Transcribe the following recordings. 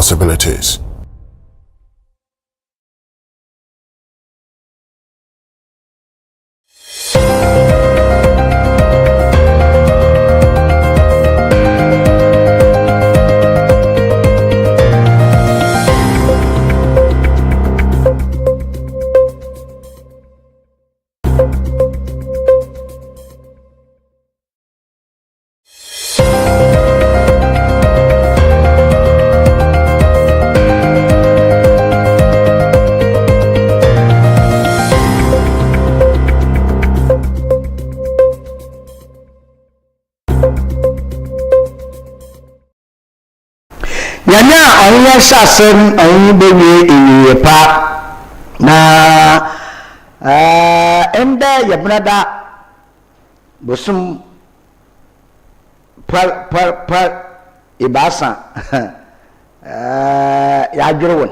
possibilities. Anya shasem ayi bewe iyepa na enda yabrada bosum par ibasa ya jurwon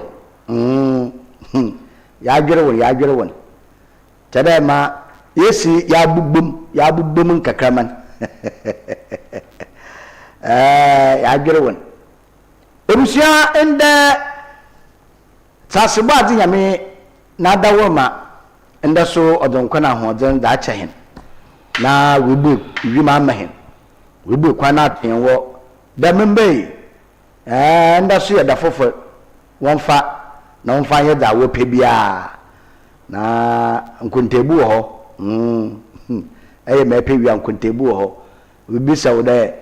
tada ma yesi ya bubbum kakraman ya jurwon Ebusia enda tasibadi nyame na dawoma enda so odonkwana hoden da acha hen na webu wima amahen webu kwana atenwo da membe enda so ya da fofo wonfa na wonfa ye da wo pebia na nkuntebu ho eye me pebia nkuntebu ho webi sawo de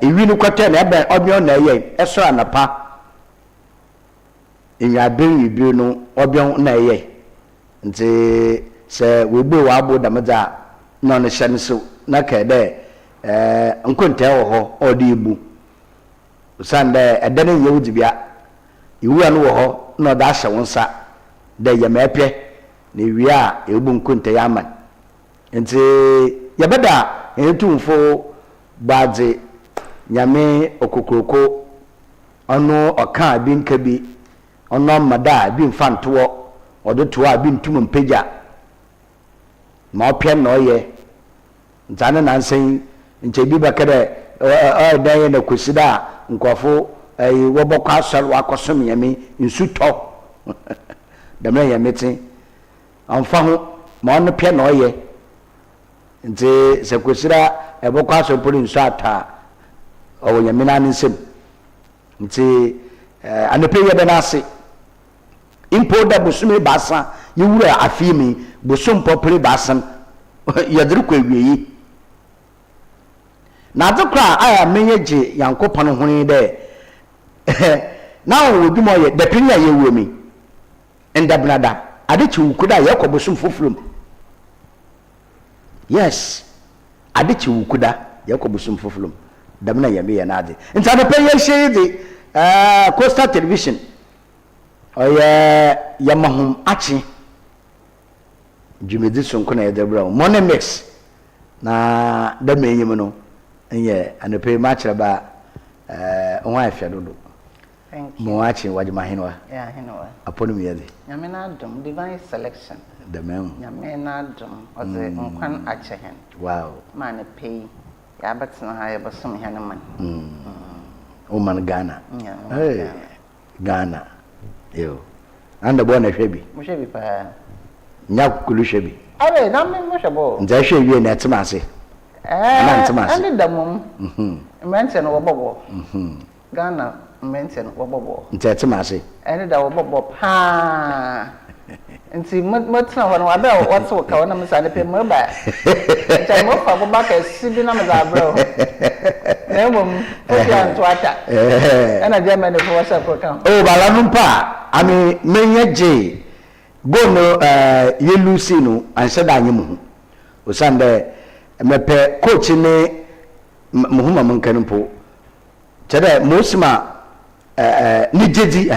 iwi no kwata na ebe obio na eye eso anapa inyabe ibi no obio na eye nti se wegbe wa abo damza no ne hye nso na ka de nkonte wo ho odi ibu usande ede ne ye wudibia iwu anu wo ho no da hye wonsa de ye mepe na iwi a ebu nkonte ya man nti ye beda etumfo Badze nyame okokroko ono oka bi nka bi ono mada bi mfanto odoto a bi ntum mpagya ma opia na oye ntane nansen nche bi bakere dan ye na kosida nkofo wobokwa asor wakosom nyame nsuto damna yameti amfa ho ma ono pia na oye nti se kosida ebokwa asopori nso ata owonyamina nsem nti anepe ye na ase impo da busumi basa yiwura afimi busum popri basan yadru kwa wiyi na dokra aya menyeje yankopon honi de na wodwumo ye de pinya ye wumi endabnada adechi wukuda ye kwa busum fofulum yes adechi wukuda yakobusum fofulum damna yame ya nade ntane pe ye shede Coastal Television oye yamahum achi jumedi sonko na yedebra money mix na damenyim no nye anepe ma kire ba onwa afia dodo thank you mo achi wajima hinwa yeah hinwa aponum yede nyame na dum divine selection damem nyame na dum oze nkwan ache hen wow man pay ya batsna ha ya basum hen man Oman Ghana. Yeah, hey, Ghana. Yo. Anda bona hwebi. Mo hwebi pa. Nya kulu hwebi. Awe na me mo hwebo. Nza hwebi na temase. Na temase. Andi damum. Mente no wobobo. Ghana mente no wobobo. Nza temase. Andi da wobobo pa. Nti matna ho no abe wotso ka wona msa ne pe mo ba. Nta mo fa bo ba ka sibi na mza bro. Na mum obi anto ata. Ana Germany for WhatsApp account. Oh bala numpa ami menyeje gono yelusi no anse da anyem ho. Osande mepe coach ne muhuma munkanimpo. Chede mosima ni jeji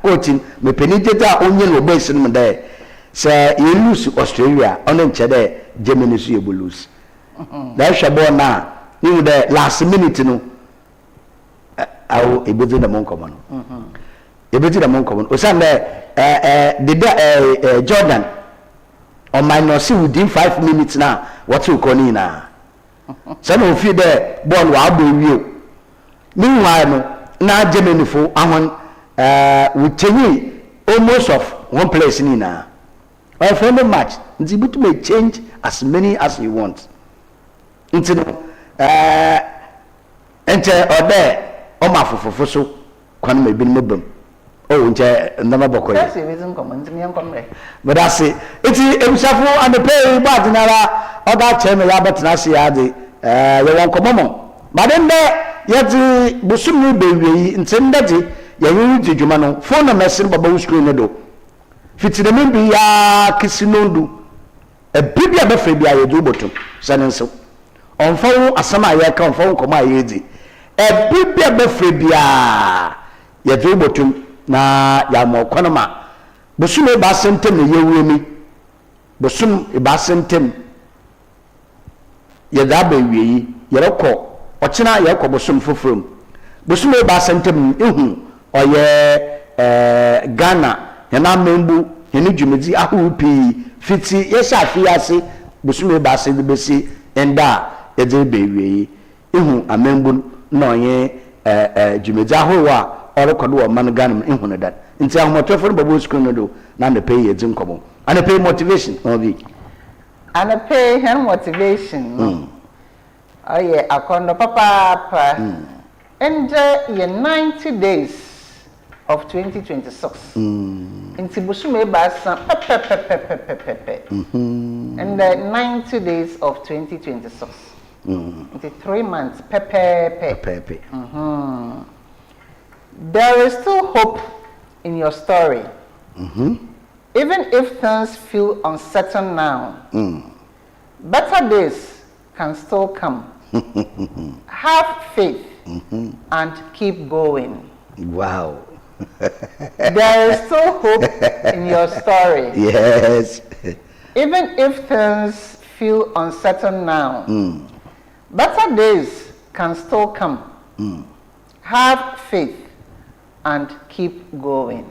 coach mepe ni jeji a onye no base no de se yelusi Australia ono nchede Germany su yebulus. Da hwebo na ni the last minute no awo ebezi da monkomo no ebezi da monkomo osande Jordan on minus within 5 minutes na what you call na so no fit the ball wa do wi meanwhile no na Germany for ahon we change almost of one place ni na or friendly match nti but may change as many as you want nti ente ode o ma fofofo so kwan ma bi no bam o nche ndama bokoy that's the reason come nti me come re but that's it iti emsafo and the pay bad nara oda cheme ya betna se ya de ye won komomo but then yeti busumi bewi nti ndati ya yiri djuma no phone na message baba screen no do fitire me bi ya kisinondu e bibia be fe bia ye do botom sanenso onfawo asama ya ka onfawo komo ayedi e bibia be fe bia ye do botom na ya mo kwanoma busumi ba sentem ne yewuemi busum ba sentem ye da ba wiyi ye rekọ ochina ye rekọ busum fofrom busumi ba sentem ehu oye Ghana yana membu yeni dwumedi ahupi fiti ye shafi ase busumi ba se de besi enda ye de be wiyi ehu amembu na oye dwumedi ahowa orekodo wo man Ghana ehu ne dat nti ahomotofo no babo screen no do na the pay ye dinkomo and the pay motivation obi and the pay and motivation oh yeah akondo papa and ye 90 days of 2026 nti busume ba san pepe and the 90 days of 2026 nti 3 months pepe there is still hope in your story. Even if things feel uncertain now, better days can still come. Have faith and keep going. Wow. There is still hope in your story. Yes. Even if things feel uncertain now, better days can still come. Have faith and keep going.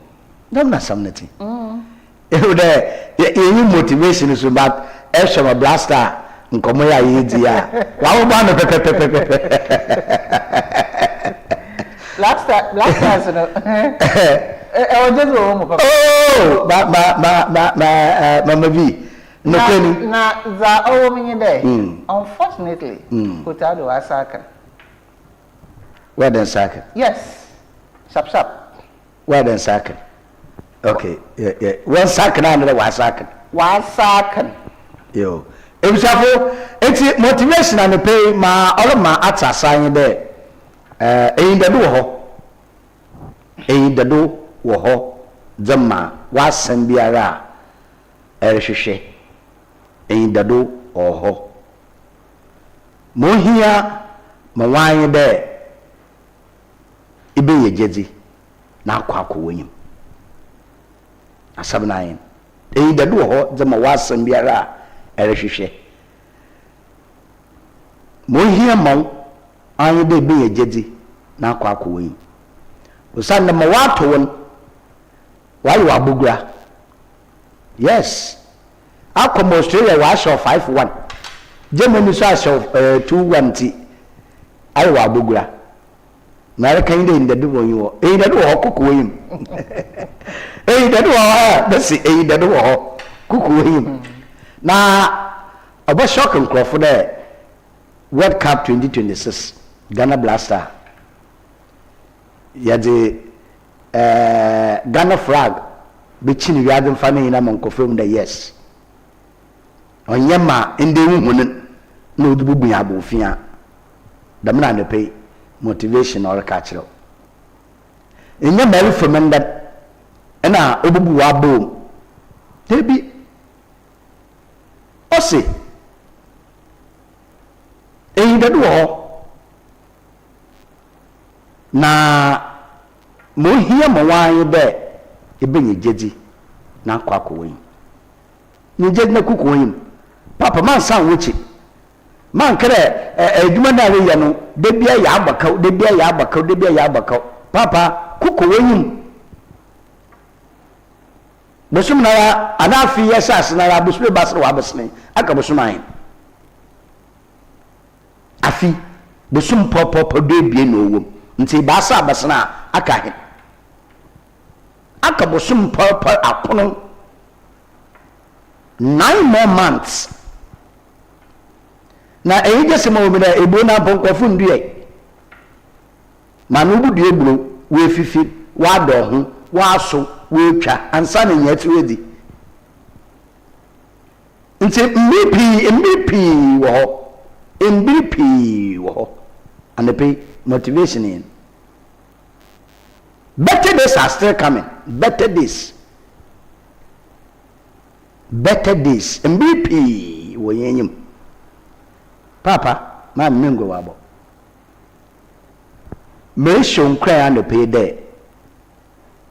Don't na something. You there you motivation is about Eshama blaster nkomo ya yidi ya. Wa wo ba no pepe. Blaster no. I was just home. Oh, mama V. No kwani. Na za owo minye there. Unfortunately, Kotado Asaka. Where then Saka? Yes. Sharp. Where then Saka? Okay, yeah. One second another was second. 1 second. Yo. Emsafo, enti motivation and pay ma all ma ata sign there. Eyin dado wo ho. Zama wasan biara erhwehwe. Eyin dado ho. Mo hia ma wan there. Ibe yejedi na akwa wonyim. Asabnayin dadu ho zama wasan biara erehwehwe mo hia maw anye de be yejedi na akwa wonyim usan na mawato won wayo abugura yes akom Australia wa show 5-1 Germany so show 2-1 ti ayo abugura America inde dadu wonyo dadu ho kokowonyim dadu ho that's dadu ho kokowonyim na aba shock nkrofo there World Cup 2026 Ghana Blaster yade Ghana flag be chini yade mfane ina mankofem da yes onyema inde huhunen na odububu ya abofia da mna ne pay motivation or catcher. In your very from that, and I obubu wabo. Maybe Ossi. In the door. Na mo here mo wan be e be ye jeji na kwako wen. Ni jeji na kuko wen. Papa man san wuchi. Man kare eduma na we ya no de bia ya abakau papa kuko wenyim busum na anafi yesas na ya busbe basre wa basne aka busuman afi busum popo de bia no wom nti basa basana aka he aka bosum papa akono 9 more months na eje se mo bi na ebo na ponkofo ndue ma no bu due buro we fifi wa do ho wa so we twa ansa na nya tiwedi nti MVP wo and the motivation in better days are still coming. Better days MVP wo yenyim papa ma mmengo wabo me shon kra and the there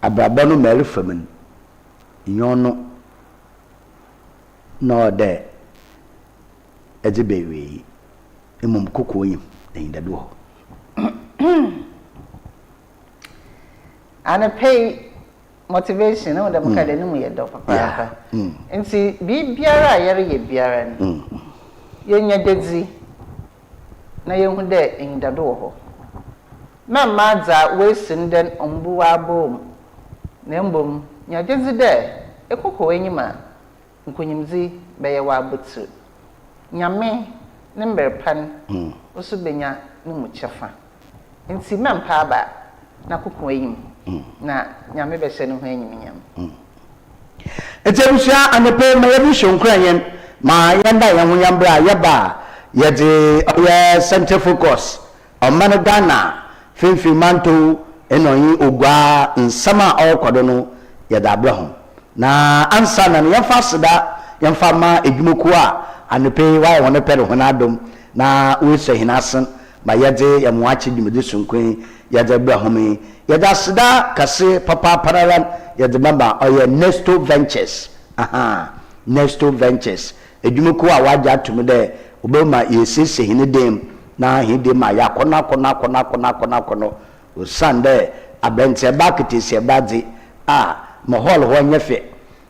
abraba no meri famin nyono no de ejibewe emum kokko yim da do and pay motivation no da muka da nimu ye do papa nti bi biara yere ye biara no yenya dedzi na yehu de inda do ho na madza wesin den ombuwa bom na mbom nya dedzi de ekoko enyima nkunyimzi beye wa butu nyame ne mberpan oso benya ne mu chefa nti mempa ba na kokko eyim na nyame be hye ne ho enyim nyam etebusia anepe ma yebi shonkran yen ma yenda yan ho yambra yeba yede oye center focus omano Ghana finfi manto enoyi ogwa nsama awkodo no yeda abrahom na ansa na yemfa seda yemfa ma edwumoku a anepe wa won pere ho na adom na we se hinasen ma yede yamwachi dimede sunkwen yede abrahom yeda seda kase papa pararan yede mamba oye Nesto Ventures Nesto Ventures edwumoku a waja atumi de obema yesese hine dem na hide ma yakona kono osande abente bakete se badi mahol ho nyefe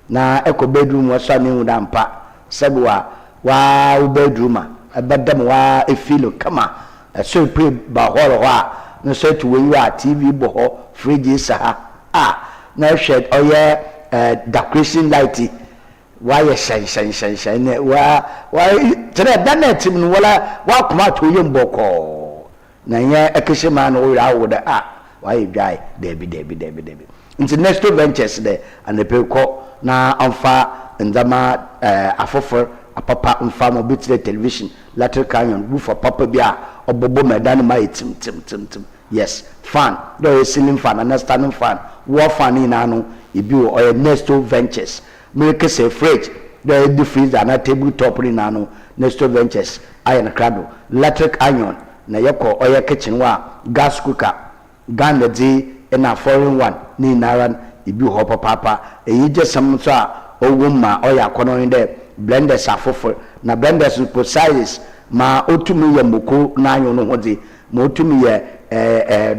na eko bedroom waso ne hu dampa sebwa wa bedroom abedam wa efilo kama so pre ba hol ho no so to we wa TV bo ho fridge sa na shed oye decoration light why shan ne wa tere dana tim no wala wa kuma to yem boko na nya ekeshe ma no wira woda why dry debi nti Nesto Ventures de anepeko na amfa ndama afofor apapa mfa mo bitire television lateral canyon roof papa bia obobo medan ma tim yes fan do ceiling fan and standing fan wall fan ina no ibi o Nesto Ventures make a fridge the freezer na table top ni na no Nesto Ventures iron crado electric iron na yeko oya kitchen wa gas cooker Ghana di na foreign one ni naran ibi ho papa eyi je sam so a owumma oya kono inde blenders afofo na blenders po sizes ma otumi ye moko na anyo no hodi ma otumi ye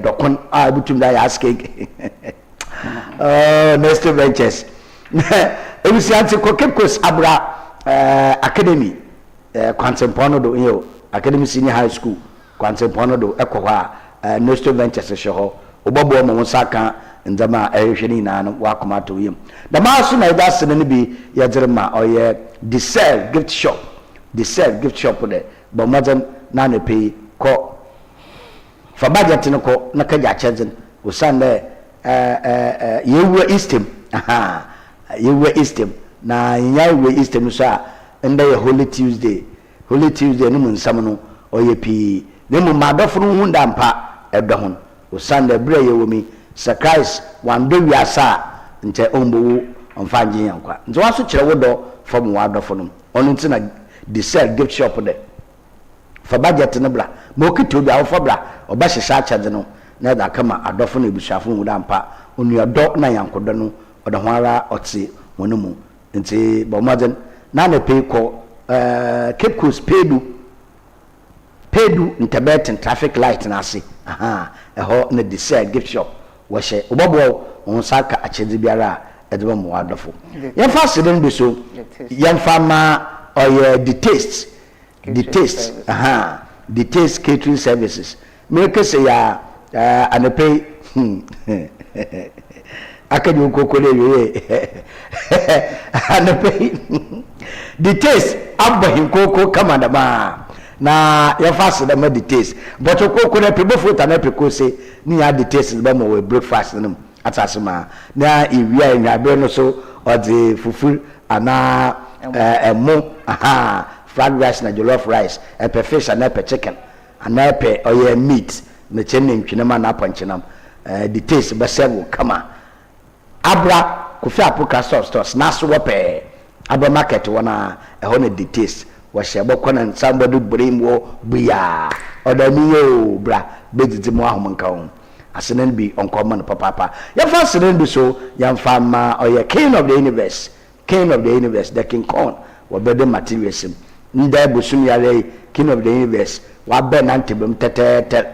dokon butum da ya aske Nesto Ventures Ebusianti Kokepkos Abra Academy Kwantempono do yo Academy Senior High School Kwantempono do ekowa Nesto Ventures shoho obobo mo saka ndama ehwehweni na no wakomato yim da ma so na ida sene ne bi yadrema oye Desel gift shop de bo modern na ne pay ko fa budget no ko na kaja charging usande yewu Eastem yewu Eastem na yewu Eastem so a nda ye Holy Tuesday no mun sam no oye pi ne mu madofo no hunda mpa ebehon usande bre yewu mi sacrifice wando wiasa nte ombo onfanje yankwa nti waso kire wodo fom wadofo no onu nti na Desel gift shop de fa budget no bla mo kito bi awfo bla oba hyehyɛ akyɛde no na da kama adofo no ebusuafo mu da mpa onu odo na yankodo no odo ho ara ɔte wono mu nti bomaden na na pay ko Cape Coast pedu Tibetan traffic light na ase eho na Desel gift shop wo hye obobo on saka akyɛde biara edeba mu adofo yemfa seden bi so yemfa ma oye the taste catering services make say ya and pay I can you cook and pay the taste abba him cocoa come on the ma na your fast the med taste but you cocoa na people food and people say near the taste is bama we breakfast them at asma na iwia in abe no so or the fufu ana mo fried rice na jollof rice a fish and a chicken and a or meat na chenin twinama na panchinam the taste be serve come abra kofi apoka stores na so wope abra market wona ehone the taste wa shebo kona somebody bring wo buya odamiyo bra bedidi mo ahom nka ho asenen bi oncommon papa ya fa asenen bi so ya mfa ma oye king of the universe the king kong wa bede materialism nda busum yare king of the universe wa be nantebem tetete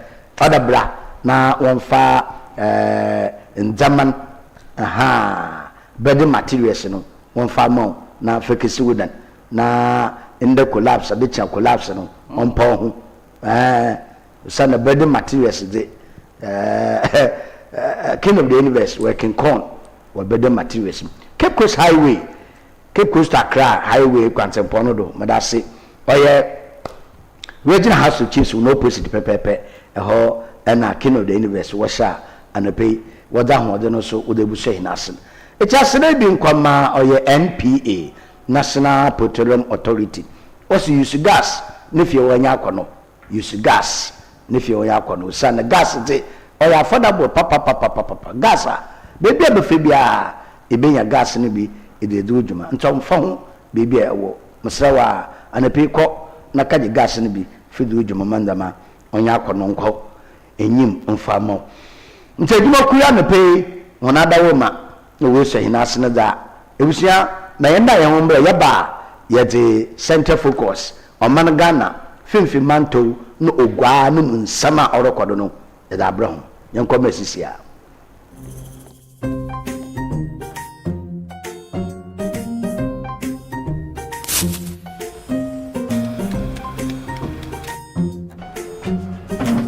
odabra na wonfa nzaman bede materials no wonfa mo na fekesi wudan na in the collapse the cha collapse no on ho sana bede materials de king of the universe working corn or bede materials Cape Coast highway Cape Coast Accra highway kwantempo no do madase oye regional house of chiefs no opposite pepepe eho na king of the universe washa anope wada ho de no so odebu so hinasen echasene bi nkwama oye NPA National Petroleum Authority also use gas nifie wanya akono use gas nifie wanya akono sana gas de oya affordable papa gas bebi abefe bia ebenya gas ne bi ededu djuma ntomfa ho bebi ewo mesrawa anape ko na kaje gas ne bi fidu djuma mandama onya akono nko enyim mfamo ntedjuma kuya nape wona dawo ma no we so hinase ne da ebusia na yenda ye ho mbra yaba ye de center focus oman Ghana fimfi manto no ogwa no nsama orokodo no e da bra ho yenko mesisia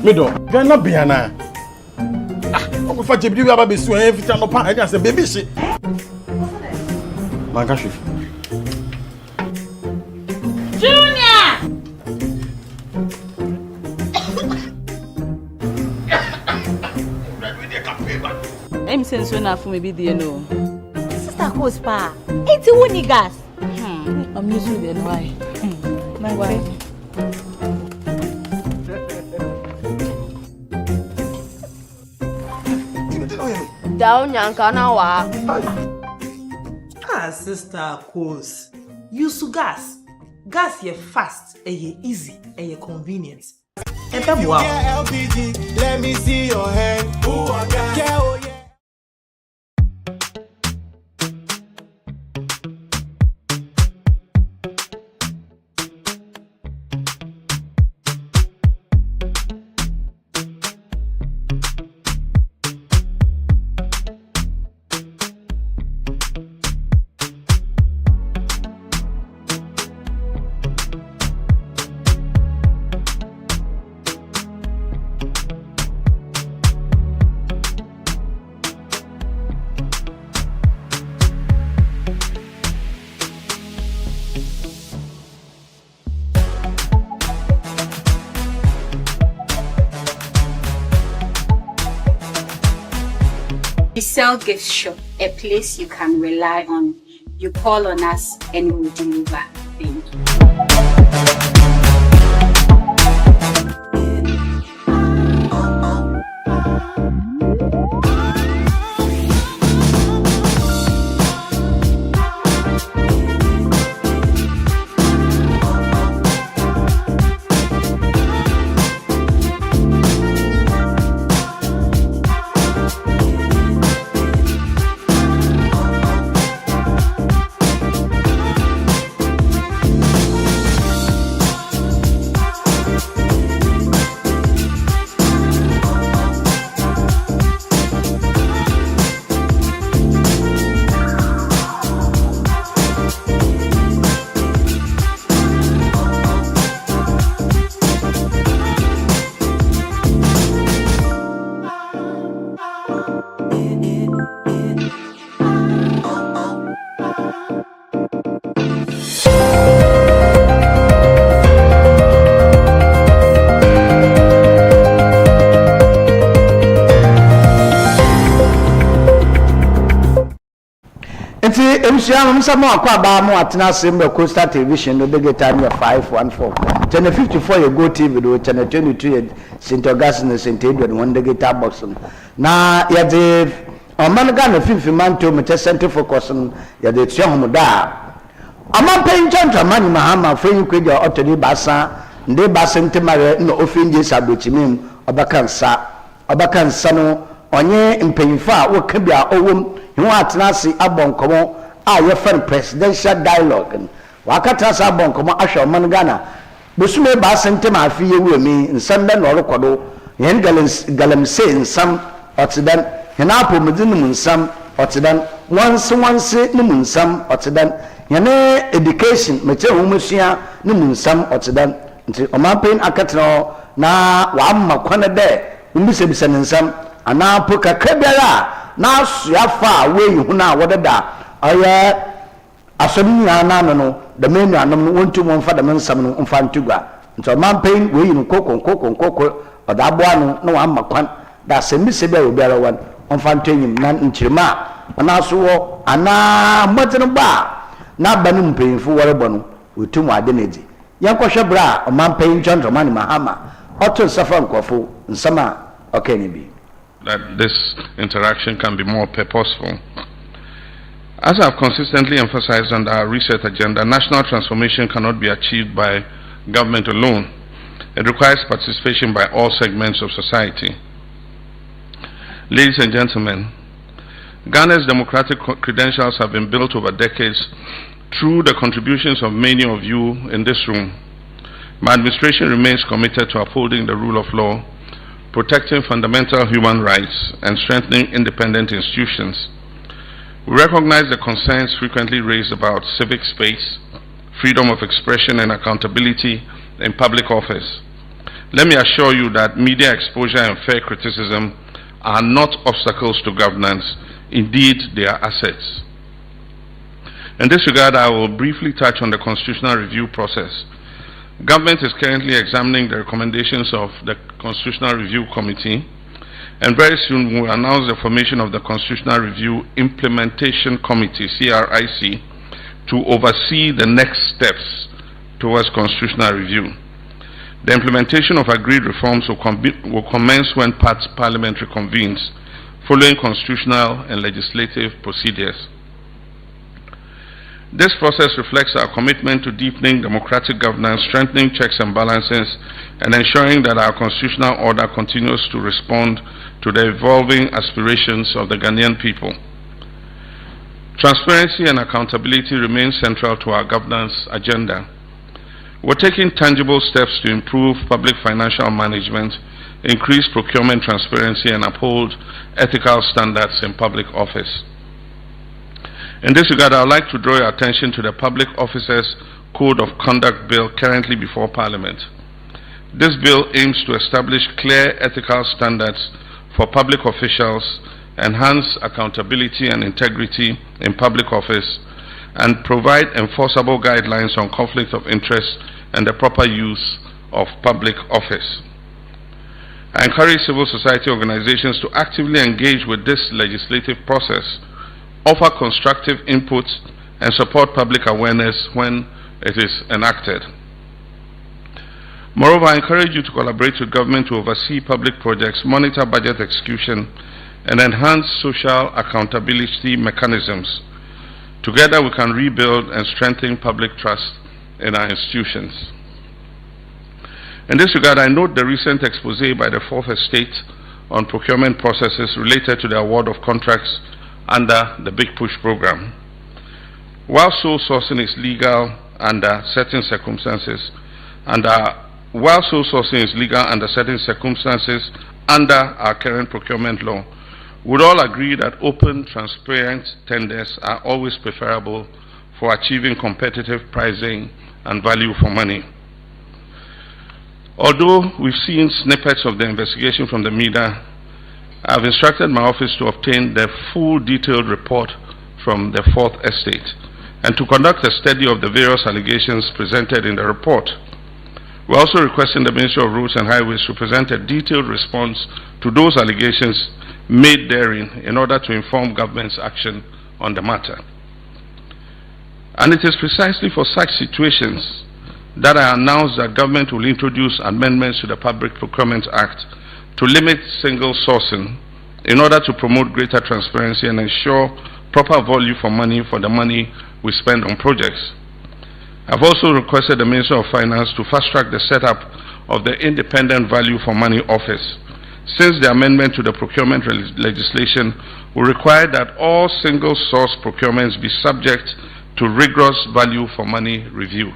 Medo, gana biana. Ogo fa jebidi wi aba besu en fita no pa e say baby she. Man ka shi. Junior. I'm saying so now for me be there no. Sister Coast pa. Enti woni gas. I'm using the why. My why? Down yankana wa. Sister Coast. Use gas. Gas ye fast, ye easy, ye convenient. Wow. LPG, let me see your hand. Ooh, I got yeah. We sell gift shop, a place you can rely on. You call on us and we'll deliver. Thank you. Yamsiam some more Kwaba Atna Simba Costa Television, no big time 514. Channel 54 you go TV do channel 22 St. Augustine and St. Edward one the guitar box. Na ya de Omanagan 50 man to Mete Center for Cosson, ya de Tsiamuda. Ama paying Chantra Mani Mahama, Free Quid or Otto Bassa, de Bassente Mare, no offenders abutimim, Obakan Sano, Onye in Payfa, or Kabia Owum, you want Nasi Abon Common, your friend presidential dialogue, and Wakatas Abon Common Asha Mangana, Busume Bassente Mafia with me in Sunday or Kodo, Yen Galam say in some Occident, Henapo Medinum some Occident, once say Numun some Occident, Yane education, Mete Umusia, Numun some Occident, until Omapain Akatno, na Wamma Quanade, Umisabisan and some, and now Puka Kabela. Now, Siafa, way you now, what a da. I Asomia Nano, the men are no 1 to 1 for the men some on Fantuga. And so, man pain, way in cocoa, or that one, no one, Macan, that's a miserable better one on Fantanim, none in Chima, and also, and now, Mutton Bar, now Banum paying for Warabon with 2 more identity. Yankosha Bra, a man paying John Romani Mahama, Otto Safran Kofu, and Sama, or Kenny. That this interaction can be more purposeful. As I've consistently emphasized on our research agenda, national transformation cannot be achieved by government alone. It requires participation by all segments of society. Ladies and gentlemen, Ghana's democratic credentials have been built over decades through the contributions of many of you in this room. My administration remains committed to upholding the rule of law, protecting fundamental human rights, and strengthening independent institutions. We recognize the concerns frequently raised about civic space, freedom of expression, and accountability in public office. Let me assure you that media exposure and fair criticism are not obstacles to governance. Indeed, they are assets. In this regard, I will briefly touch on the constitutional review process. Government is currently examining the recommendations of the Constitutional Review Committee, and very soon we will announce the formation of the Constitutional Review Implementation Committee, CRIC, to oversee the next steps towards constitutional review. The implementation of agreed reforms will commence when Parliament reconvenes, following constitutional and legislative procedures. This process reflects our commitment to deepening democratic governance, strengthening checks and balances, and ensuring that our constitutional order continues to respond to the evolving aspirations of the Ghanaian people. Transparency and accountability remain central to our governance agenda. We're taking tangible steps to improve public financial management, increase procurement transparency, and uphold ethical standards in public office. In this regard, I would like to draw your attention to the Public Officers Code of Conduct Bill currently before Parliament. This bill aims to establish clear ethical standards for public officials, enhance accountability and integrity in public office, and provide enforceable guidelines on conflict of interest and the proper use of public office. I encourage civil society organizations to actively engage with this legislative process, offer constructive inputs, and support public awareness when it is enacted. Moreover, I encourage you to collaborate with government to oversee public projects, monitor budget execution, and enhance social accountability mechanisms. Together, we can rebuild and strengthen public trust in our institutions. In this regard, I note the recent expose by the Fourth Estate on procurement processes related to the award of contracts under the Big Push program. While sole sourcing is legal under certain circumstances, under our current procurement law, would all agree that open, transparent tenders are always preferable for achieving competitive pricing and value for money. Although we've seen snippets of the investigation from the media, I've instructed my office to obtain the full detailed report from the Fourth Estate and to conduct a study of the various allegations presented in the report. We're also requesting the Ministry of Roads and Highways to present a detailed response to those allegations made therein in order to inform government's action on the matter. And it is precisely for such situations that I announced that government will introduce amendments to the Public Procurement Act to limit single sourcing in order to promote greater transparency and ensure proper value for the money we spend on projects. I've also requested the Minister of Finance to fast-track the setup of the Independent Value for Money Office, since the amendment to the procurement legislation will require that all single-source procurements be subject to rigorous value for money review.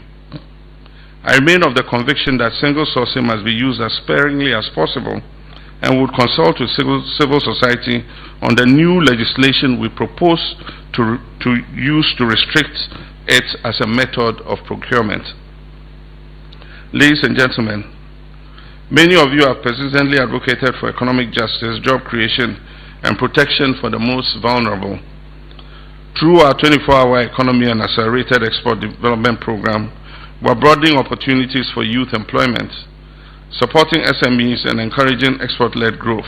I remain of the conviction that single sourcing must be used as sparingly as possible and would consult with civil society on the new legislation we propose to use to restrict it as a method of procurement. Ladies and gentlemen, many of you have persistently advocated for economic justice, job creation, and protection for the most vulnerable. Through our 24-hour economy and accelerated export development program, we're broadening opportunities for youth employment, supporting SMEs and encouraging export-led growth.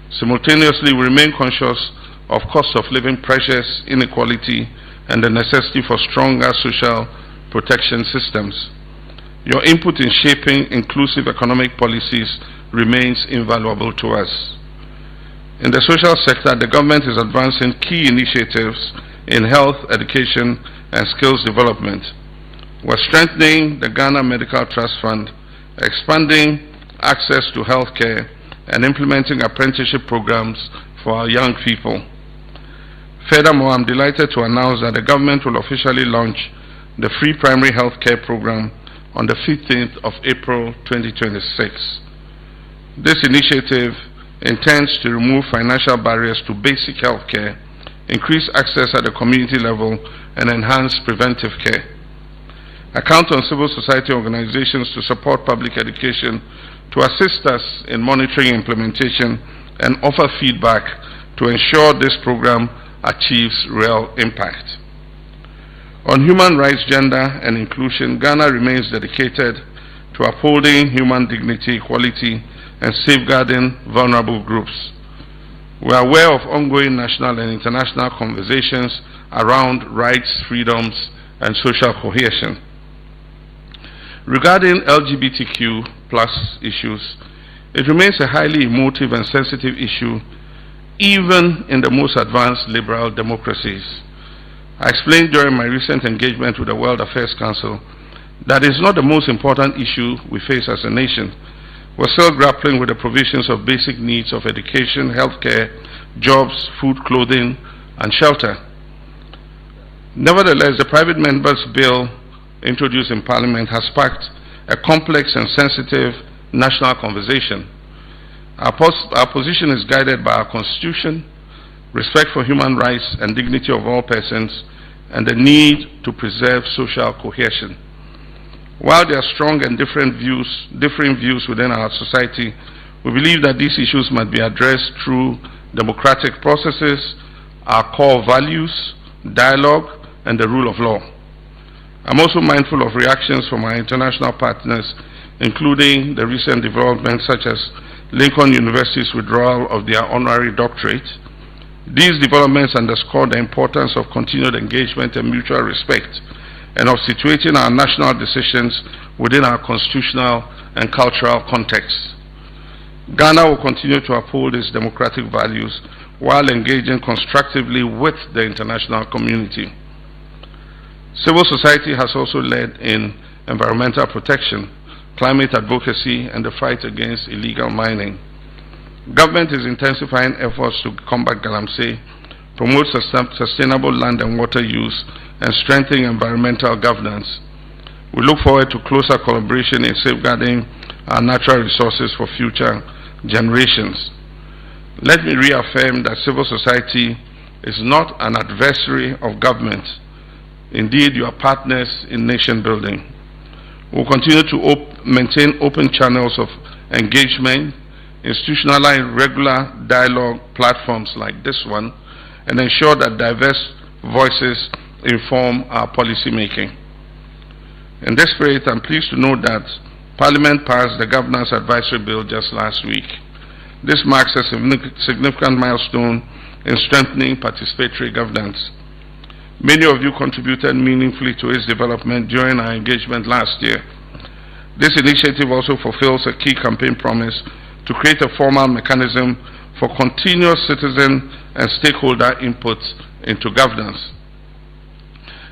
Simultaneously, we remain conscious of cost of living pressures, inequality, and the necessity for stronger social protection systems. Your input in shaping inclusive economic policies remains invaluable to us. In the social sector, the government is advancing key initiatives in health, education, and skills development. We're strengthening the Ghana Medical Trust Fund, expanding access to health care, and implementing apprenticeship programs for our young people. Furthermore, I'm delighted to announce that the government will officially launch the free primary health care program on the 15th of April 2026. This initiative intends to remove financial barriers to basic health care, increase access at the community level, and enhance preventive care. I count on civil society organizations to support public education, to assist us in monitoring implementation, and offer feedback to ensure this program achieves real impact. On human rights, gender, and inclusion, Ghana remains dedicated to upholding human dignity, equality, and safeguarding vulnerable groups. We are aware of ongoing national and international conversations around rights, freedoms, and social cohesion. Regarding LGBTQ+ issues, it remains a highly emotive and sensitive issue, even in the most advanced liberal democracies. I explained during my recent engagement with the World Affairs Council that it's not the most important issue we face as a nation. We're still grappling with the provisions of basic needs of education, healthcare, jobs, food, clothing, and shelter. Nevertheless, the private members' bill introduced in Parliament has sparked a complex and sensitive national conversation. Our position is guided by our Constitution, respect for human rights and dignity of all persons, and the need to preserve social cohesion. While there are strong and differing views within our society, we believe that these issues must be addressed through democratic processes, our core values, dialogue, and the rule of law. I'm also mindful of reactions from our international partners, including the recent developments such as Lincoln University's withdrawal of their honorary doctorate. These developments underscore the importance of continued engagement and mutual respect, and of situating our national decisions within our constitutional and cultural context. Ghana will continue to uphold its democratic values while engaging constructively with the international community. Civil society has also led in environmental protection, climate advocacy, and the fight against illegal mining. Government is intensifying efforts to combat galamsey, promote sustainable land and water use, and strengthen environmental governance. We look forward to closer collaboration in safeguarding our natural resources for future generations. Let me reaffirm that civil society is not an adversary of government. Indeed, you are partners in nation building. We will continue to maintain open channels of engagement, institutionalize regular dialogue platforms like this one, and ensure that diverse voices inform our policy making. In this spirit, I'm pleased to note that Parliament passed the Governance Advisory Bill just last week. This marks a significant milestone in strengthening participatory governance. Many of you contributed meaningfully to its development during our engagement last year. This initiative also fulfills a key campaign promise to create a formal mechanism for continuous citizen and stakeholder input into governance.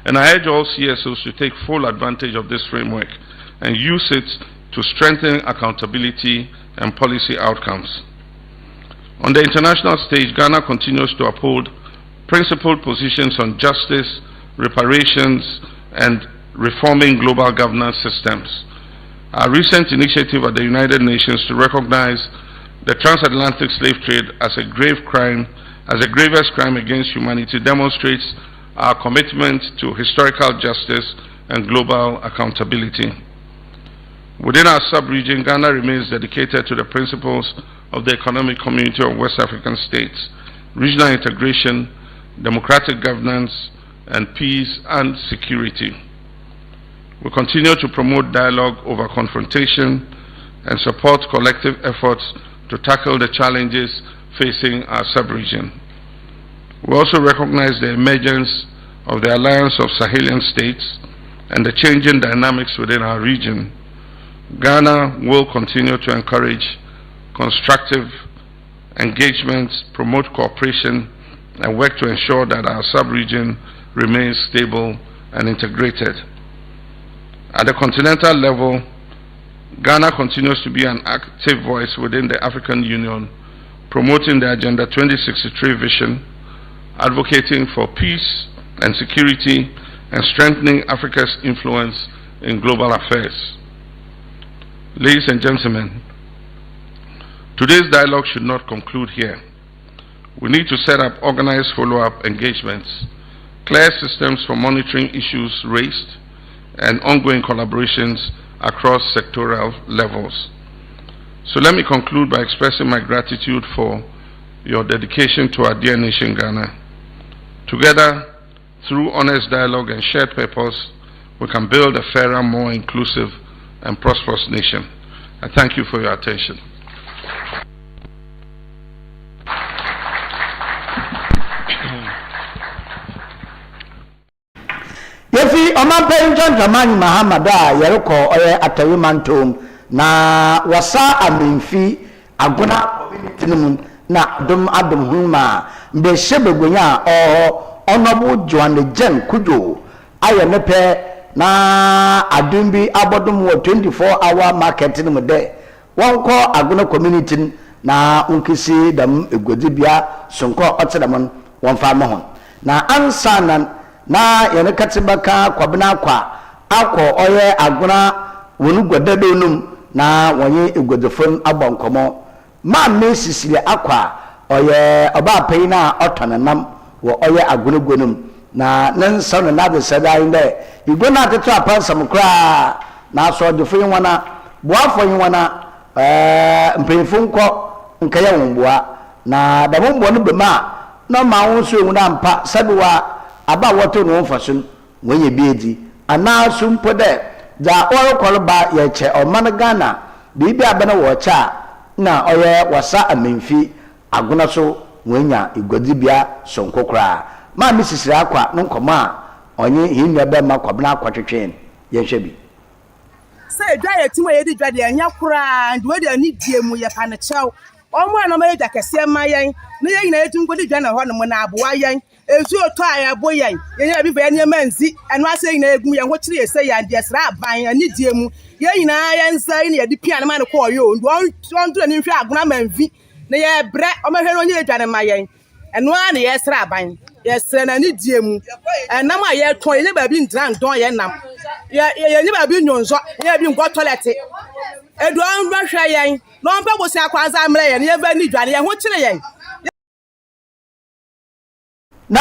And I urge all CSOs to take full advantage of this framework and use it to strengthen accountability and policy outcomes. On the international stage, Ghana continues to uphold principled positions on justice, reparations, and reforming global governance systems. Our recent initiative at the United Nations to recognize the transatlantic slave trade as a grave crime, as a gravest crime against humanity, demonstrates our commitment to historical justice and global accountability. Within our sub-region, Ghana remains dedicated to the principles of the Economic Community of West African States, regional integration, democratic governance, and peace and security. We continue to promote dialogue over confrontation and support collective efforts to tackle the challenges facing our sub-region. We also recognize the emergence of the Alliance of Sahelian States and the changing dynamics within our region. Ghana will continue to encourage constructive engagements, promote cooperation, and work to ensure that our sub-region remains stable and integrated. At the continental level, Ghana continues to be an active voice within the African Union, promoting the Agenda 2063 vision, advocating for peace and security, and strengthening Africa's influence in global affairs. Ladies and gentlemen, today's dialogue should not conclude here. We need to set up organized follow-up engagements, clear systems for monitoring issues raised, and ongoing collaborations across sectoral levels. So let me conclude by expressing my gratitude for your dedication to our dear nation, Ghana. Together, through honest dialogue and shared purpose, we can build a fairer, more inclusive, and prosperous nation. I thank you for your attention. Yefi Omapen John Dramani Mahamada Yeroko Oye Atawimantum na wasa aminfi aguna community na adum huma mbe shebegwenya onobu Joan Jen Kujo aye nepe na adum bi abodum 24-hour market ni mu de wonko aguna community na unkisi dam egodibia sonko otedamon wonfa mahon na ansa na yana katibaka kwabna kwa akọ oye aguna wonu godadonum na wonye egodefon abonkomo ma mesisile akwa oye oba peina otonanam wo oye aguna gonum na nansa no na de sadai nde igona teto apansam kra na so de fun wana boafo yin wana mpefun ko nkaya wonboa na da mombo no bema na ma wonso ewuna mpa sabiwa aba woto no mfasun wenye biedi ana sumpo de da orokoloba ye che oman Ghana bibi abana wo cha na oye wasa amemfi aguna so wenya igodibia sonkokra ma misisira akwa no nkoma onye hinwa be ma kwabna akwatwetwen ye hwebi say dwa ye timo ye di dwa de anya kura ndwe de ani diemu ye pa ne chew omo anoma ye jakese ma yen na ye nyina etu nkodi dwa na ho no mo na aboa yen ezu oto aya boyan ye bi fa ye manzi eno ase nyina egum ye ho kire ye say ya de sra aban ani diemu ye nyina ye nsa ni ye di pian ma ne ko yo ndo on do ni hwe aguna manvi na ye bre o ma hwe no nye dwa ne ma yen eno a ne ye sra aban ye sra na ni diemu enam a ye ton ye ba bi ndran don ye nam ye ni ba bi nyonzo ye bi ngo toilet edu on do hwe yen no mpa bosi akwanza amre ye ne ye va ni dwa ne ye ho kire yen na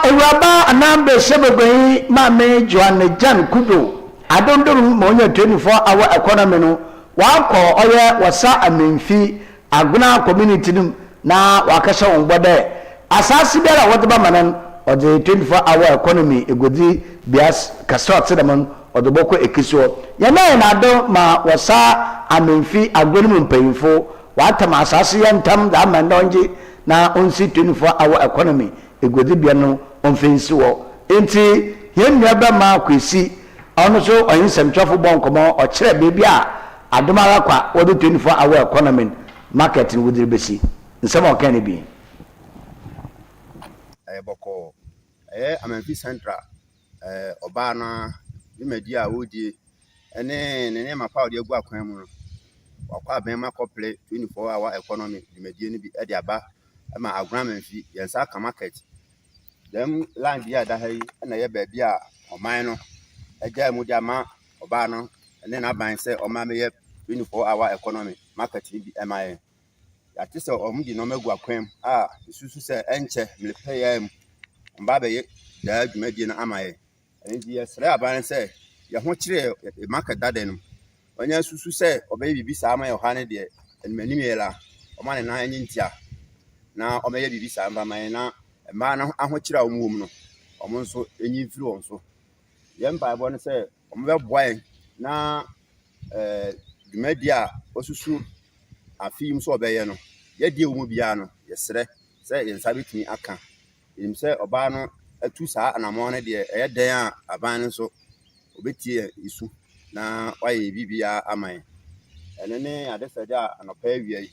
ewaba anambe sebegwen mame Joan Jan Kudo adondoro monya 24-hour economy no wakọ oye wasa amenfi aguna community nim na wakasha wonbode asasi bela wotba manan ode 24-hour economy egodi bias kasot sedamon ode boko ekiso yana na do ma wasa amenfi agwenu mpayifo watama asasi yantam da mandonje na onsi 24-hour economy egodi bia no onfensi wo enti yen nua ba ma kwesi ono so oyin semtwafo bon komo o kire bebi a adomara kwa wo 24 hour economy market ni wudiri besi nsema o kan bi boko amanfi central oba na nimadi a wodi ene ne mapa odi agu akwan mu no wakwa ben ma couple 24 hour economy nimadi ni bi e de aba ma agromanfi yensa ka market dem land ya da hai na ye ba bi a oman no eja mu dia ma oba no ene na ban se oma me ye 24 hour economy market bi emaye ya tise omudi no magu akwan a susu se enche mlepe ya mu mba be ye da adwumadi na amaye enti ye sre aban se ye ho kire market dade no onya susu se obe bibi sa ama ye ha ne de enmani miela oma ne na enyi ntia na o meye bibi sa mba man na ma na aho kira omwom no omo nso enyi mfiri won so ye mba bo ne se omo be boy na dwumadi a osusu afim so obeye no ye die wo mu bia no ye sere se ye nsa betumi aka im se oba no atu saa anamo ne de eye den a aban nso obetie isu na waye bibia aman ene ne ade se da anopa awie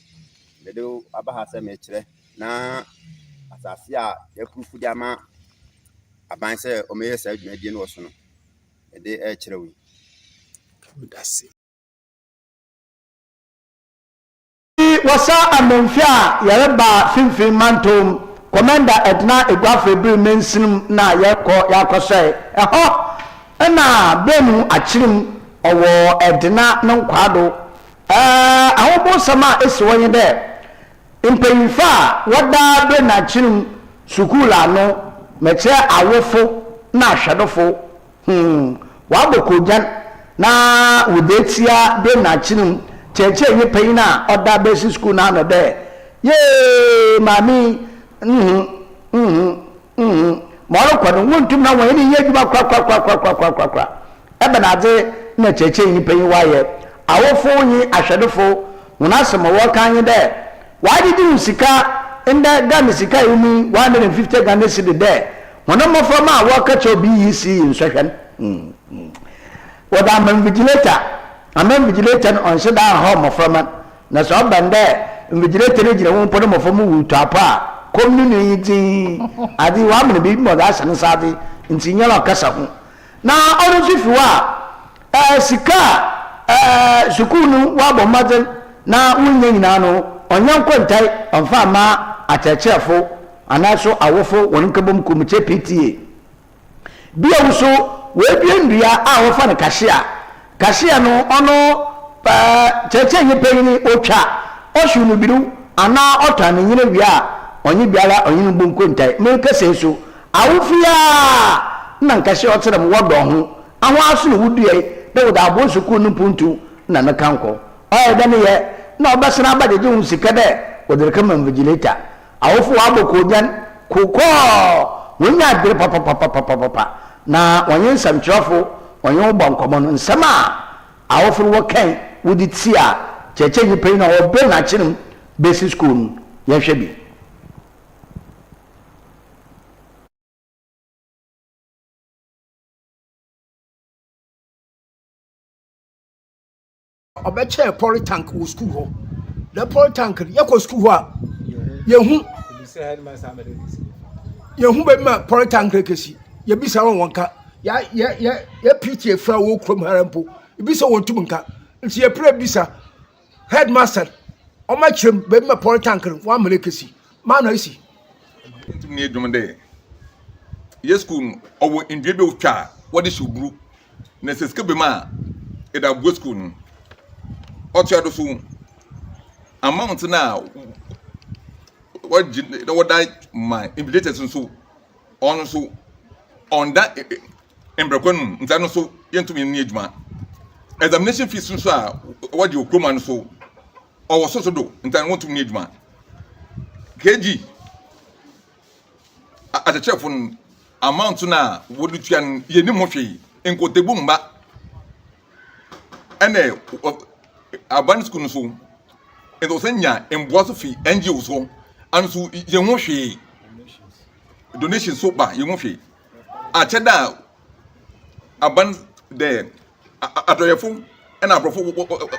de aba ha se me kire na asase a yakufu di ama aban se o meye sa adwumadi no so no de e kire wi That's it. Wasa amonfia yareba finfin mantom commander Edna Egwafre Bri mensin na yakosai eho na benu achirim owo Edna nkwado ahobo sama esi wonye de impeyinfa wada be na achirim sukulu ano meche awofo na ahwedofo wabokojan na wudetia be na achirim cheche ye payina oda basic school na no de ye mami moro kwado wontum na won ye adwuma kwa ebe na de na cheche ni payin waye awofo yi ahwedefo wona asem wo kan de wadi di sika inda Ghana sika yumi 150 Ghana cedi de wona mo fama wo ka cho bi yi si nsehwen wada man vigilator amen vigilator on sheda ha mo fama na so bande vigilator ne jira won podo mo fama wutu apa community adi wa me bi mo da san sadi nti nyala kasa ho na onu sifiwa sika sukunu wa bo maden na wunye nyina no onyan kwantai onfa ma atechefo anaso awofo won kabom komite PTA bia wuso we bia ndua a wofa ne kashia no ono cheche nyepeni otwa oshunu biru ana ota ne nyine bia onye biara onye mbonko ntai me kase so awofia na nkashia oterem wodo ho aho aso ne wudue de woda abo suku no puntu na na kanko de ne ye na obasena abadeje hu sika de wodereka man vigilator awofo abokojan kokko wonya dire papa na wonye nsamkyerefo wonye obonkomo no nsama awofo wo kan wudi tia cheche nyi pei na obe na chinim basic school ye hwebi obeche polytank wo school ho the polytank yakọ school ho a yehu be ma polytank kesi ye bisa wonka ya PTA fra wo krom harampo bisa wontum nka nti ye pre bisa headmaster o ma chrem be ma polytank wa mele kesi ma na isi ni edwumde ye school owo indwebe otwa wode shubru na seske be ma eda bo school otua do so amount na what that my invitators so on so on that embrekonu ntano so yentumi ni adwuma examination fees so a what you come so or so do ntano want to ni adwuma kg at the chef on amount na wodu tuan ye ni mo hwe enkotebu mba ene aban school so endo senya emboaso fi NGO so and so ye ho hwe donation so ba ye ho hwe acheda aban de adoyefo na abrofo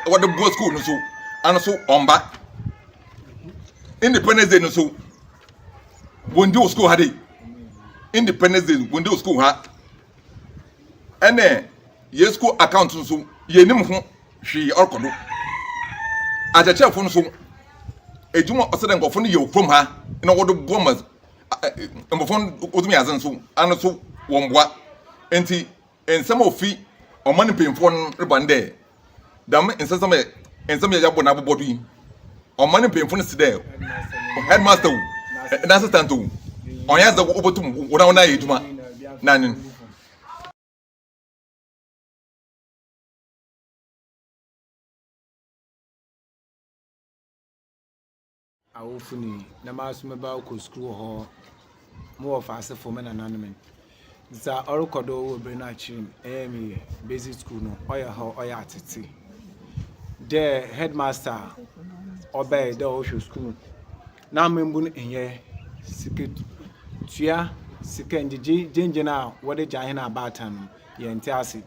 what the boys school no so and so omba Independence Day no so wondi school ha dey Independence Day wondi school ha ene ye school account no so ye nim ho hwi orkodo achechefo no so ejuma osede ngofo no ye okrom ha na wodo bomas mbofon odumi azen so ano so womboa enti ensem ofi omani pemfon rebande dam ensem ya bo na bobodu yi omani pemfon si de headmaster na assistant o onya za obotum wona ye ejuma nanin awofuni na masuma ba ko school ho mo of asefo me nananem za orokodo wo bre na chim emi basic school no oya ho oya atete the headmaster obey the osho school na membu no enye sikit tua sikendji jenje na wode jahe na abatan ye ntiase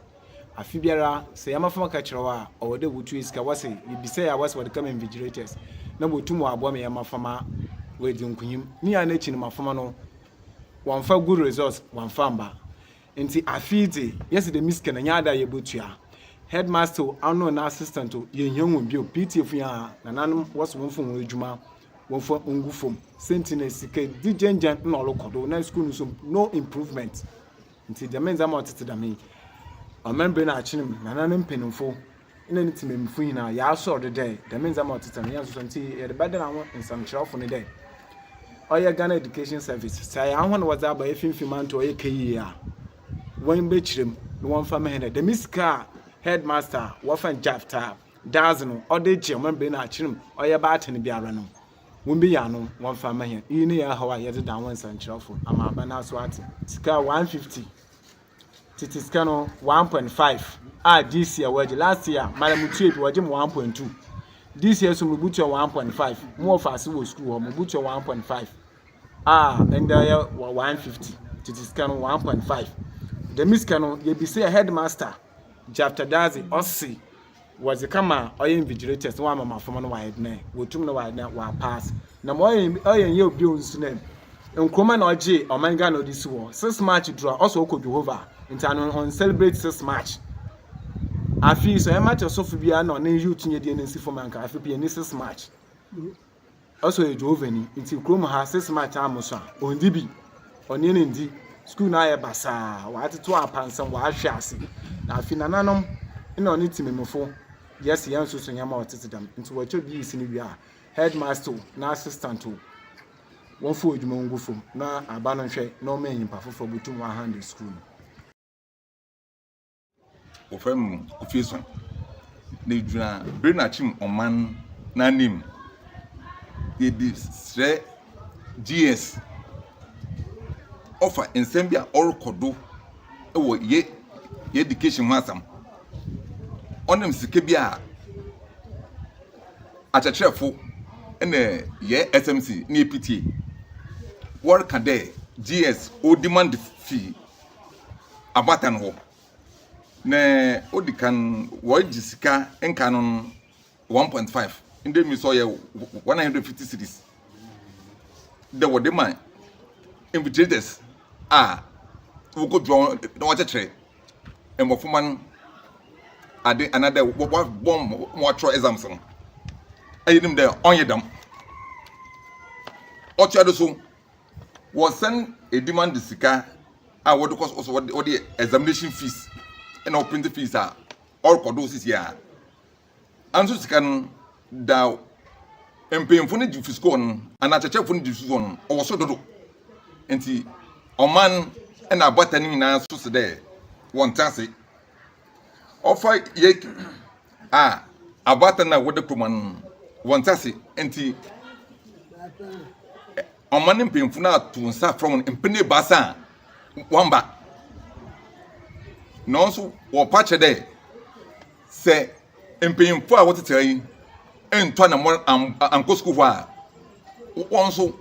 afi biara se yamafama ka kirewa owode wutu iska wase yibise ya wase wode come invigilators na botumu abo me yamafama wedi nkunyim ni ya na chini mafama no wamfa good results wamfa mba nti afiti yesterday miske na nyada ye botua headmaster anu na assistant ye hyanwo bio PTF ya na nanum waso wonfo won adwuma wonfo ngufom sentinel sike dijenjan na olokodo na school no improvement nti the menza ma otete da me amembe na achinim na nanum penimfo ina nitimemfu hina ya aso de day the menza ma otete na yaso nti ye de bada na won nsamkyerafo ne day oya Ghana Education Service say ahon was aba efimfima nto oye kayiya wan be kirem no wan fa mehene the miska headmaster wafan jafta dazno ode je man be na kirem oya ba atene biara no won be ya no wan fa mehene ini ya hawa ye da wan sanchirafo ama ba na so ate sika 150 titi sika no 1.5 this year waje last year madam tuebi waje 1.2 this year so mubutu 1.5 more fast wo school mubutu 1.5 and there 150 titi scan 1.5 the miskano ye be say headmaster chapter dazi osi was the kama oyin vigilators one mama from no wide na wotum no wide na wa pass na mo oyin ye obi onsu na nkroma na oje omanga no this war 6 March draw also okodu over intano on celebrate 6 March afi so e match osofu bia na na youth nye de nsi for manka afi bia ni 6 March also e joveni nti krom ha 6 March amuso ondi bi oni ne ndi school na ye basa wa ateto apansam wa ahwe ase na afi nananom ina oni timemfo yes yan so nyama otete dam nti wa cho bi isi ni bia headmaster na assistant won fo odwuma ngufo na aba no hwe na o manyi pafofo butum wa hand school ofem ofieson ne djuna brenachim oman nanim ye disre GS offer ensembia orokodo ewo ye education masam onem sike bia achachefo ene ye SMC ni PTA work ade GS o demand fee abatan ho ne odikan wajisika enkanon 1.5 inde mi so ye 150 cities the wodema invigilators we go draw no wacheche embofuman ade another bomb mo tro exams no ayinim de onyedam ochiado so was send a demand sika what the cost also what the examination fees and our printing fees are all codos here and so can da empemfo ne fiscal and achechefo ne fiscal o so dodo enti oman and abatani na so se there one tase offer ye abatana with the kuman one tase enti oman empemfo na to nsa from empene basa wamba no so wo pache de se empemfo a wotetere yi ento na mo anko school a won so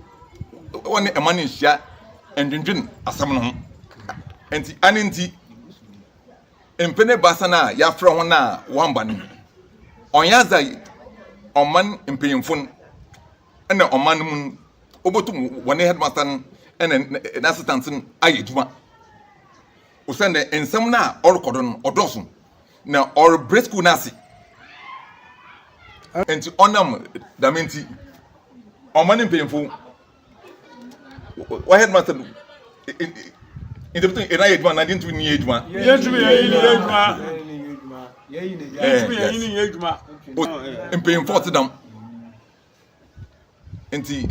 woni emani hia endwendwen asam no enti aninti empene basana ya fra ho na wamba no onyaza oman empeyimfon ena oman mun obotum wone headmaster ena na assistant ayeduma usende ensem na orkodon odoso na or break school nasi enti onam damenti oman empeyimfo wa headmaster interpreting era eduma na dintu ni eduma yentumi eduma empeyimfo tedam enti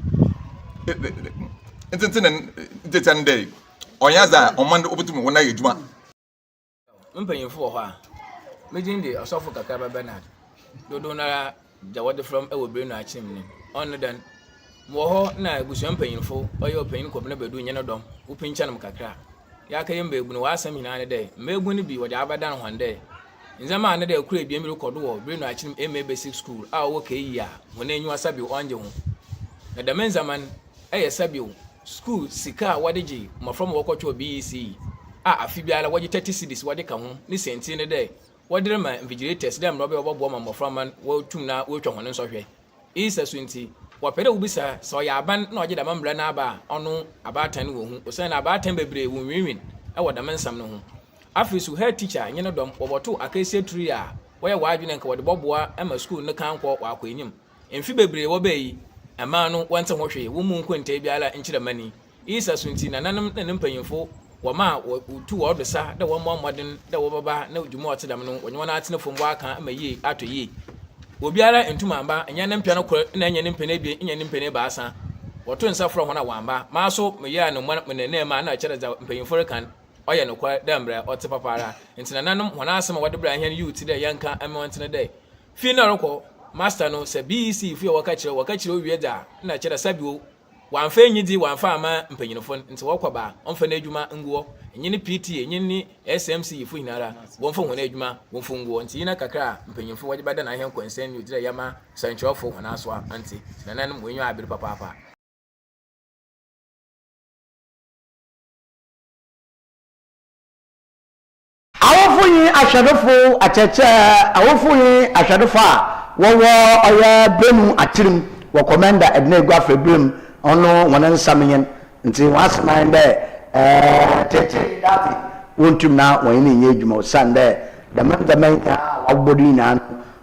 day onyaza omando obutum wona yeduma mpanyimfo ho a megin de osofo kakaba Bernard dodo na jawade from ewo na achim ni on dan mo ho na ebusu mpanyimfo oye opanyin ko na bedu nyene dom upincha nam kakra ya ka yemba ebu no wasam hina ne dey mebu ni bi wode abadan hwande nzama ne dey kura ebie mi record wo na achim MA basic school a wo ka yi a mo na enyu asabi onje ho na da menzaman sabiu school sika wadeji mafrom wokotwo BEC afi biala waje 30 cedis wade ka ho ni senti ne dey wadere ma invigilators dem no be obobo ma mafrom man wotum na wotwa ho ne nsohwe ESSUNTI wapere ubisa so ya aban na oje da mambra na aba ono abatan wo hu osan na abatan bebre wo nwinwin da mensam no ho afisu head teacher nyene dom woboto akasie tree a woye waadwene nka wode boboa ama school ne kankwo wakọ enyim emfi bebre wo beyi ama no wante hwehwe wo mu nkwenta biala nkyere mani ESSUNTI na nanam ne mpanyimfo wama tu wo do sa da wo modern da wo baba na dwuma otedam no wonye wana atene fombo aka ama yi atoyi obiara entuma amba enya ne mpia no na enya ne mpene bi enya ne mpene baasa woto nsa fro hona wamba maaso meya no ne ma na kyere za mpanyimfo kan oye no kwa dambra ote papara ntina nanam hona asema wode bra hen youth de yanka amwantene de fi na roko master no se BEC fi waka kyere owie da na kyere sabio wanfa enyidi wanfa ama mpanyinfo nti wokwaba onfa na adwuma nguo enyini PT enyini SMC fu hinara wonfa hona adwuma wonfa nguo nti yina kakra mpanyinfo wode bada na hen concern ni odira yama sanchofo hona aso anti nananum wenyu abiri papa awofuyi ahwedefo acheche awofuyi ahwedefo a wowo oya bremu atirim wo commander edna egwafe brem ono wonen samenyen nti wasman de tete dati wontum na woni nye adwuma sande da man awbodi na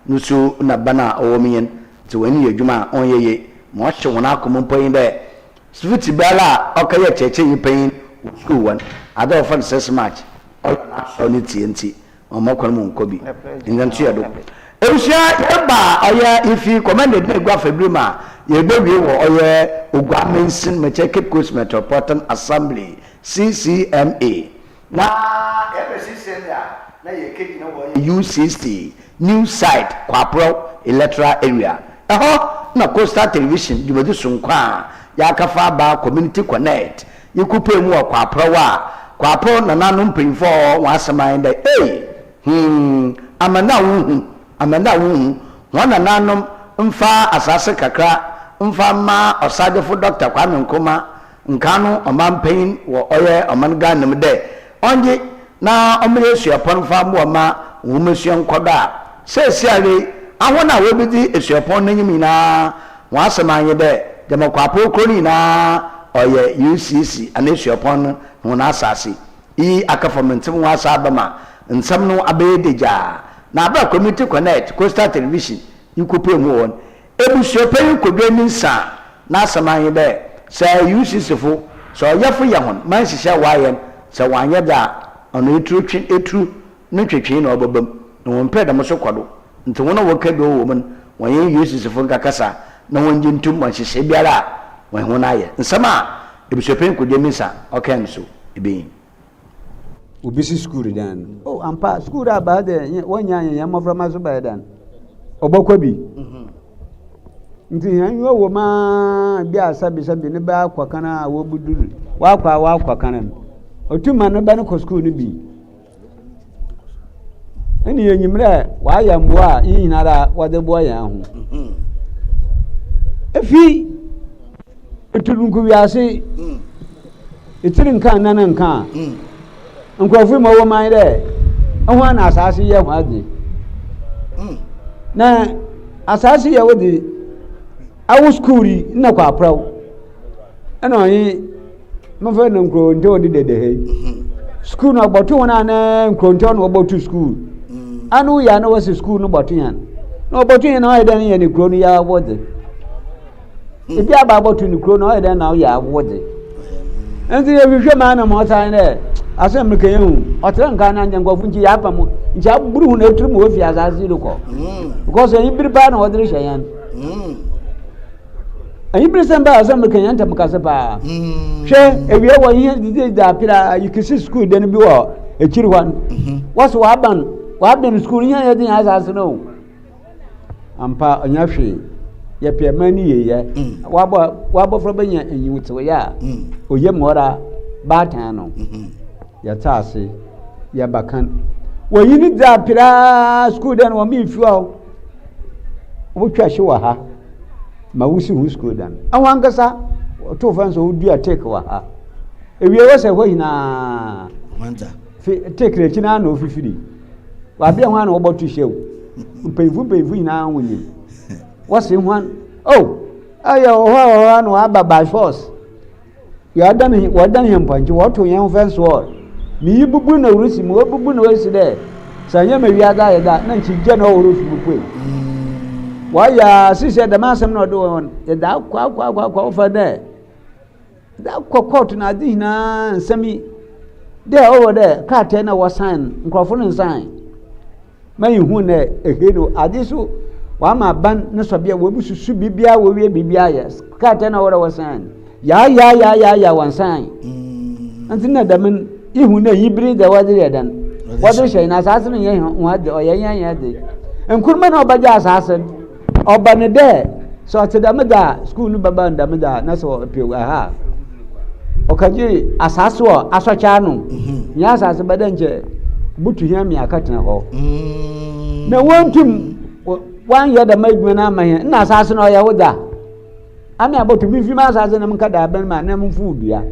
nusu na bana owomiyen nti woni adwuma onyeye mo hye wona akompoyin de switi bala okaye cheche yipen school one ada ofan 6 March oni TNT omakwan mu nkobi ngantu yado ebusia yeba oya ifi commanded na egwa febrima yebewie wo oya ogwa mensin meche Cape Coast Metropolitan Assembly CCMA na CCMA na yekedi na wo U60 new site Kwapro electoral area na Coastal Television dubedi sunkwa ya kafa ba community connect yikupe mu Kwapro wa Kwapo na nanu mpinfo wasaman de amanda wu wana nanu mfa asase kakra mfa ma osadefo Dr. Kwame Nkrumah nkanu omampen wo oye omanga nemde onje na omresu apon fa mo ma wumesu nkoda sesiare ahona webidi esuapon nanyimi na wasaman de demokwapo kroni na oye UCC anesuapon hona asase I akafamentem wasa abama nsam no abedeja na aba community connect Coastal Television yikope mu won ebusuopen kodwani nsa na asaman de sa UCC fo so yafo yahon man hihya wayen sa wanye da ono etru no twetwe na obabam na won pɛ da mo so kwado nti wona woka do wo man wanye UCC fo kakasa na wonje ntum man hihye biara wan ho na ye nsama ebusuopen kodwani nsa okan so ebe ubisi school dan ampa school aba de wonya ya maframa so ba dan obokwa bi nti yan wo ma bi asabi ne ba kwakana wo buduru wa kwakana otuma no ba ne ko school ni bi eni yenyimre wa ya mwa yinara wade boya ya hu efi etulunku wiase etirin kan nanan kan nkrofo mo wo man de ho na asase ye ho ade na asase ye wo de awu schooli na kwa praw ana onyi mo fe no nkro nte odi dede he school no gbotu wona na nkro nte no gbotu school anu ya na wasi school no gbotu yan no gbotu yan na ede ne nkro no ya wode ibi aba gbotu ni nkro no ede na ya wode enti ye hwehwe ma na mo tan de asem me kan hu otre nka na nyangofu nji ya pam nji aburu hu na eturu mo ofi azazi ko because yin birba na odre hyan ayi presamba asem me kan yanta mukase pa hwe ewie wo yin di da pira yikisi school den bi wo ekiri wan was wa ban school yin ya din azazi no ampa anya hwe ye pia mani ye wabo fro benya enyiwuto ya oye mora batan no ya tase ya bakan wo yini da pira school den wo mi fiwa wo twa hye wa ha ma wusi hu school den awan kasa to fan so dua take wa ha ewie wo se ho hina manta take re tina na ofifiri wa bia ho na wo botu hyew mpeivu hina wonyi wasi hwan oh aya ho no aba by force ya dan him panji wato yan fence wall mi bubu na urusi mo bubu na wesi de sanya me wi aga yeda na nchi je na urusi bupwe wa ya sise da masem na do won ya da kwa ofa de da kwa court na di na nsami de over there ka te na wa sign nkrofo no sign mai hu na eheno adiso wa ma ban ne so bia wo bususu bibia wo wie bibia yes ka te na wa sign ya wansan antina da men ihu na yibri da wadire dan wadire shay na asasin ye ho de oyen de enkurma na obaja asasin obane de so tedam da school nu baba ndam da na so pew aha okaji asaso asocha no nya asase badanche butu hia mi akatena ho na wontum wan ya da maidwe na mahe na asasin o ya woda ami abotu mi fi ma saze na mka da ban ma na mfu dua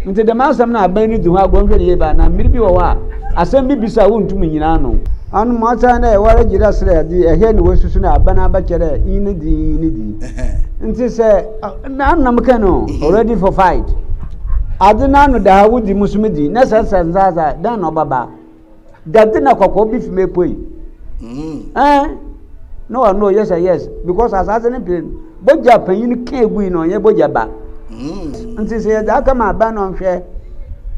nti de ma sam na ban ni du ha gwanhwe ye ba na mmiri bi wo wa asem bi bisa wo ntum nyina no anu ma ta na e wara gira sre di ehe ni wosusu na ban abakere ini di nti se na mka no already for fight adina no da wudi musumidi na sanzaza dan no baba dadi na kokko bi fi mepoi no yes because asase ni pain boja panyin ka egui no ye boja ba nti se da aka ma ba no hwe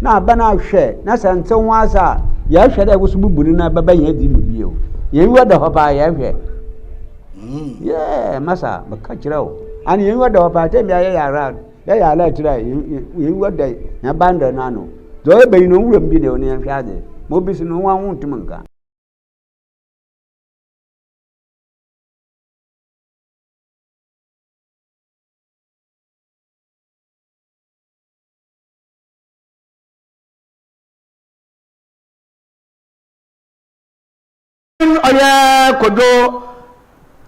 na ba na hwe na sante nwasa ya hwe da wusu buburu na baba ye di mu bio ye wi da hopa ya hwe masa baka kirawo ani ye wi da hopa te bia ye yara ya ya la tira ye wi da ya banda na no do e be no wuram bi de oni hwe ade mo bi su no wa hu ntumanka oya kodo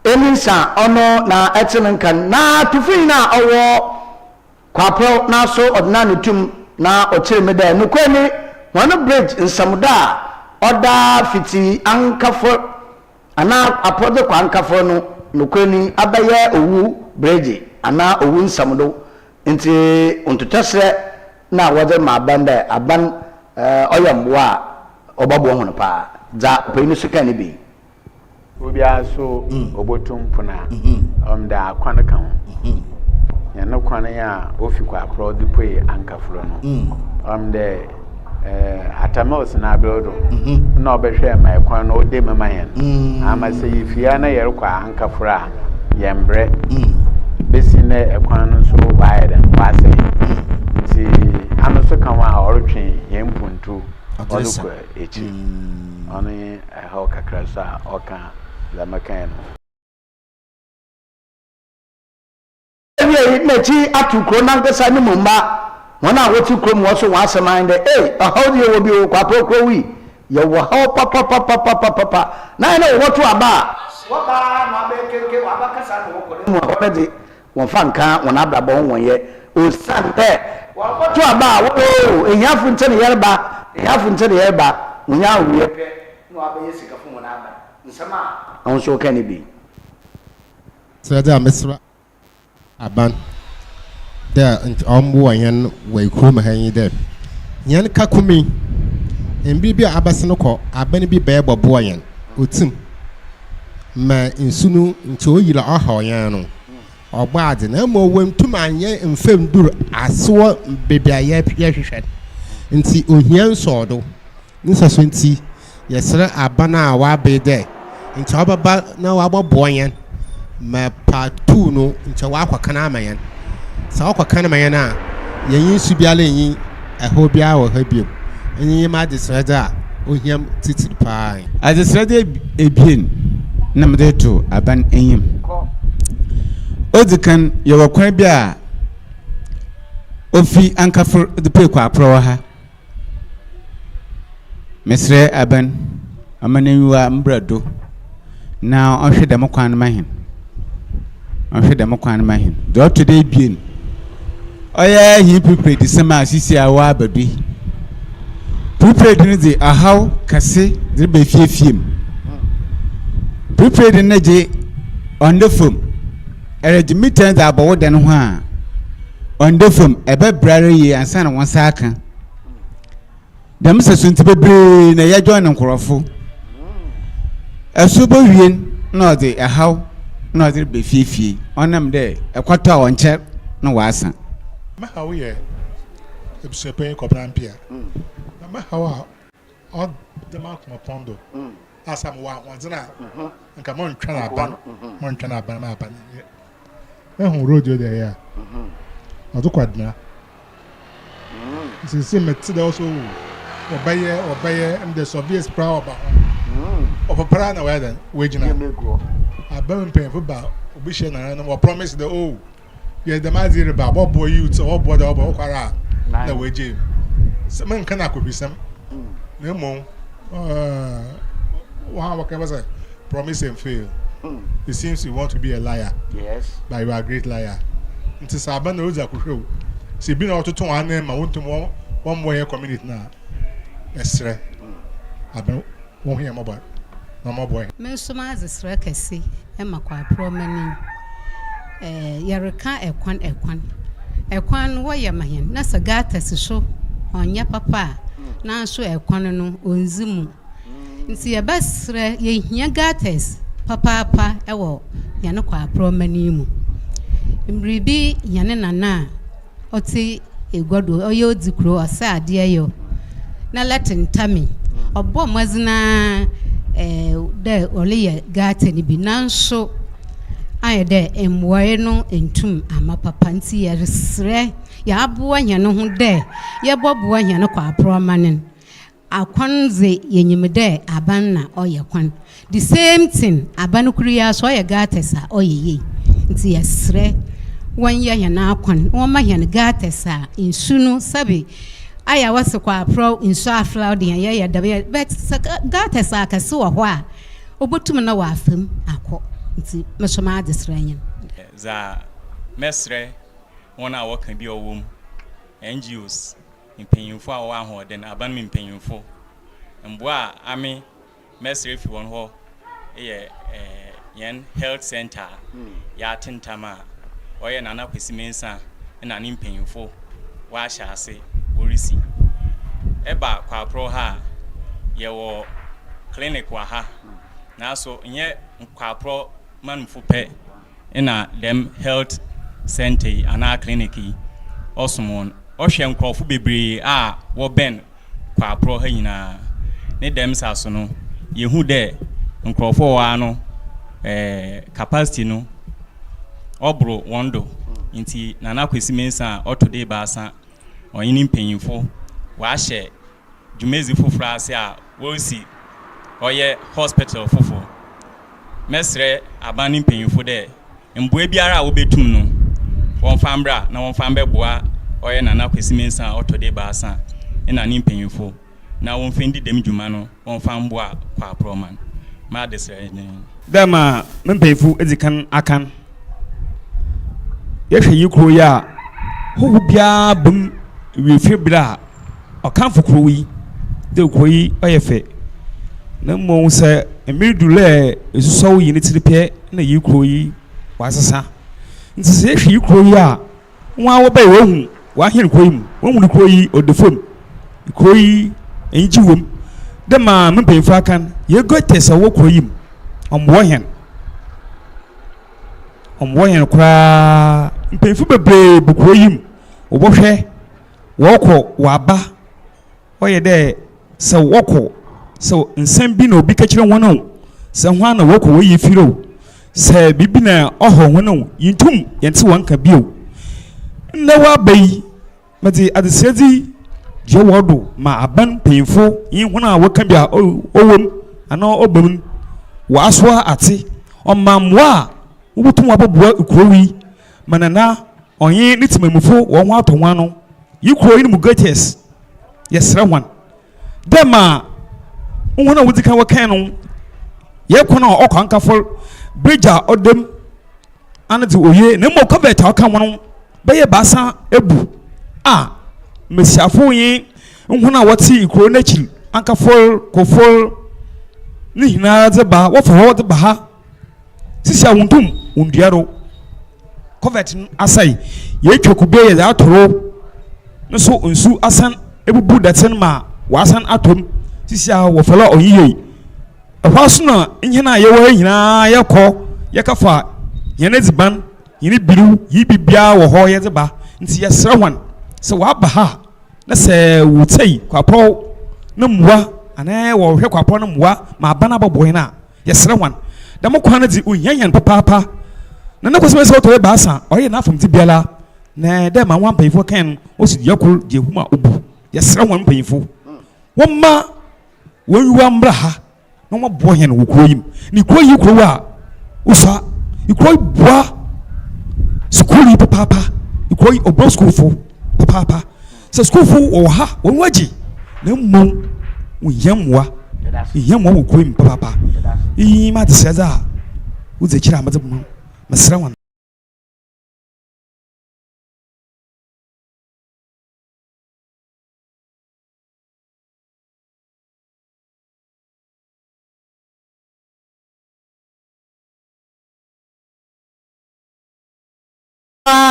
elinsa ono na etinkan na tufin na owo kwapro na so odna nutum na ochireme da nukwani one bridge nsamuda oda fiti ankafo ana apode kwa ankafo no nukwani abaye owu bridge ana owu nsamudo nti ontotosre na wode ma banda aban oyamwa obabo hono pa za peni suka ni bi obia so obotum puna da kwan kan ya no kwan ya ofi kwa pro dipoi ankafro no de atamos na brodo na obehwe mai kwan no ode mema yen ama se yifia na yer kwa ankafra yembre besi na ekwan no so baide wase ti ano so kan wa orotwe yempuntu odukwa echi oni how kakrasa oka la makano ebi na ti atukro na nkasa ni mumba wana woti krom wo so waseman de how do you be kwa prokro wi yo wo how papa na na wo to aba wo ba na be keke wa ba kasa no ko mo ko de won fa nka won abrabo won ye o sante wo to aba wo ehiafu nte ne yerba ya funte de eba munya wuye pe no abaye sika fu mo na aba nsama on so kan bi so da mesra aban da ambu ayan wai kuma hanyi da yan kakumi en bi abasene ko aban bi be bobo ayan otim ma insunu nti oyira aha yan no ogbade na mo wem tumanye mfem dur aso bebiaye hwehwe nti ohia nsodo nsaso nti yesere abana a wa be de nti obaba na wa bobo yan ma part 2 no nti wa akwakana amayan sa akwakana amayan a yin su biala yin eho bia wo ha biem yin ma de sreda ohia titir pa as sreda ebien na mede to aban enyim odikan yewo kwan bia ofi ankafur de pe kwa pro ha mesre aban amanenwa mbrado na ohwe dem kwan mahin do today bien oya hi prepare the same asisi awa babi prepare ni de ahaw kase de be fiefiem prepare na je on the phone meetings about den ho a on the phone ebe brare yi ansa na won sa aka dem sesu nti bebre na ya join nkorofo esu bo wien na de ahaw na de be fiefie onam de ekwato a wonche na wasa ma hawo ye ebsepen ko brampia na ma hawo o de ma ko pondo asam wa wonzina nka mon twa na ban ma ban ehun road de ya odo kwadna sisi meti da also obaye am the Soviet proud ba opapara na wa dan wejina abam pen ba obi she na no promise the yeah the mazire ba boy youth or boy da kwara na weje man kana ko bisam na mo wow what can I say promise and fail. It seems you want to be a liar. Yes. But you are a great liar. It is a band of those who show. See, being out to one name, I want to one more community now. Esre. I don't want him about no more boy. Mensuma as a srekesi, Emma qua promeni. Yareka ekwan. Ekwan waya mahin. Nasa gata si show on ya papa. Na so ekwan no onzimu. Nti ya basre ye hia gates papa ewo ya no kwa promani mu mribi yane nana oti egodo oyo dikro asa ade ayo na latin tami obo mazina de oliye gate ni binanso aye de emwoye no entum ama papa nti ya resre ya aboa nya no ho de ya boboa nya no kwa promanin akwanze yenyimde abanna oyekwan the same thing abanu kuriya so ye gatesa oyeye nti yesre wanya ya na akwan won ma ya gatesa insunu sabe aya wase kwa pro insu afla de ya dabe but gatesa akase wo ho a obotum na wa afam akọ nti mesoma adesrenyen za mesre wona wokan bi owom NGOs impanyimfo a wa ho den aban me impanyimfo mbo a ame mesre fi won ho yen health center ya tentama oye nana kwesimensa na ne impanyimfo wa hyase orisi eba kwa pro ha ye wo clinic wa ha na so nye kwa pro manfo pe na dem health center ana clinic osumon ohwe nkrofo bebre a wo ben kwa pro ha nyina ne dem saso no yehu de nkrofo wa no capacity no obro wondo nti nana kwesi mensa otode baasa oyini mpanyimfo wa hye jumezi foforo ase a wo si oye hospital fofo mesre abani mpanyimfo de mboa biara a wo betum no won fambra na won fambe boa oye nana kwesi mensa otode baasa ina ni mpanyimfo na won fendi dem djuma no won famboa kwa proman ma desre ne dama mpanyimfo edikan akan yehwe yikro ya ho bia bum wi fibra okan fokro wi de koi oyefe na mo se emidule esuso yi ne tiripe na yi koi wasasa nti se hwi koi a nwa wo ba wo wa hin koi mu wo mu koi odefom koi enji wom de ma mpemfa kan ye gotes wo koi mu omwo hen kura mpemfu bebre bu koi mu obohwe woko waba oye de se woko so nsem bi na obi ka kire won se ho na woko wo yi firo se bibi na oho won yintum yente wanka bio na wa bai mati adesedi je wodo ma aban pemfo yin ho na waka bia owom ana obam wa asoa ate omamwa wubutum waboboa ikurowi manana onye nitimamufo wo ho atonwa no yikuro ni mugates yesra wan dema wona wudika wakan no ye kona okwanka for bridger odem anati oye na mo covet aka wono beye basa ebu mesiafo yin wona wati ikuro na chiri anka for kofor ni hina ze ba wo for wo ba ha sisi awuntum undiaro covet asai ye twekube ye atoro no so nsu asan ebubu daten ma wasan atom sisi a wo fala oyiye ehwaso na nyina ye wo nyina ye kɔ ye kafa yene ziban yene biru yi bibia wo ho ye zeba nti ye srawan se wa ba ha na se wutai kwapɔ na muwa ana wo hwe kwapɔ na muwa ma bana boboy na ye srawan da mo kwana di onyanyan papa na na koseme se wo to ba asa oye na afom ti biala na de ma wan payfo kan o si yakul je huma obu ya sra wan payfo womma wonwa mbra ha no mo bo hen wo kroyim ni kroyi krowa ufa ikroyi boa skuli papa ikroyi obro school fo papa se school fo o ha wonwaji na mmom wonyamwa yamwa wo kroyim papa yi ma tseza wo ze kira amade mo masra wan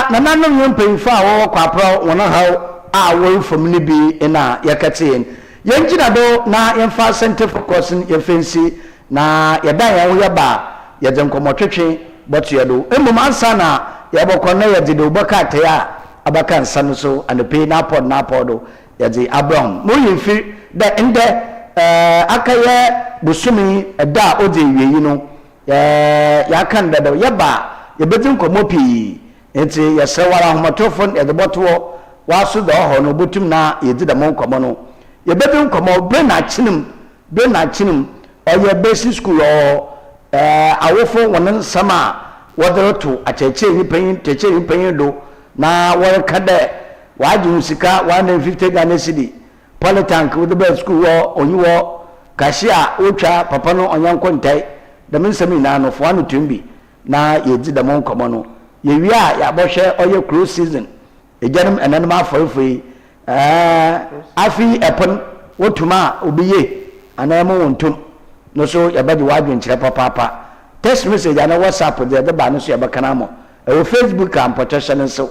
na nanom yɛ mpanyinfo a wɔwɔ kwapro wɔn ha a wɔn fam ne bi na yɛkɛte yɛn gyina do na yɛmfa center for course yɛmfɛnsi na yɛda yɛn ho yɛba yɛdze nkɔmmɔtwetwe bɔtoɛ do mmom ansa na yɛbɔkɔ na yɛdze de wobɛka atɛe a abaka nsa no so anɔpɛ napɔ do yɛdze abraham na woyɛ mfi dɛ ndɛ aka yɛ bosomi ɛda a ɔdze awieyi no yɛaka no dɛdɛ yɛba yɛbɛdze nkɔmmɔ pii nti yɛsɛ wara ahomatofo yɛde bɔtoɔ waso da ɔhɔ no botum na yɛdi dɛm nkɔmmɔ no yɛbɛbi nkɔmmɔ bere na akyenem ɔyɛ basic school awofo wɔn nsɛm a wɔde reto akyɛkyɛ nipa yin do na wɔreka dɛ wɔagye sika 150 Ghana cedi polytank wɔde bɛ school wɔ onyi wɔ kahye a wotwa papa no ɔnyankɔ ntae dɛm nsɛm nyinaa no foa no tumbi na yɛdi dɛm nkɔmmɔ no yewi a yabɔhwɛ ɔyɛ cruise season egyanom ɛnanom afɔrefoi afi ɛpon wotuma obi ye anamo wontom no so yɛbɛde wadwenkyerɛ papapa text message ana whatsapp de ba no so yɛbɛkana mo ɛwɔ facebook a mpɔtɔhyɛ no so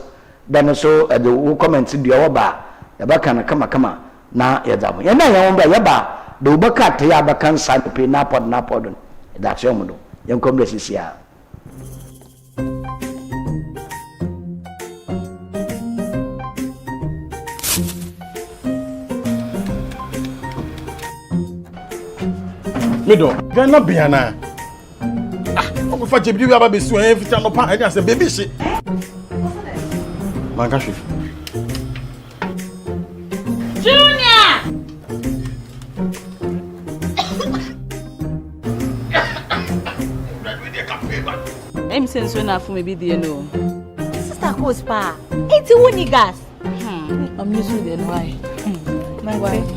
bɛ no so ɛde wo comment dua wɔ ba yɛbɛka no kama na yɛdza mo yɛna yɛn ba yɛba de wobɛka te yɛbɛka nsa no pe napɔ do ɛda so mo do yɛnkɔm de sisia Mido, Ghana Biana. I'm going to you about this way every time I say, baby, shit. Mangashi. Junior! I'm saying so enough for maybe the no. Sister Cospa, it's a winning gas. I'm used to the why. My wife.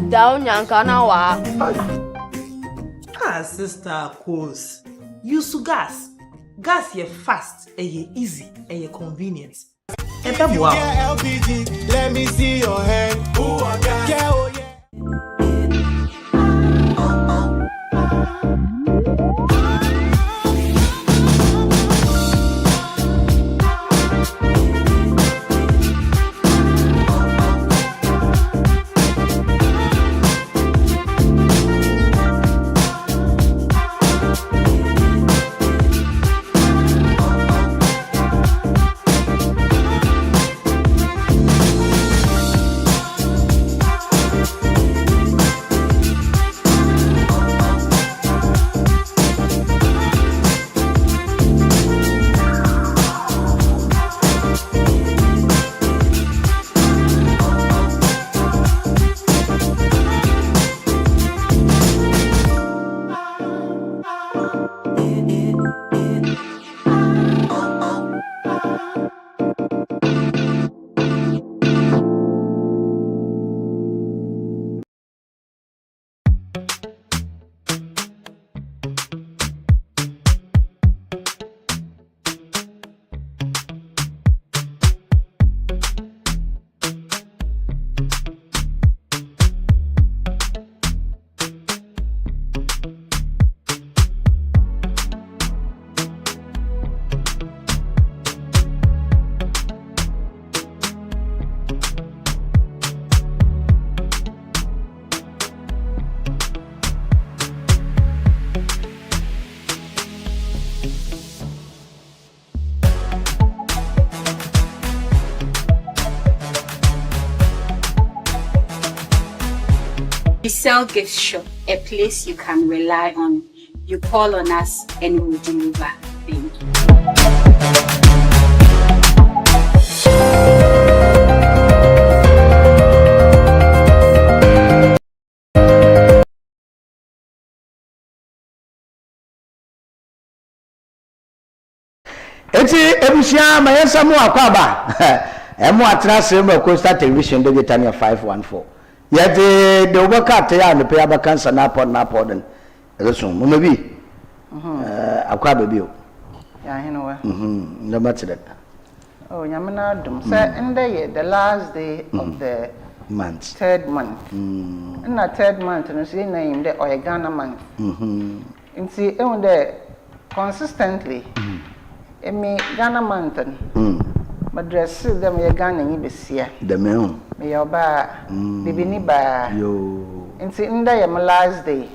Down Yankana wa. Sister Cos. Use gas. gas ye fast, easy, convenient. Wow. LPG, let me see your hand. Who are gas? Yeah, oh yeah. Sell Gift Shop, a place you can rely on. You call on us and we'll deliver. Thank you. Eti ebusia mayesa mu akwaba. Emu atrase mu Coastal Television Digital 514. Yete de obaka ya no pe abakansa na pod elesun mo mebi akwa bebi o ya henowa no matter oh nyamena dum say ende the last day of the month third month na third month no say na im de Ghana month nti e de consistently emi Ghana month madress them ye Ghana nyi besia the me me yoba bibini ba yo nti nda ye last day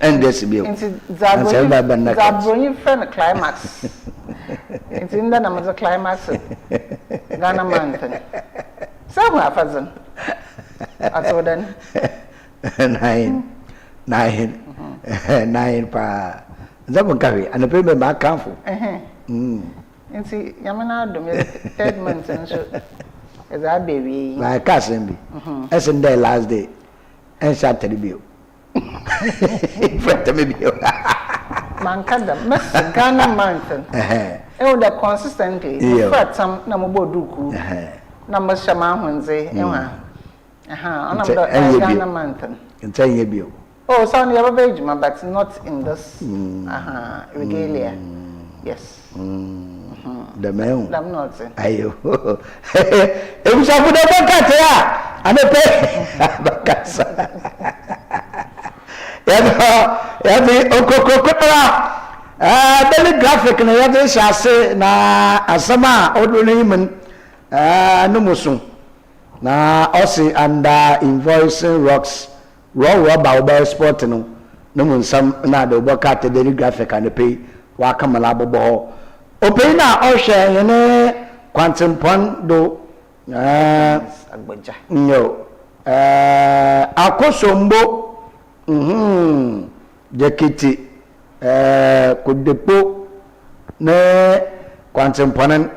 and this be nti zabroni friend climax nti nda na mazo climax Ghana month sabu afazan atodan 9 pa zabu kawe anape me ma kanfo nti yamana dum ye third month nso eza baby my cousin be as in the last day and Saturday be front me be mankada mes Ghana month the consistently fat some na moboduku na mashama hunze ewa ona do Ghana month ntanye be oh so na yaba but not in this regalia yes the man I'm not ayo e usa fuda bakate ya anepe bakasa ya bi okokokora daily graphic na ya de shase na asama odo ni men no musu na osi under invoicing rocks raw ba sport no mun sam na de bakate daily graphic anepe wa kamala bobo opena oshe yene kwantimpon do agbaja no akosombo jakiti kudepo ne kwantimponen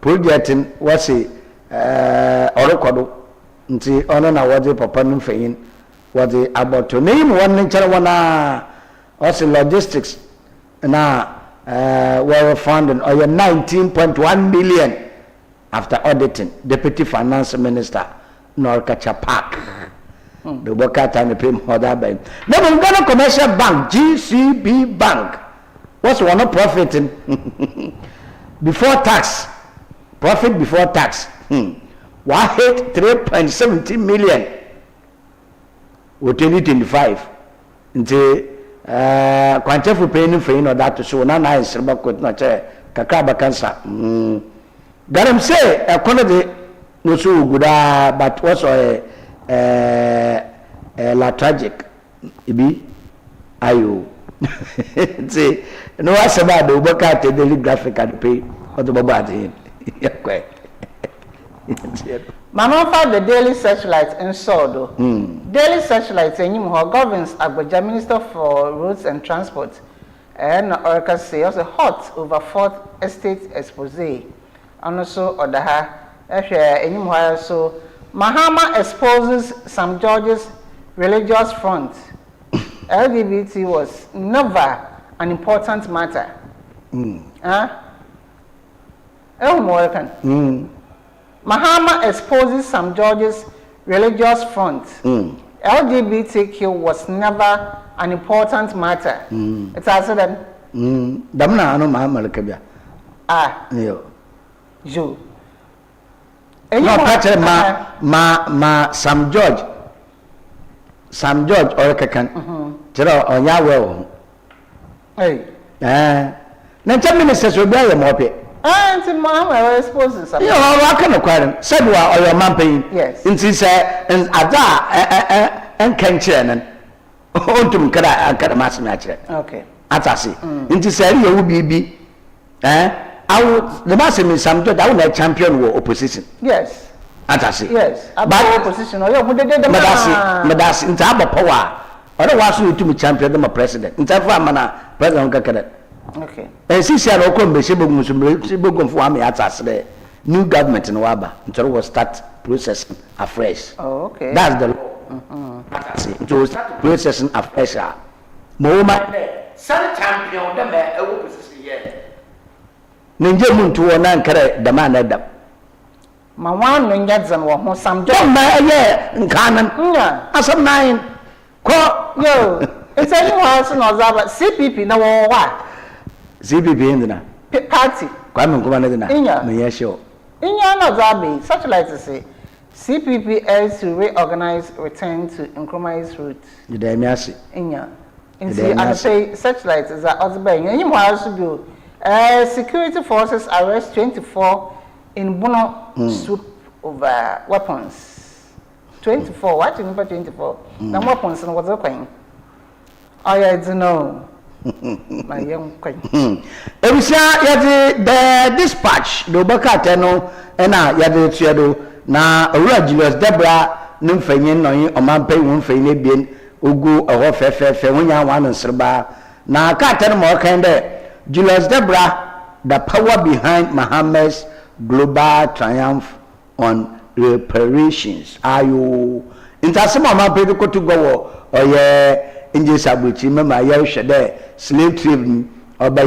projectin wasi orekodo nti ono na wode papa no mfayin wode aboto ne yim won nkyere wona wasi logistics na were funding or 19.1 million after auditing Deputy Finance Minister Norkacha Park. The worker time pay more that by. Now Ghana Commercial Bank, GCB Bank, what's one profiting before tax, profit before tax. One hit 3.70 million with 2025. Into quantitative paying for that to show na nice about not kakaba cancer. Garam say a quantity no so good, but also la tragic. Ibi ayo. See, no, I said about the work out the daily graphic and pay or the Bobad. Mama found the Daily Searchlight in Sordo. Daily Searchlight and you governs Agbaja Minister for Roads and Transport. And Orca say also hot over 4th Estate expose. And also Odaha, anymore so Mahama exposes some George's religious front. LGBT was never an important matter. Mahama exposes some George's religious front. LGBTQ was never an important matter. It's also then. Damna ano Mahama Kabia. Yo. You. No, Patrick, Sam George or Kakan. Jero or Yahweh. Hey. Then 10 ministers will be a moppy. Auntie Mamma exposes something. You know, I can acquire said or your mapping. Yes. In Sisa and Ada and Kenchen and Ontum Kada and Kadamas match. Okay. Atasi. In Sisa, you will be. I would the master in some judge, I would like champion war opposition. Yes. Atasi. Yes. But opposition or Madasi in Taba power. Otherwise, you to me champion them a president. In Tafamana, President Kakada. Okay. And since you are all come, Shibugum for me at new government in Waba until we start processing afresh. Oh, okay. That's the law. To start processing afresh. Moment, some champion, the man, a opposition here. Ninja Muntu or Nankare, the man at them. My one Ninjas and what some don't buy a year in Canon. As of 9. Yo, it's anyone else knows about CPP no what. CPP in the party. Come on, in your show. In your Nazabi, such like to say CPP aims to reorganize, return to increase route. You dare mercy. In your. And see, I say such like is that other bank. Anyone else do. Security forces arrest 24 in Bono swoop over weapons. 24, what number 24? The weapons and what's occurring. I don't know. My young queen. The dispatch, the Bacatano, and I yadi Tiado, na Julius Debra, Nymphanian, or Mampay, Nymphanian, being Ugu, or Fefe, Fewina, one and Serba. Na Catan more kind Julius Debra, the power behind Muhammad's global triumph on reparations. Are you in Tasama Pedico to go or yeah, in this abuchi, remember, I there, slave trade or by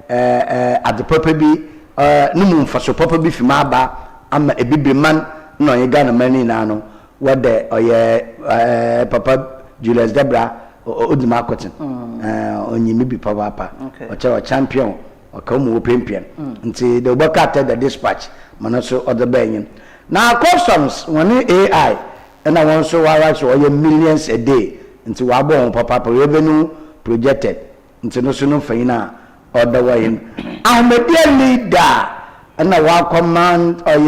at the property, no for so property from Abba, I'm a baby man, no, you got a man in Ano, what the or yeah, Papa Julius Debra or the marketing, on you maybe Papa, or champion. Or come with Pimpian until the work out the dispatch, Manaso or the Banyan. Now, customs, when AI, and I want so I write so millions a day into our born papa revenue projected international Faina or the way. I'm a dear leader, and I want command or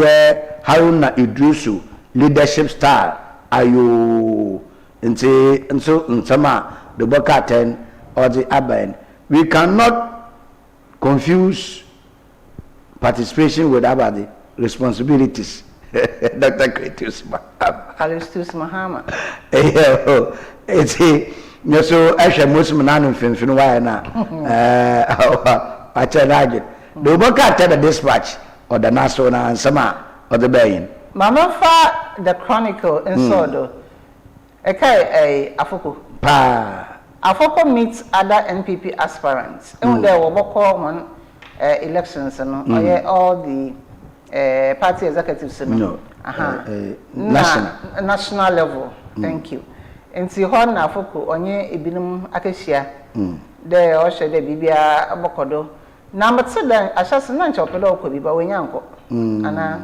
Haruna Idrisu leadership style. Are you into and so in summer the work out or the Aban? We cannot confuse participation with about the responsibilities. Dr. Kalistus Mahama. It's a so actually most man in Finwayana. I tell you, the book at the dispatch or the national and summer or the Bayin. Mama fa the chronicle in Sordo. A Afoko. Afoko meets other NPP aspirants. And there were one elections and all the party executives. National level. Thank you. And see, Horn Afoko, onye ibinum akeshia. de o hye de bibia abokodo na metse dan ahyase na nche opedo okobi ba wenyanko ana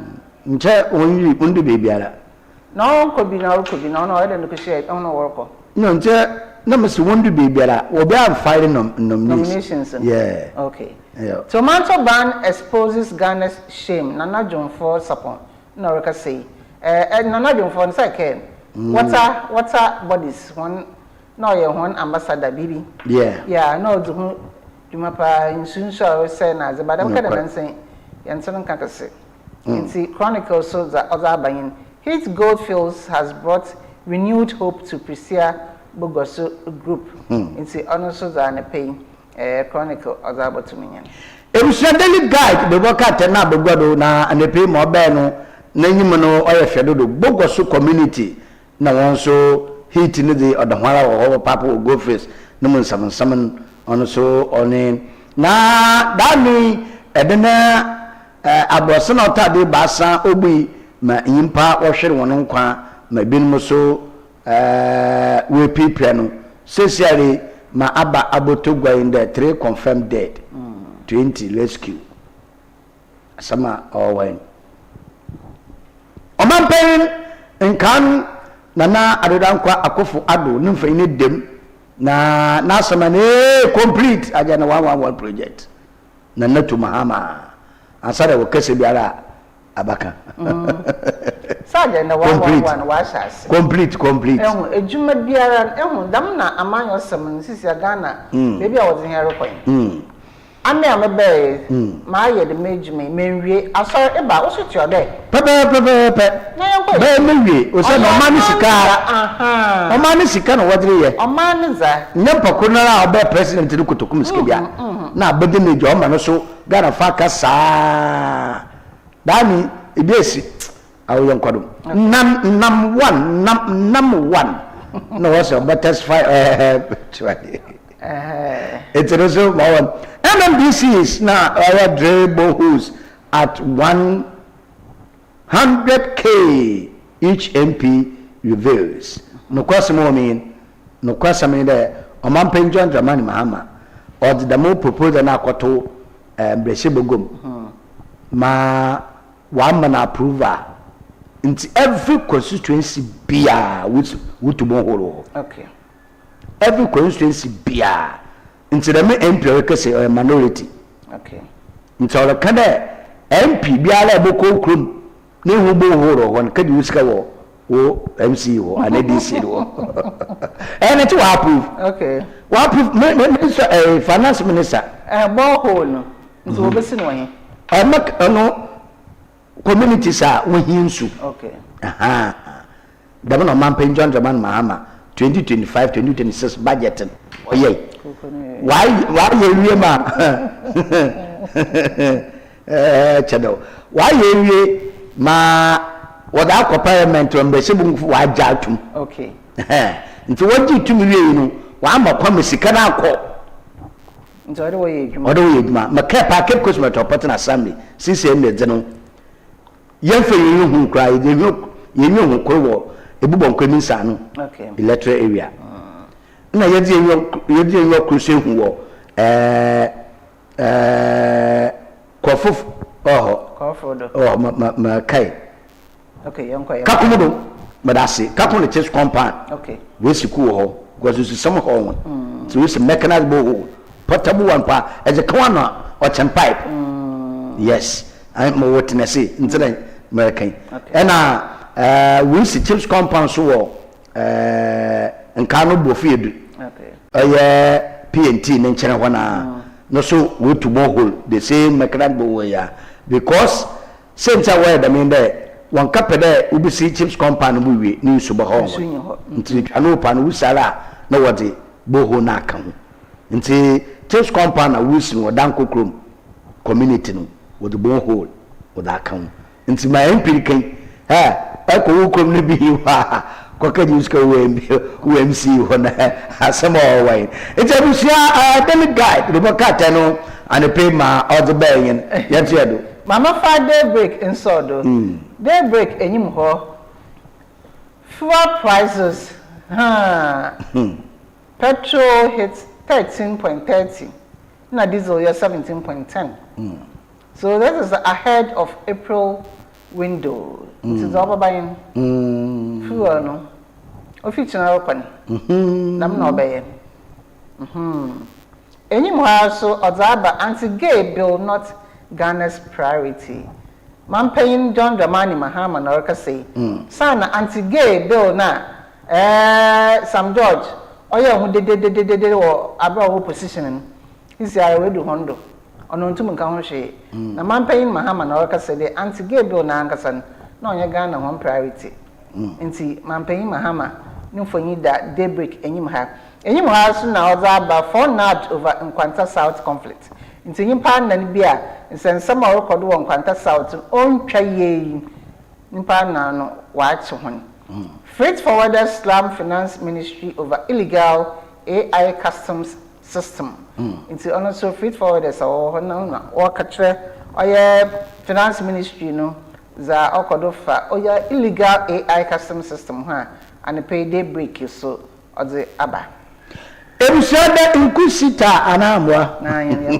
nche onyi undu bebiara no okobi na okobi na no ede no kwhye ono worko no nche na mse wondu bebiara obi am file nominations yeah okay yeah tomato ban exposes Ghana's shame Nana Jomfo Sapon no reka say Nana Jomfo say ke water bodies one no ye one ambassador bibi yeah no do juma pa insunso say na ze badam ka da say yanson kaka say inti chronicle so za ozabayin Hit Goldfields has brought renewed hope to Prisia Bogoso group inti onoso za na pay chronicle ozabotuminyan Ebusia daily guide be boka na bogodo na anepe mo be no na nyim no oyefedodo Bogoso community na wonso hit ni de odahwara wo papa go face no nsam ono so oni na dani edena aboso na otade basa obi ma yimpa wo hwere won nkwa ma binum so we people no sesiare ma aba abotogwa in the 3 confirmed dead 20 rescue sama owen omampen nkan nana adodankwa akofu ado nimfa ine dem na sama ne complete aja na 111 project na natu mahama asara wo kese biara abaka saja na 111 washas complete ejuma biara dam na amanyo sam nsisi Ghana bebi a wozi here koyin ame amebe ma ye de mejime menwie asor eba wo suti ode pepe na yanko be menwie o se no mani sika no wodire ye o mani za nyampa kunara obe president ni kotokum sika bia na abede mejo o ma no so Ghana fa kasa dani ibesi awo yankwado nam one no was a better it's also one MMBC is now our dribbles at 100k each MP reveals no question there Omampen John Dramani Mahama or the more proposal na kwato Breshebogum ma one man approval into every constituency bia which to holo okay every constituency bia into the MP say or minority okay into all kind MP bia la boko krum ne hu bo holo won kadi usika wo MC wo and DC wo and it will approve okay we approve minister finance minister bo holo into obesi no he no communities are hinsu okay the man Mampen John Dramani Mahama 2025-2026 budget oye why you ma chado why you ma wada parliament on Besebu wa jatum okay nti wadi tumi wie no wa ma kwa mesika na akọ nti ode wo ye edwuma ma kepa Cape Coast Metropolitan Assembly CCM ne de no yemfa yehu kra yehu kro ebubo nkwani nsa no okay electoral area na yedi enyo kruse hu wo kofof ma kai okay yanko kakumodo madase kakun church compound okay we siku ho because you some ho so we mechanized boho portable one pa as a corner or pipe yes I'm a witness incident American and we see church compound so and cano bofiedu okay PNT nchene hona no so we to borehole the same mechanical boho ya because since I wear the mean there one couple there we see chips compound we ni so bo ho nti ano pa no usara na wode boho na aka ho nti chips compound we see wo danko krom community no with borehole with aka ho nti my empirical eko krom ne bi wa kwaka jiska UMC hona asema wine it's a busia demi guide the bokata no and pay ma all the bayin yatiedo mama fa daybreak insodo daybreak enyim ho fuel prices petrol hits 13.30. Na diesel is 17.10. So this is ahead of April window. It is over buying fuel no. Official na open. Nam no buy. Any more so Ozaba anti-gay bill not Ghana's priority. Man paying John Dramani Mahama na orka say. Sana anti-gay bill na Sam George. Oya hu de wo abra wo position. Isi are we do hondo. Ono ntum nka ho hwe. Na man paying Mahama na orka say the anti-gay bill na ankasan na onye Ghana one priority. Nti man paying Mahama no for you that daybreak enyim ha. Enyim ha so na Ozaba for not over Nkwanta South conflict. Nti nyimpa na ne bia nsensem a rekodo won Nkwanta South ontwa ye nyimpa na no waache hon. Freight forwarder slam finance ministry over illegal AI customs system. Nti ono so freight forwarders o na o katre oye finance ministry no za okodo fa oya illegal AI customs system ha and pay day break so ode aba. Ebusada inkusita anamwa.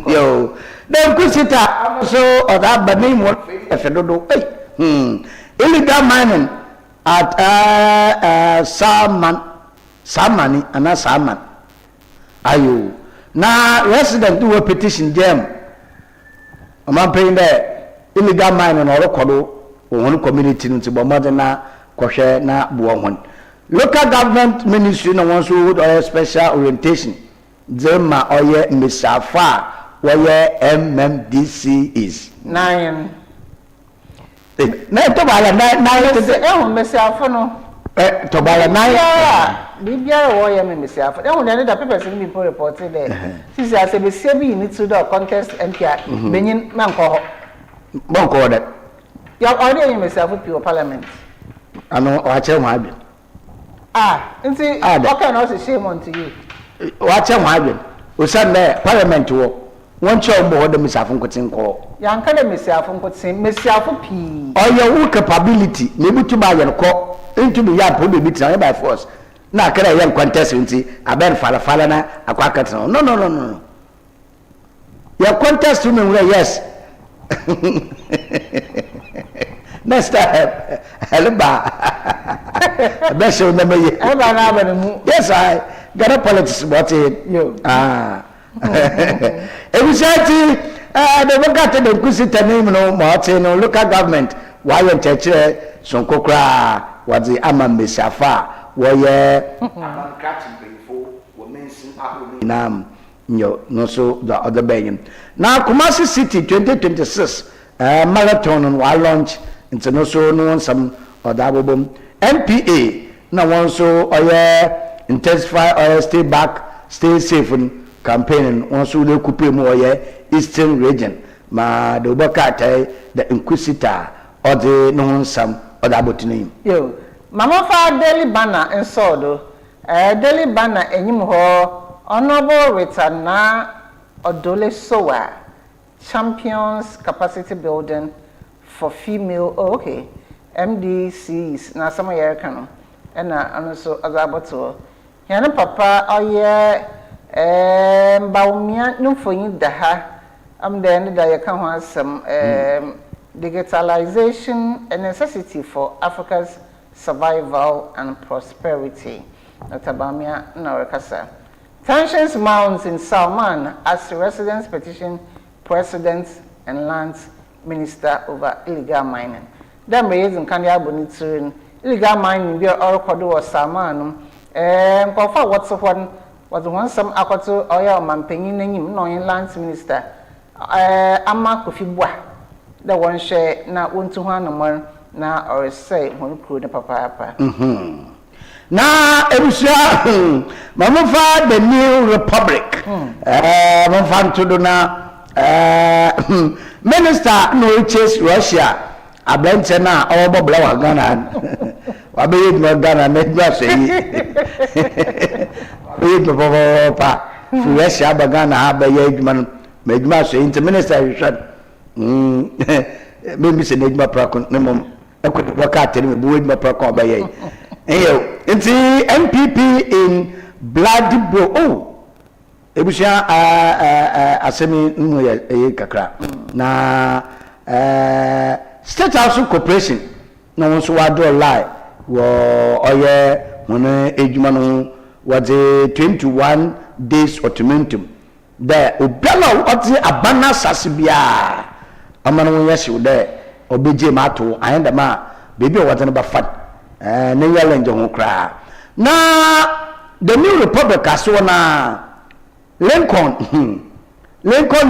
Yo. The inkusita so oda bani mo efedodo. Illegal mining at Samani ana Saman. Ayo. Na resident do a petition jam. Am paying there illegal mining or kodo one community nti bomode na kohwe na buo. Local government ministry no wants to do special orientation. Zema oye misafa where MMDC is. 9. Na to bala 9 to misafa no. To bala 9. Bibia wo ye misafa. E won the papers in people reported there. Since I say be sebi need to do contest MPI. Benyin manko ho. Bonko that. You already misafa pure parliament. Ano o ache mo abi. Okay, not a shame on to you. Watch him, Hagen. We send there, Parliament war. One child more than Miss Afuncotin call. Young can Miss Afuncotin, Miss Afupi. All your capability, maybe to buy your call into the yard, probably be tried by force. Now, can I young contest I bet Falafalana, a quacker. No. Your contest women were yes. Next time, Helba. I bet you remember you. Yes, I got a politics about it. It was actually the Bogata de Kusita name no Martin no local government. Why you touch some cocra was the Amam Misafa, where no so the other Belgium. Now, Kumasi City 2026 marathon on our launch. It's no so no some other album. MPA now also intensify or stay back, stay safe in campaigning. Also the coupe more Eastern region. Ma the Bokate the Inquisitor or the no some other about name. Yo, Mama fa daily banner and so daily banner enyim ho honorable return na Odole Sowa champions capacity building for female. Okay. MDCs na some year can and also as about to yana papa oye baumia no for you daha am the end that you can have some digitalization a necessity for Africa's survival and prosperity. Dr. Baumia Norakasa. Tensions mount in Salman as residents petition president and land minister over illegal mining. Then we use in Canada Boniturin, illegal mining, we are all called was Salman. Kofa what's one was one some Akoto or man paying him, no land minister. Ama Kofi Bwa, the one share now 1 to 1 more now or say one could papa. Now, Mama fa the new republic. Mama to do now. Minister no chase Russia. A bench na all blow Ghana. Wabe no Ghana make me say. We no papa. Russia Ghana have a man make me say into minister you should. Maybe say make me prakon no mom. I could work out tell me we me prakon by ye. It's the MPP in Bloody Bro. Oh. ebusia asemi nnu ye kakra na State House Corporation na won so wa draw lie wo oye won ejuma no was a 21 days ultimatum there obiala oti abana sasibia amana won yesi there obeje mato ayenda ma baby o wata no ba fat ne yale ho kra na the new republic aso na Lincoln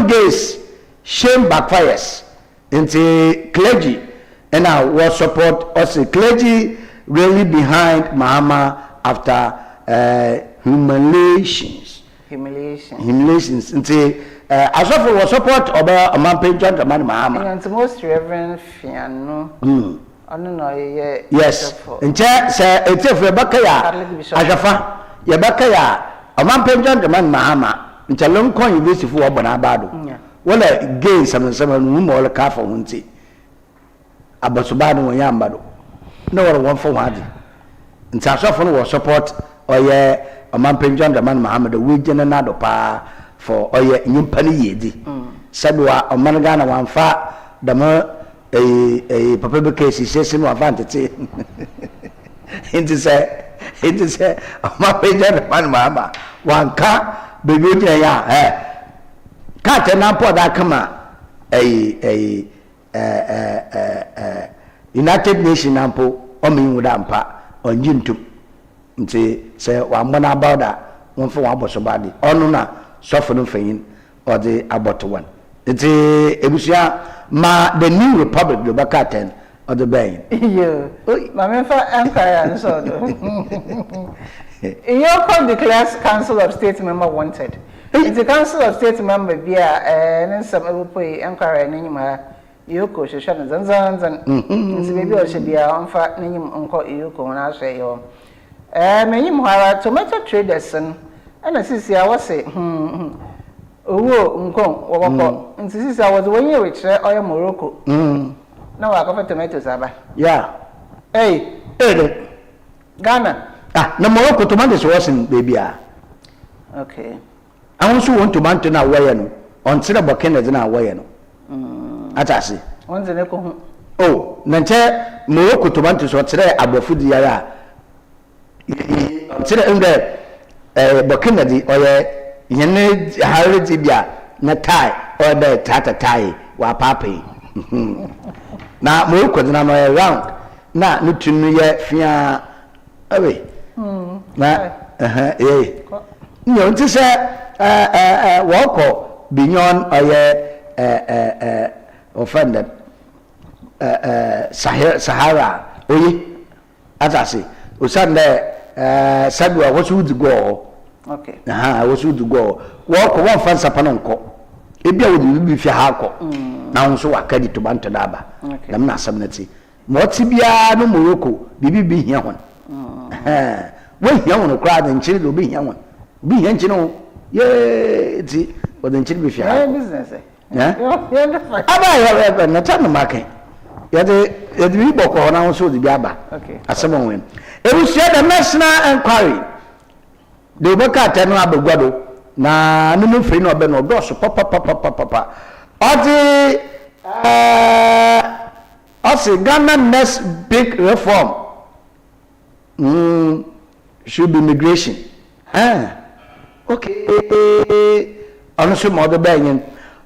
days shame backfires into clergy and I will support us clergy really behind Mahama after humiliations into as of will support about a man pay John Mahama and most reverend Fiano yes in chair say it's if Rebecca Ajafa Yabaka a man pay John Mahama into Lincoln University for Bonabado wala gay some room or car for hunti abasubano yambado no one for one in Sasofon will support or a man penjon the man Muhammad we general pa for or yimpani yedi sadwa o managana wan fa the mo a papa case says no advantage into say a man penjon the man Muhammad one car baby ya Kata na po da kama United Nations nampo o mi wuda mpa onjintum nti se wa mbona about that won fo wa boso badi onu na sofo no fayin o de aboto one nti ebusia ma the new republic do bakaten o de bayin yo ma me fa empire no so do Yoko declares Council of State member wanted. It's the Council of State member via and some every enquiry name Yoko Shoshan Zanzan. It's maybe or should be on fact name uncle Yoko and I say yo. Many more tomato traders and I see I was say oh uncle or and since I was 1 year rich or Morocco. No, I cover tomatoes aba. Yeah. Hey, Ghana. Na Morocco tomatoes wasn't baby. Okay. I also want tomato na wire no. Until about Kennedy na wire no. Atasi. Once in echo. Oh, nanche Morocco tomatoes what today abofu di yara. Until ende Kennedy or yene harity bia na tie or the tata tie wa papi. Na Morocco na no round. Na nutunu ye fia away. Na nti say woko beyond offended Sahara oyi atasi usande sadwa wasu would go okay wasu would go woko one fansa panonko ebia wo bi fi ha na nso wakadi to banto daba na na samnati mo tibia no Morocco bibi hia hon when young on crowd and chill will be young one. Be young, you know, yeah, but then chill with your business. Yeah, I have a time market. Yet the Reebok or now so the Gaba. Okay, as someone went. It was yet a national inquiry. They work out ten hour Guado. Na no free no be no dosh papa. Oti Ghana next big reform. Should be migration. Okay. Also, mother banging.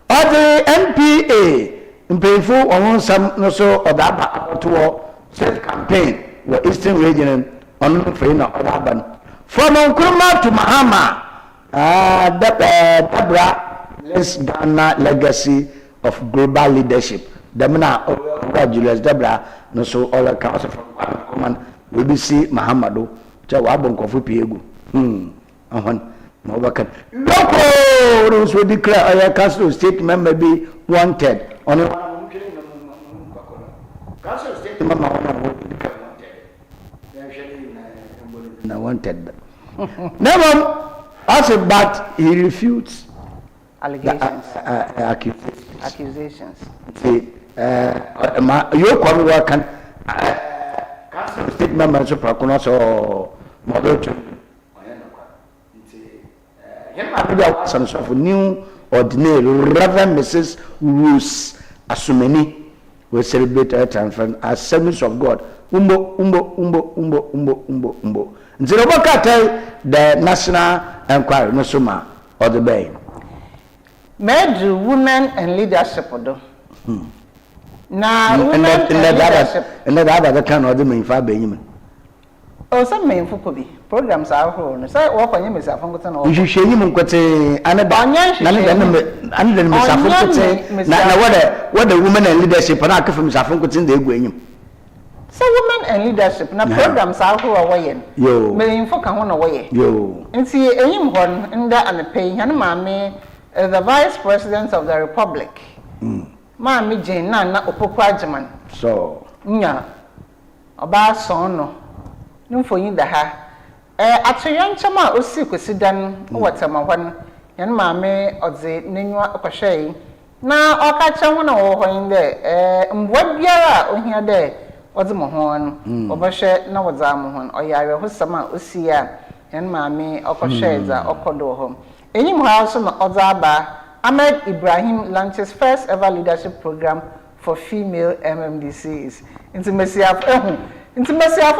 Other NPA, painful on some no so or that to self campaign, the Eastern region on Frena or Laban. From Nkrumah to Mahama, Dabra, this Ghana legacy of global leadership. Damna Julius Dabra, no so all accounts from command will be see Mahamado. Jawabon kofu piegu ahon no bakan loko rules will declare a council state member be wanted on council state member wanted never asked but he refutes allegations accusations see you come work and council state member so prokono so Modocho Yema some sort of new ordinary Reverend Mrs. Rose Asumeni will celebrate her triumphant as servants of God. Umbo. The National Enquiry, Nosuma, or the Bay. Medru women and leadership. Now, women and leadership. And that other kind of the main far Benjamin. Oh, some main for could be programs are whole. So, walk on you, Miss Afongutan. You should show him and the women and leadership and I come from Safongutan, they go in. So women and leadership na programs are who away. Yo. Me info kan one away. Yo. Nti enyim hon nda anepay han maame the vice president of the republic. Maame Jane na opopo agyeman. So. Nya. Oba son no. Nimfo yin da ha. Atoyanchama osi kwesidan wotama hon. Yan maame odze nenwa okwahwei. Na okacha ho na wo hon de mbwa biara ohia de What's my horn? Obashe na wazam hon, or yare husama usia, and mammy, or Kosheza, or Kodohom. Any house on Ozaba, Ahmed Ibrahim launches first ever leadership program for female MMDCs. Intimacy of Intimacy of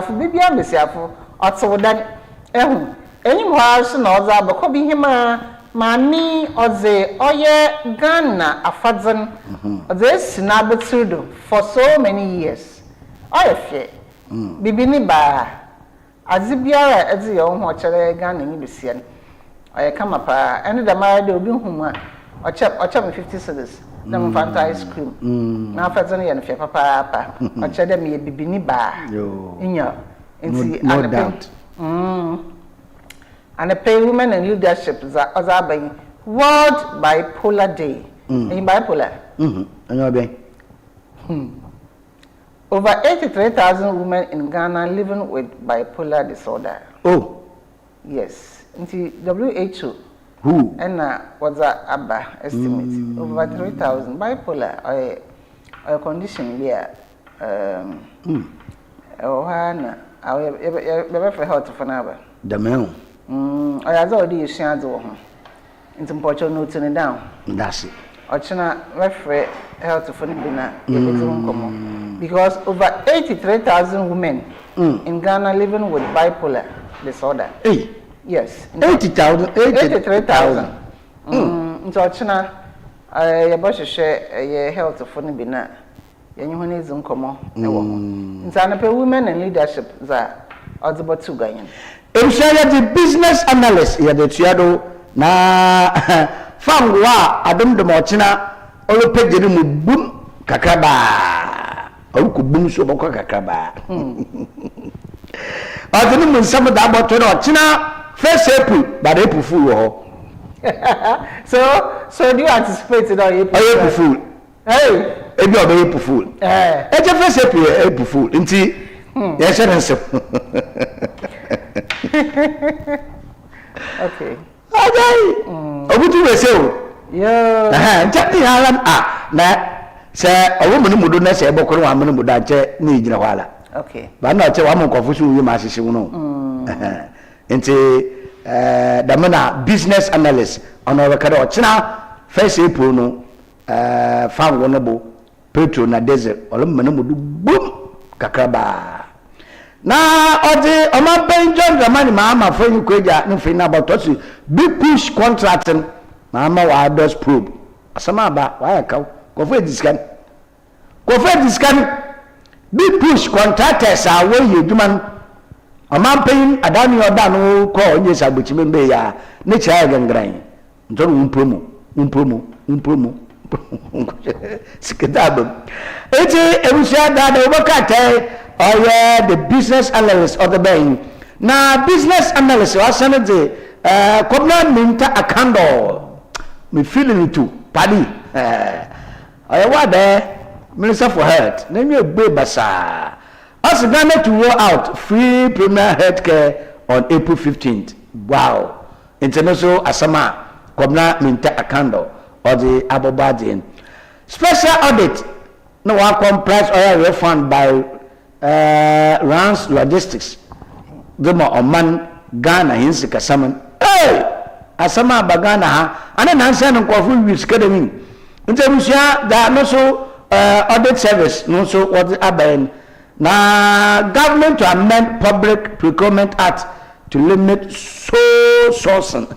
Bibia, also that any house on Ozaba, Kobi him. Mani oze oye Ghana afadzan oze sinabetudo for so many years. Oye fe. Bibini ba azibiara ezi yo ho chere Ghana ni besian. Oye kama pa ene da mara de obi huma ocha me 50 cedis. Na mfanta ice cream. Na afadzan ye no fe papa. Ocha de me bibini ba. Yo. Inya. Nti no doubt. And a pay women and leadership is World Bipolar Day. In bipolar? Over 83,000 women in Ghana living with bipolar disorder. Oh. Yes. Into WHO. Who? And what's that ABBA estimate? Over 3,000 bipolar or a condition here. I'll for health for an The man. I has already shared home. Into Portugal noting down. That's it. Ochina referee health for Nibina because over 83,000 women in Ghana living with bipolar disorder. Hey. Yes. 80,000. 83,000. So Ochina your boss share health for Nibina. Yanyuhani is uncommon. Into women and leadership that are about to gain. The business analyst ya the tiado na fangwa adom de mochina olo pejeri mu bum kakaba olu ku bum so boko kakaba adeni mu nsam da aboto na ochina first April but April fool ho so do you anticipate that April fool hey ebi obe April fool eje first April fool nti ya shense okay. Okay. Obutu we say o. Yeah. Nti halan na se owo mudu na se ebokoro wa mudu nche na ejira wala. Okay. Ba na che wa mo kofusu wi ma hihye no. Nti damana business analyst ono rekada ochina first April no fan wono bo petrol na diesel olum mudu bum kakraba. Na odi oma Benjamin Dramani mama for you kweja no fe na about big push contracting mama wa dos probe asama ba wa ka ko fe diskan big push contractors are wey you duman oma pen adani oda no ko onye sabuchi membe ya ne cha gangran ntoro umpromo sikadab eti ebusia da obakate or the business analyst of the bank. Now, business analyst, I said, Kobna Minta Akando, me feeling it too, Paddy. I was there, Minister for Health, name your Bebasa. Us Ghana to roll out free premier health care on April 15th. Wow. International Asama, Kobna Minta Akando, or the Abobadian. Special audit, no one comprise oil refund by Rans Logistics. The man Ghana hinsi kasaman asama ba Ghana ha ana nan say no nkofo wi academy nte busia da no so audit service no so what aben na government to amend Public Procurement Act to limit sole sourcing.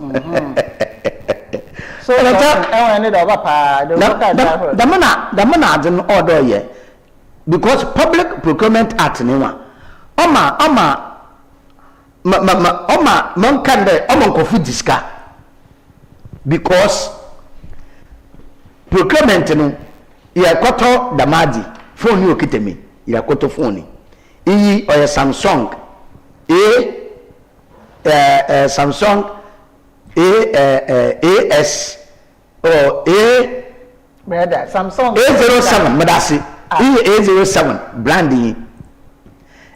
So I need over pa the mana den order ye because Public Procurement Act ni wa oma man kan de oma nkofu diska because procurement no ye koto damadi phone yo kitemi ye koto phone iyi oye Samsung Samsung AS or brother Samsung A07 madasi A07 branding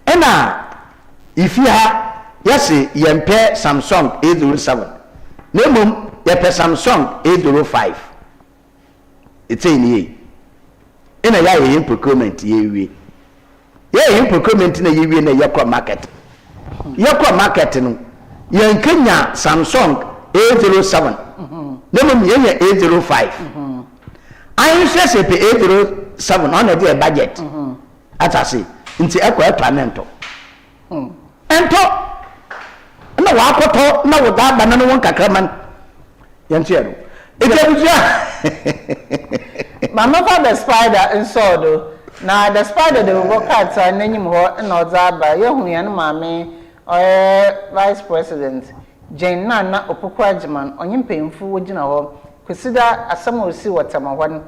ena if you have yes yempe Samsung A07 nemum yempe Samsung A05 it's in ye ena ya ye procurement ye procurement na ye na yakwa market no yen Kenya Samsung A07 nemum ye A05 I say pe A07 on the budget atase nti ekwa etwamento ento na wakoto na woda bana no won kakraman yantiero ekebuja mama fa the spider inside na the spider the work out nanyim ho na ozaba yehu yan mame vice president Jane na Opokuajiman onye mpemfu wogina ho kwesida asama osi watama hwan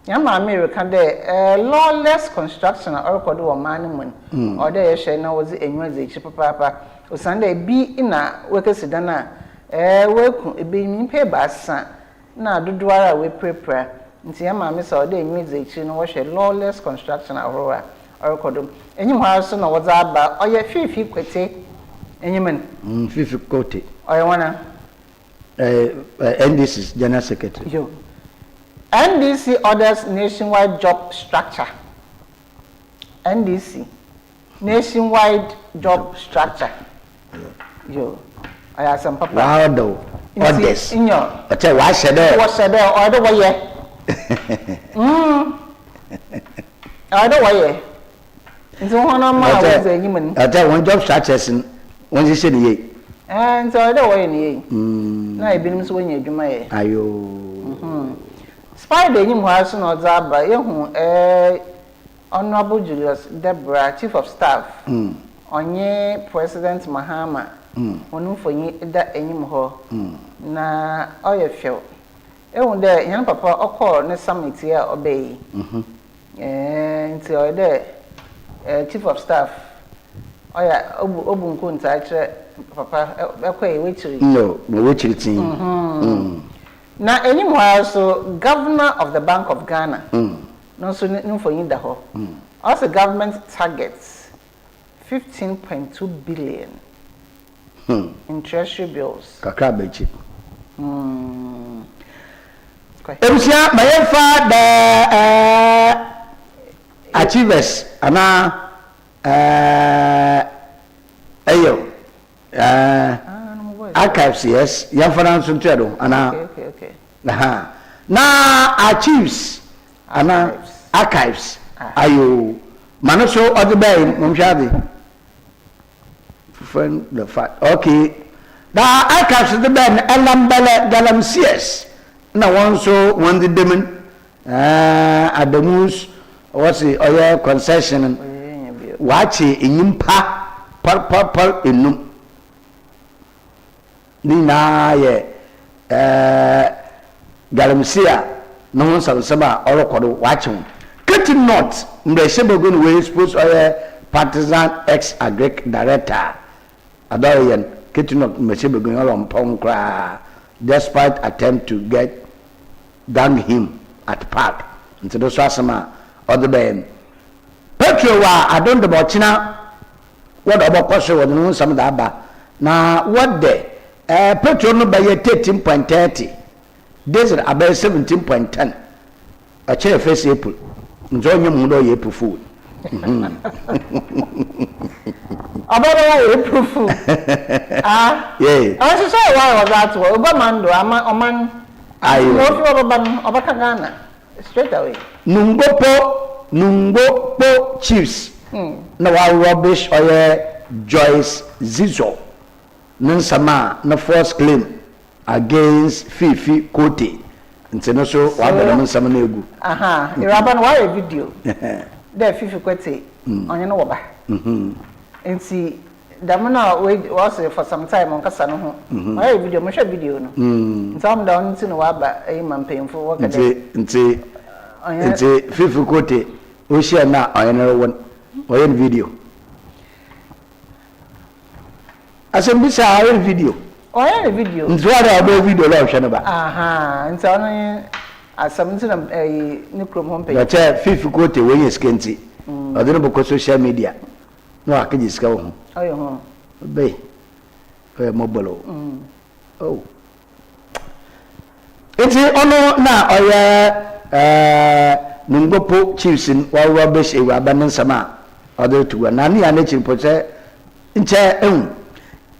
ya ma America de lawless construction orkodo wo man mun o de ye hye na wozi enwaze chi papa osande bi ina wekesida na weku ebe mpe basa na dodoara we prepare nti ya ma me so de enwaze chi no wo hye lawless construction ahora orkodo enyim ha so na woza aba oye fifi kwete enyimen fifi kote oye wana NDC General Secretary. Yo. NDC orders nationwide job structure. NDC nationwide job structure. Yo. I have some papa. Wow, though. Orders. In your. Okay, why said that? What said that? Order way. Order way. It's one of my ways. Human. I tell one job structures and when you said ye. And so I don't way ni. Na ebinim so wenye adwuma ye. Ayo. Spider enyim ho no zaba yehu Honorable Julius Debra Chief of Staff. Onye President Mahama. Onu fonyi da enyim ho. Na oye fio. Ehun de yan papa okọ ne summit here obey. Nti oye de Chief of Staff. Oya obu nkunta akire papa ekwe wechiri no wechiri tin na enyim ho so governor of the Bank of Ghana no so for yinda ho also government targets 15.2 billion in treasury bills kakra bechi ebusia mayefa the achievers ana ayo archives yes yafana so ntwedo ana okay na archives ana archives ayo manoso odebay momshade friend the fact okay the archives the ben elambele galamsies na wonso wonde demen adamus what's oya concession wache enyimpa par enum ni na ye galamsia no won sabsaba orokodo wache keti not mbrese bogon we suppose partisan ex agric director adoyen keti not mbrese bogon olompon kra despite attempt to gang him at park into the swasama other ben petro wa adondo bochina what about question what no some da ba na what the petrol no by 13.30 diesel about 17.10 a chair face April nzo nyum do ye food About proof. Ah, yeah. I was say why was that? Obamando, Oman. I know Obakagana straight away. Nungbopo Chiefs. No, I rubbish or Joyce Zizo. Nansama, no first claim against Fifi Kote. And so, one of them some negu. Aha, you have a video. There, Fifi Kote on your Nova. And see, Damana wait was for some time on Casano. My video, my video. Some down to Waba, a man paying for work. And say, Fifi Kote, we share now. I know one video. As a miss our video. Oh, video. It's what I video love Shanaba. Aha, and so on as something a new home page. But 50 Kote when you scanty. I don't know because social media. No, I can just go home. Oh, your home. Bay. Mobile. Oh. It's honor now. Nungbopo Chiefs in while rubbish a rabanan sama. Other to a nanny and nature possess in chair.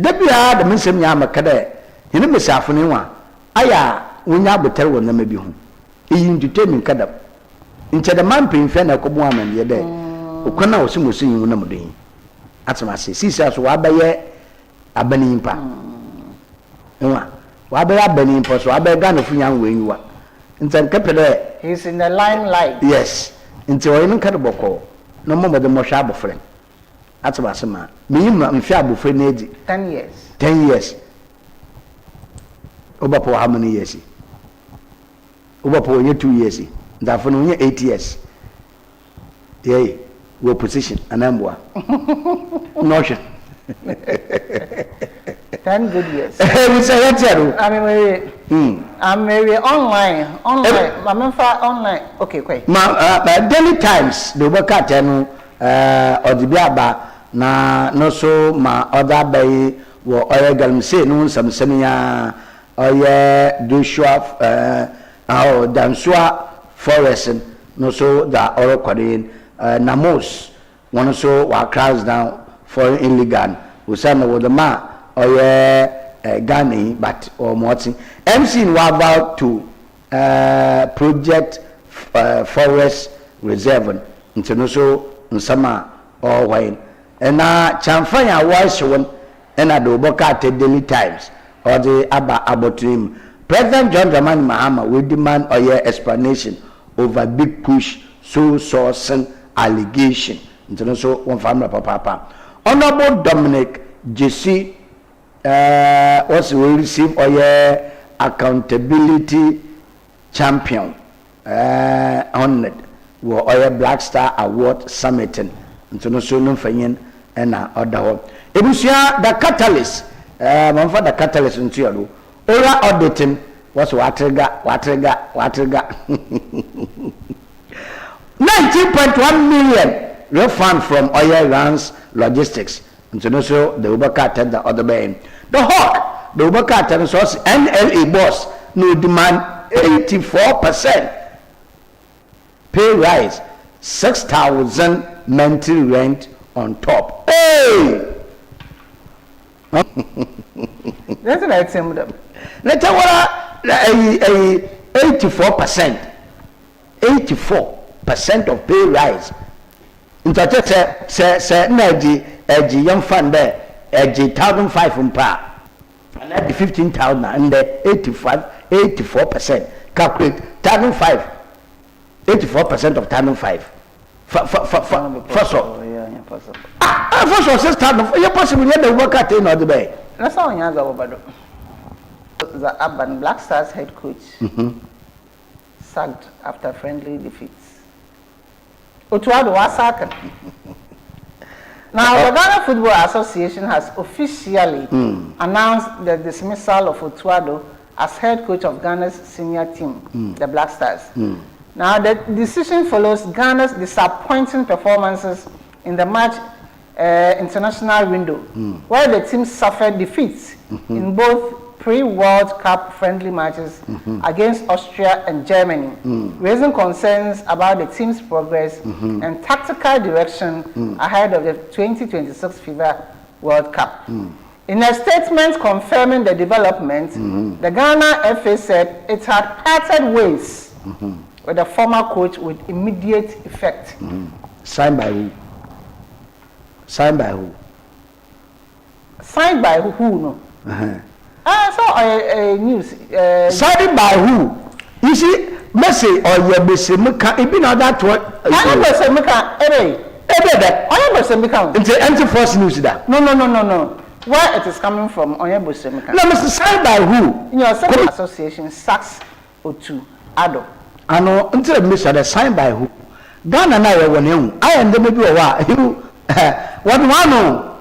Debia the Miss Yamakade, he never saw for anyone. Aya, when you would tell one them maybe home. He entertained Cadap. Into the man paying Fenna Cobuaman, ye day. Ukana was soon seeing no day. That's my say, sisters, Wabaye, Abanimpa. Wabaye Abanimpa, so I beg gun of young way you are. And then Capade. He's in the limelight. Yes, into a incredible no more than more sharp friend. That's about some man. Me and Fabu friend 10 years. 10 years. Obapo how many years? Obapo 2 years. That for 8 years. Yeah, we're position and I'm one. Notion. 10 good years. We say that's it. I'm very online. I'm online. Okay, quick. Daily Times, the work at or the Biaba. Na no so ma other bay wo oye galmse no some semia oye Joshua Dansua Forest no so da oro kwadin Namos one so wa crowds down for illegal we say no the ma oye Gani but or Morton MC wa about to project forest reserve into no so nsama or wine. And now, Chamfanya was one, and I do Boca Daily Times or the Abotrim. President John Dramani Mahama will demand a year explanation over big push, source allegation. International one family papa. Honorable Dominic JC will receive a year accountability champion honored with a Black Star Award summiting. International Fanyan. And other Ebusia the catalyst, Manfa the catalyst in Tiaru. Ola auditing was Waterga. 19.1 million refund from oil runs logistics. International the Ubaka the other bay. The Hawk, the Ubaka and source NLA boss no demand 84% pay rise, 6,000 monthly rent on top. Hey! That's what I tell them. Let's tell what 84%. 84% of pay rise. In fact, say, Naji, young fund there, 1,005 from Pa. And at 15,000 and 84%. Calculate 1,005. 84% of 1,005. First of first of 6,000. You possibly let the work at the other bay. That's all you have about the Urban Black Stars head coach sacked after friendly defeats. Otuado was sacked. Now, the Ghana Football Association has officially announced the dismissal of Otuado as head coach of Ghana's senior team, the Black Stars. Now, the decision follows Ghana's disappointing performances in the March international window, where the team suffered defeats in both pre-World Cup friendly matches against Austria and Germany, raising concerns about the team's progress and tactical direction ahead of the 2026 FIFA World Cup. In a statement confirming the development, the Ghana FA said it had parted ways with the former coach with immediate effect. Signed by who? Signed by who? Signed by who? No. I saw a news. Signed by who? You see, Messi or your Bessimika, it been that what? I am Bessimika, it's the anti-force news that. No. Where it is coming from, Oyebo Semika. No, Mr. Signed by who? In your second association, Saks O2, Ado. I know, until Mr. The signed by who? Ghana and I were him. I am the maybe a while. What one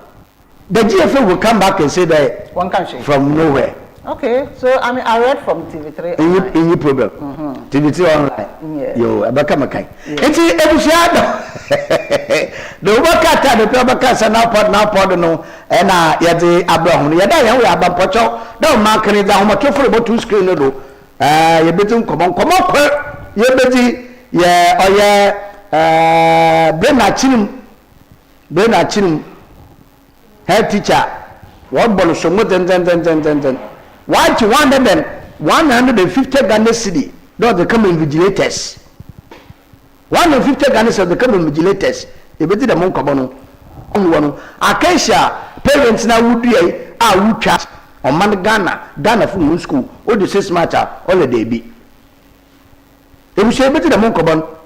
the GFA will come back and say that one country from nowhere. Okay, so I read from TV3. In your problem. TV3 online. Yeah. Yo, Abaka Makai. It's a shadow. The Wakata, the Pabacas, and now pod no, and Yadi Abraham. Yada, we are Bampacho. Don't mark it down. What you for about 2 screen? You better come on. You better, Brenna Chinum, head teacher. What bonus? So much, then. Why do you want them 150 Ghana cedi? Don't they come invigilators? 150 Ghana cedi come invigilators. They better the monk abono. Acacia parents now would be a wood chat on man Ghana from school, all the 6 matter, all the day be. They will say better the monk abono.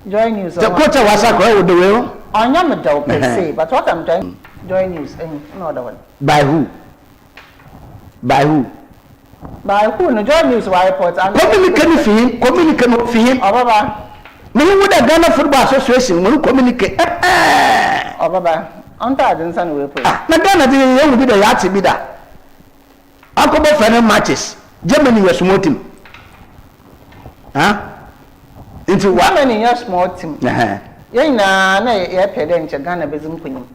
Join news. The quarter was a crowd with the will. I am a dog per se, but what I'm trying join news and another one. By who? By who? By who? No join news why report. Communicate for him. Baba. Me would have Ghana Football Association will communicate. Oh, Baba. Anta didn't send away. Na Ghana didn't be the Yati bida. Uncle final matches. Germany was small team. Huh? Into what? Germany your small team. Na pede nche Ghana bezum kunyim.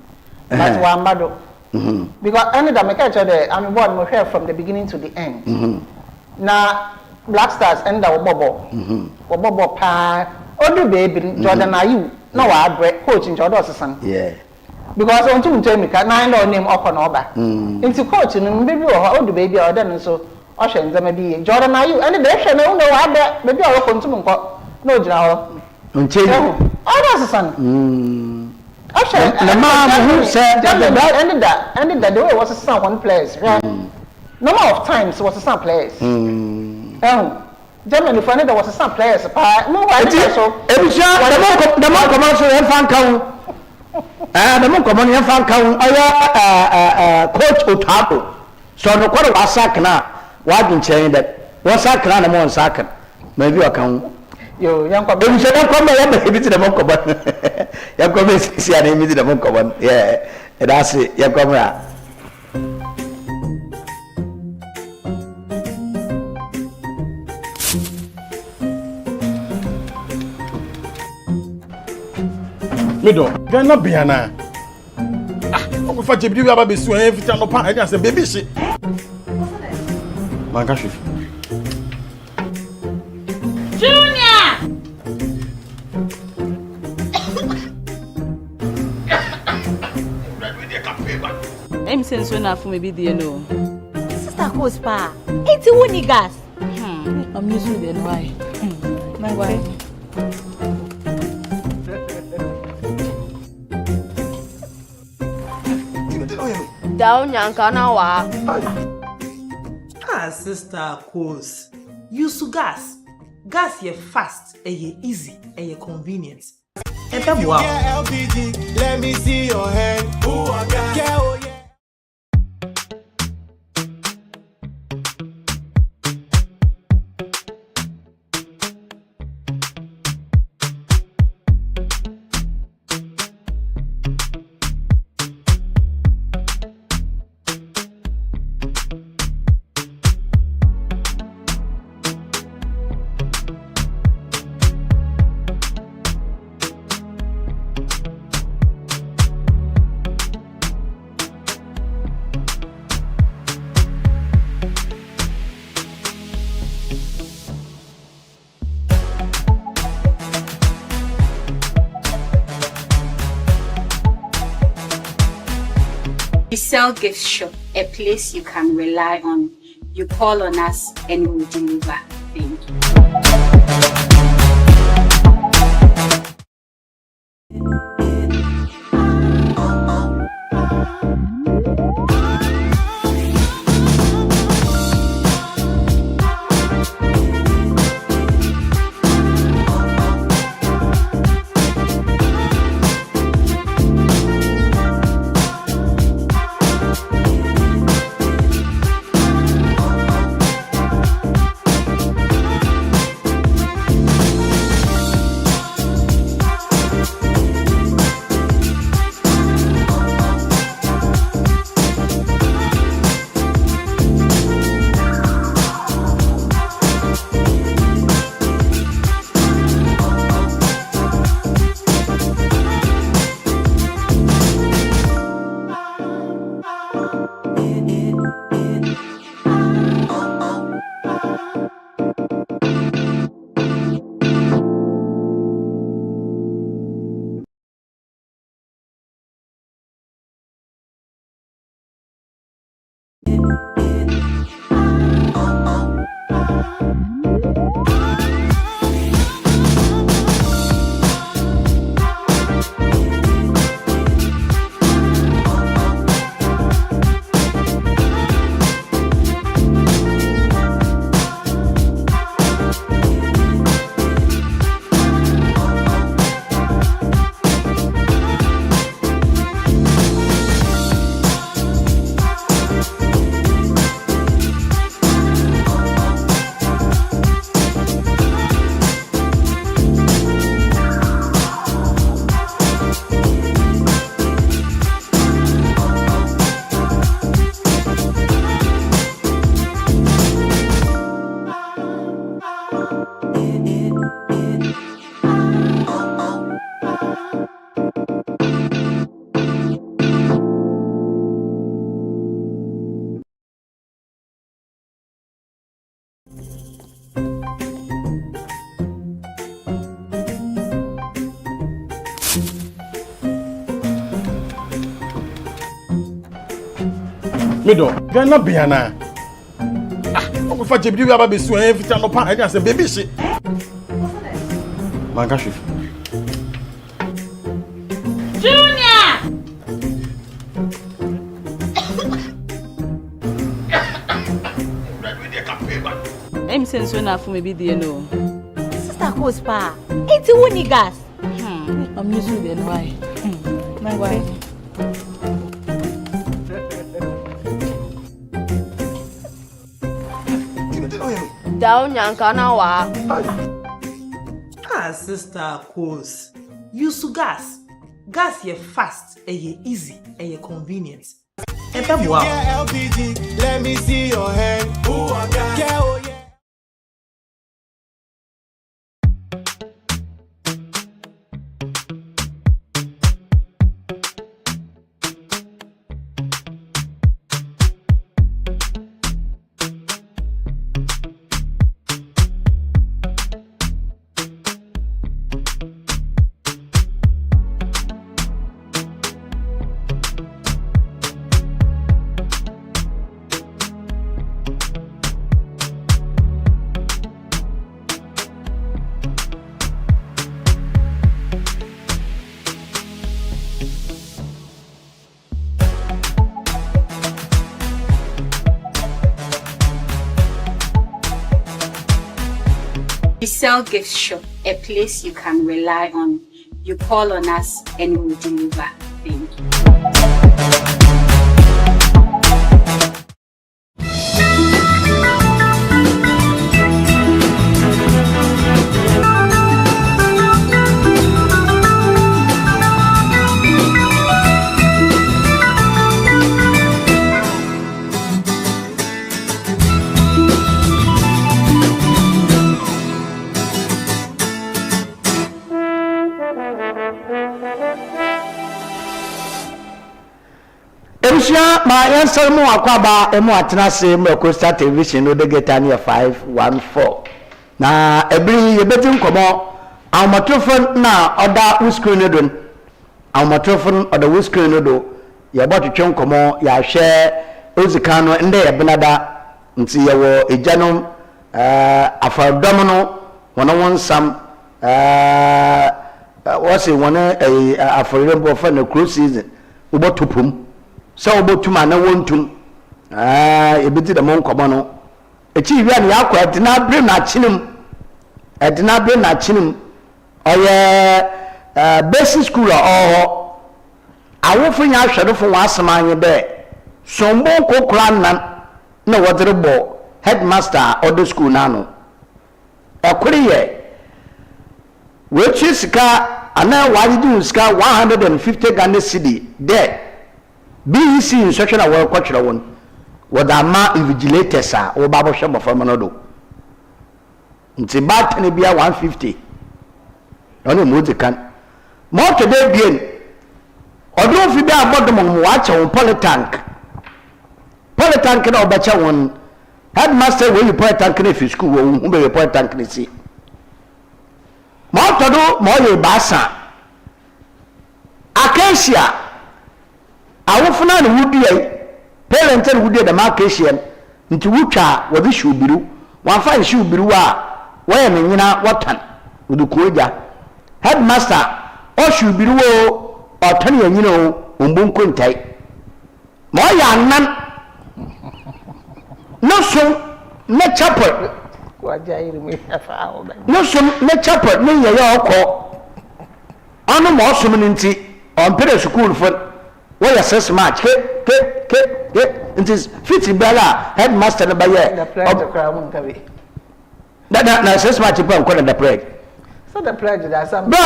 But one bado. Because any that make there, I'm born more here from the beginning to the end. Now Black Stars end up bobo pa. Only baby Jordan Ayew. No, I break coach in Jordan son. Yeah. Because on to tell me can I know name up on over. Into coach and baby or the baby or then so Ocean maybe Jordan Ayew. And the best no I bet maybe I'll continue no general. Oh, that's a son. The man who said that ended that there was a son one place. Number of times was a son place. Germany for there was a son place. No, I think so. The more commercial and fan count. The more common and fan count. Coach Otapo. So the quarter was sack now. Why didn't change that? One sack and a more sack. Maybe I can. Yo, young couple. You don't come here to the Monkoban. You come and see an image of the Monkoban. Yeah, that's it. You come here. Mido, Ghana Biana. I'm for you to be so every time no pan. I say baby shit. Mangashi. I'm saying so enough for maybe the no. Sister Kospa, it's a gas. I'm using the why. My why? Down Yankanawa. Sister Kos. Use gas. Gas ye fast, ye easy, ye convenient. Wow. LPG, let me see your hand. Ooh, I got sell gift shop, a place you can rely on. You call on us and we'll deliver. Thank you. Mido, Gana Biana. Ah, for Jibby, you have a besu every time upon I say, baby, she. Mangashi. Junior! I'm saying so enough for me, dear, no. Sister Cospa, it's a winning gas. I'm using the why. Why? Down Yankanawa. Ah, Sister Cos. Use gas. Gas ye fast, ye easy, ye convenient. LPG, let me see your hand. Who are gas? Yeah, oh yeah. We sell gift shop, a place you can rely on. You call on us and we'll deliver. Thank you. Emsia ma yansar mu akwaba emu atena se mu Coastal Television no de getania 514 na ebiri yebeti nkomo awmatofon na oda screen no don awmatofon oda screen no do ya bot twon komo ya hwe ozika no nde ya benada nti ya wo ejanom afadom no wono wonsam wase wona aforembo fa na cross season ubotopum se ubotuma na wontum ebiti da mon komo no echi wia ne yakwa edina bre na chinim oye basic school awofo nya hwedofo wasemanye de sombo kokora na wodrebo headmaster of the school nano ekuriye wechi sika ana wajidi sika 150 Ghana cedi there BEC instruction awon kwachira won wodama invigilators wo babo hwemo famano do nti bat ne bia 150 ono mozi kan mo to de bien odo fi bia bodom mo wacha won polytank na obacha won headmaster wey polytank na fi school wo be polytank ni si mo to do mo le basa acacia awofuna ne wudie parent and wudie da acacia nti wutwa wo bi shubiru wan fa shubiru why me nyina watan udukoja headmaster o shubiru wo otan ya nyina o ombonko ntai mo ya nan no so na chapel waja iri me afa o ba no so na chapel ne ya okọ anu mo so me nti on pere school for wo ya 6 match ke nti fit bala headmaster na ba ye the pledge kra mun kabe na 6 match pa nko na the pledge so the pledge that some ba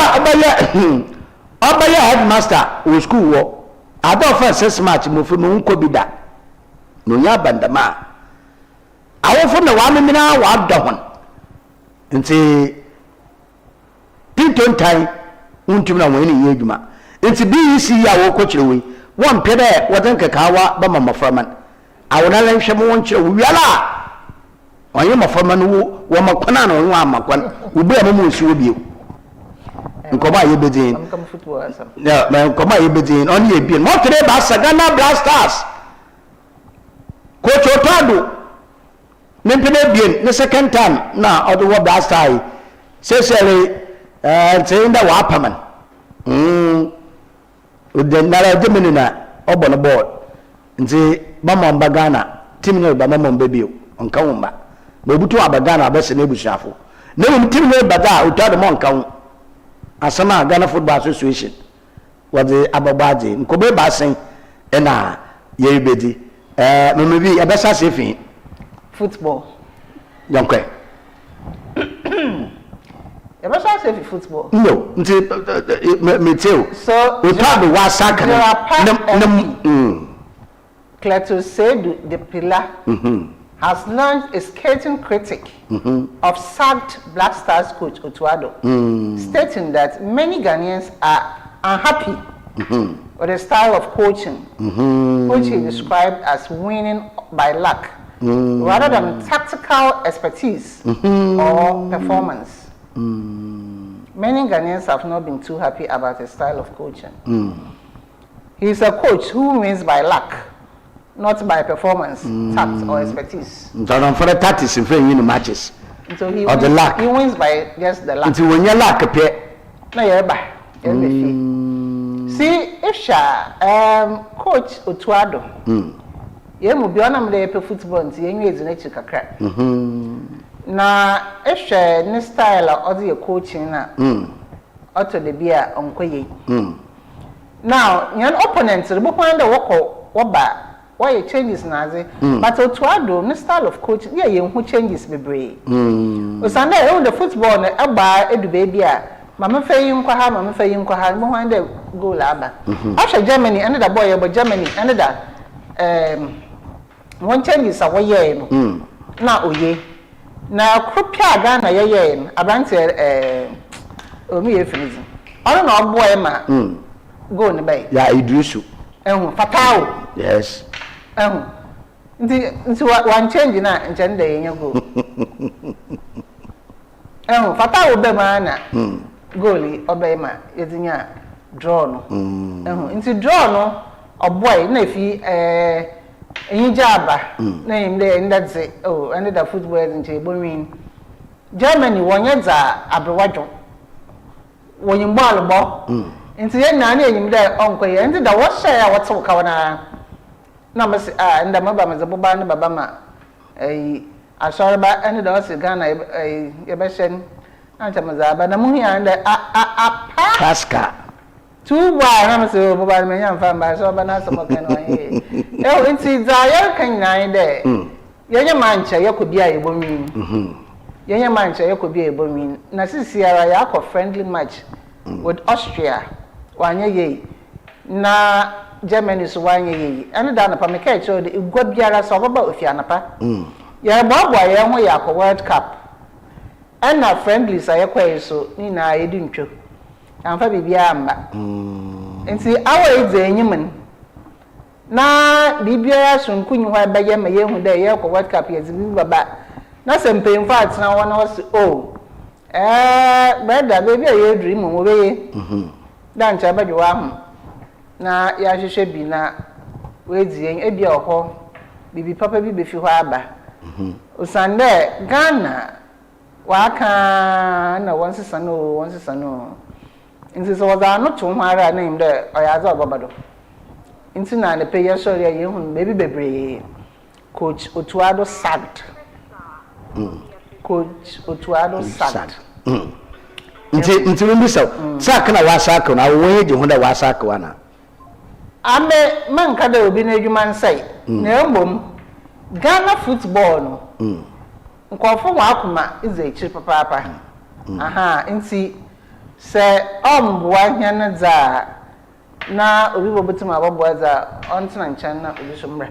abaya headmaster o school wo ado fa 6 match mo fi no nko bida no nya bandama awofo na wa memina wa adahon nti pintontai untum na wani ye adwuma nti BEC ya wo ko kirewe won pede wodan kakawa ba mamaframan awona lan hwem won kire wiala onye maframan wo makwana na won amakwan ubi amamu si obie nkoma ye bedin na nkoma ye bedin on ye bien mo tere ba Ghana Blasters coach Otado nempene bien the second time na odo wo Blasters sesere ntinda wa apaman udenara demini na obono board nti mama mba Ghana team ne ba mama mba bio onka womba ba butu abagana abese na ebusuafo na won team ne bada Otado mo onka wo asama Ghana Football Association wade ababaje nkobe ba sen na ye bedi memebi abesa sefi football yonkwe abesa sefi football no nti meteo so Otado wa saka Cletus said the pillar has launched a scathing critic of sacked Black Stars coach Otado, stating that many Ghanaians are unhappy with the style of coaching, which he described as winning by luck, rather than tactical expertise or performance. Many Ghanaians have not been too happy about his style of coaching. He is a coach who wins by luck, not by performance, tact, or expertise. So for the tactics in front matches. So he or wins, the luck. He wins by just the luck. Until when you luck appear. No, yeah, see, if coach Otado, you must be on the football until you need to make a crack. Na if this style of the coaching na, auto the beer on Koye. Now, your opponent, the book on the walk why it changes nazi but Otado no style of coaching yeah who changes be brave Sunday on the football na aba edu baby a mama fayin kwa ha mo wan de goal aba after Germany another boy about Germany another one changes away no na oye na kropia Ghana ye no abante omi ye finish ono na boy ma goal ne bay ya Idrisu Fatao yes nti one change na nchende yenye go Fatao be mana goalie obey ma yedinya draw no nti draw no boy na fi Injaba, name there in that say, oh, and the football in Chebonwin. Germany, one year, Abrawajo. When you ball a ball, into the nanny, there, uncle, and the wash share what's so cover numbers, and the mother is a boban, Babama. A ASORBA, and the Ossie Ghana, a Yabashan, Antamaza, but the Muhi and the Pasca. 2 I'm so mobile man and fan by so banana some can oh in Zaya can nine there. Young mancha, you could be a woman. Young mancha, you could be a woman. Nasisia Yako friendly match with Austria 1 year. Na Germany is 1 year. And down upon the catch, so the good Biara Soba with Yanapa. Ya Bob, I am Yako World Cup. And our friendly Sayako, so Nina, I didn't choke. I'm very biamba. And see, our is a human. Na Bibia soon couldn't wear by yam a young day, Yako World Cup years back. Not some pain fights now one was oh. Brother, baby, a dream away. Dan Chabba, you are. Na Yashi should be na waiting a dear home. Bibi Papa Bibi Fuaba. Usande, Ghana. Waka, no one sister, no one sister, no. Inti so was not to mara name there or ASORBA. Inti na the pay sorry you baby baby Coach Otuado sacked. Coach Otuado sacked. Inti we miss out. Sack na wasako na we je honda wasako wana. Abe man kada obi na adwuma nsai. Na embom Ghana football no. Nkofo wa akoma is a cheap papa. Aha, inti se omboa hia za na obi bobutima aboboa za ontina nchan na obi somra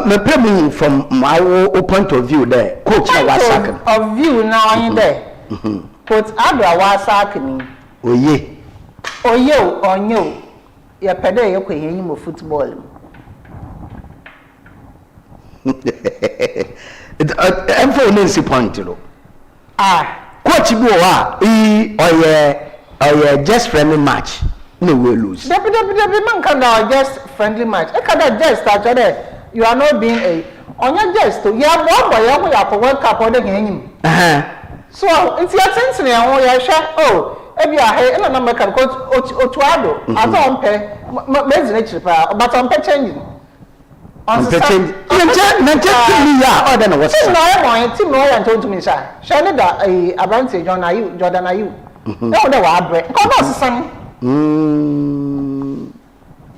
me problem from my point of view there coach na wasaka of view na onye there coach Adwa wasaka ni oye onyo ya pede ye kwehenyi mo football I'm for Nancy point, coach Boa, just friendly match. No, we lose. The man can just friendly match. I can't just start there. You are not being a on your just to yeah, one boy, you have to work up on the game. So it's your sense in your share. Oh, if you are here, and a number can coach Otuado. I don't pay, but I'm pay changing. On the same, team lawyer told me, sir. Shall I advantage Jordan, are you? No, they were bread. Come on, son.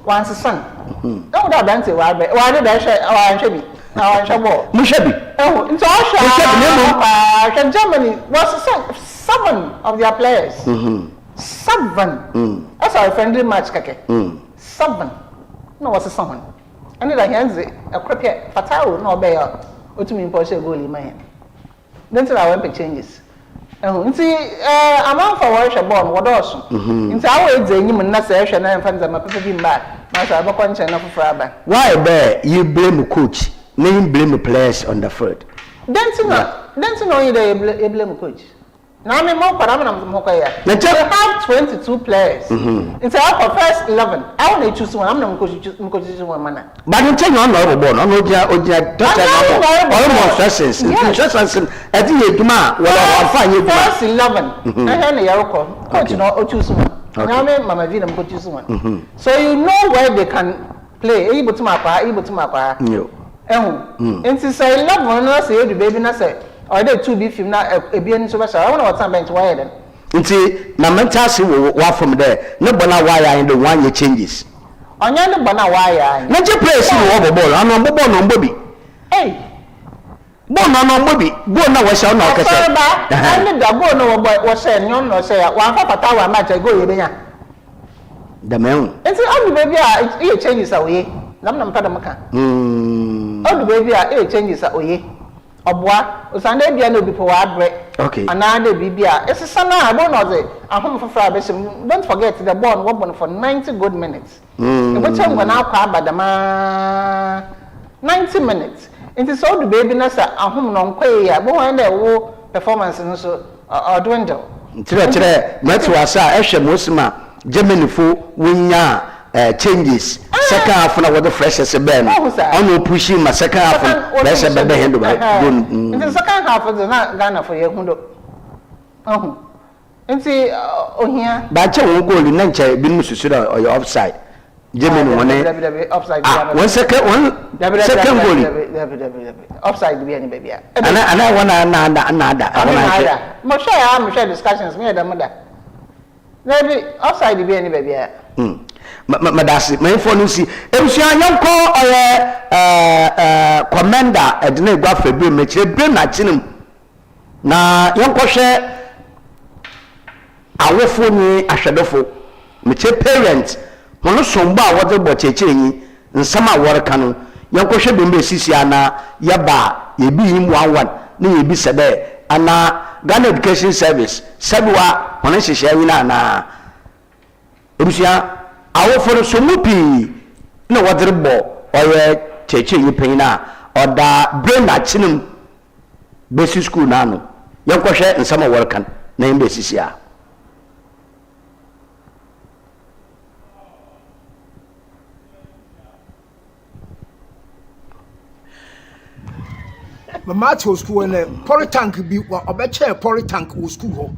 Once a son. No, that dancing, why did I say, oh, I should be. Now I shall walk. Mushabi. Oh, it's all Germany was 7 of their players. 7. That's our friendly match, Kake. 7. No, what's a someone? And then I hands a croquet, Fatao, no bear, or to me, Porsche goalie, man. Then I went to changes. And see, I'm out for worship born, what also. In our way, human nation and fans of my people back. Master, I'm a conscience of Fraba. Why bear you blame the coach? Name blame the players on the field. Dancing only they blame coach. Now I'm more parameter from Hokaya. They have 22 players. It's our first 11. I only choose one. I'm not going to choose one man. But you take on the ball, on almost lessons. I think you find you first 11. I had a Yaroko. Coach, no, choose one. Now, Mamma Vina could choose one. So you know where they can play. Able to map, able to map. And to say, love one, I say, the baby, I say. Or they 2 beef now a being so much. I want to time to wire them. See, Namentasi will walk from there. No bona wire in the 1 year changes. On your bona wire. Not your place in the ball. I'm on Bobon on Bobby. Hey, Bon on Bobby. Go now, I shall not. I did the go no was saying, no, say, 1 half a tower match. I go here. The man. It's only baby, it changes away. Nam Padamaka. Oh, baby, it changes away. Obwa, Sunday be no before break. Okay. Another BBA. It's a son. I don't know. I'm home for Friday. Don't forget the bond won for 90 good minutes. Which time when I call by the man 90 minutes. It is all the baby nessa. I'm home non quay. But when they war performance and so or dwindle. Ntre metu asa ehwe mosima Germany fo wonya changes second half na what the freshers be no on push ma second half be se be handle by the second half of the Ghana for yekundo nti ohia ba che won goal na nche bi no susu da or offside Germany one offside one second goal offside be any baby ana wana na mo share discussions me da moda maybe offside be any baby madasi my phone si ebusia yanko commander edna egwa fabi me kire bre na chinim na yanko hwe awofo ni ahwedofo me kire parent hono somba a wode bo chechire yi nsama worka no yanko hwe bembe sisi ana yaba yebi him 11 na yebi sebe ana Ghana Education Service sabiwa hono hyehyɛ yi na ebusia awofo so mupi na wodrebo oye cheche yipan na oda brain na chinim basic school na no yankohwe nsama workan na yimbe sisia mama to school na poly tank bi obeche poly tank wo school ho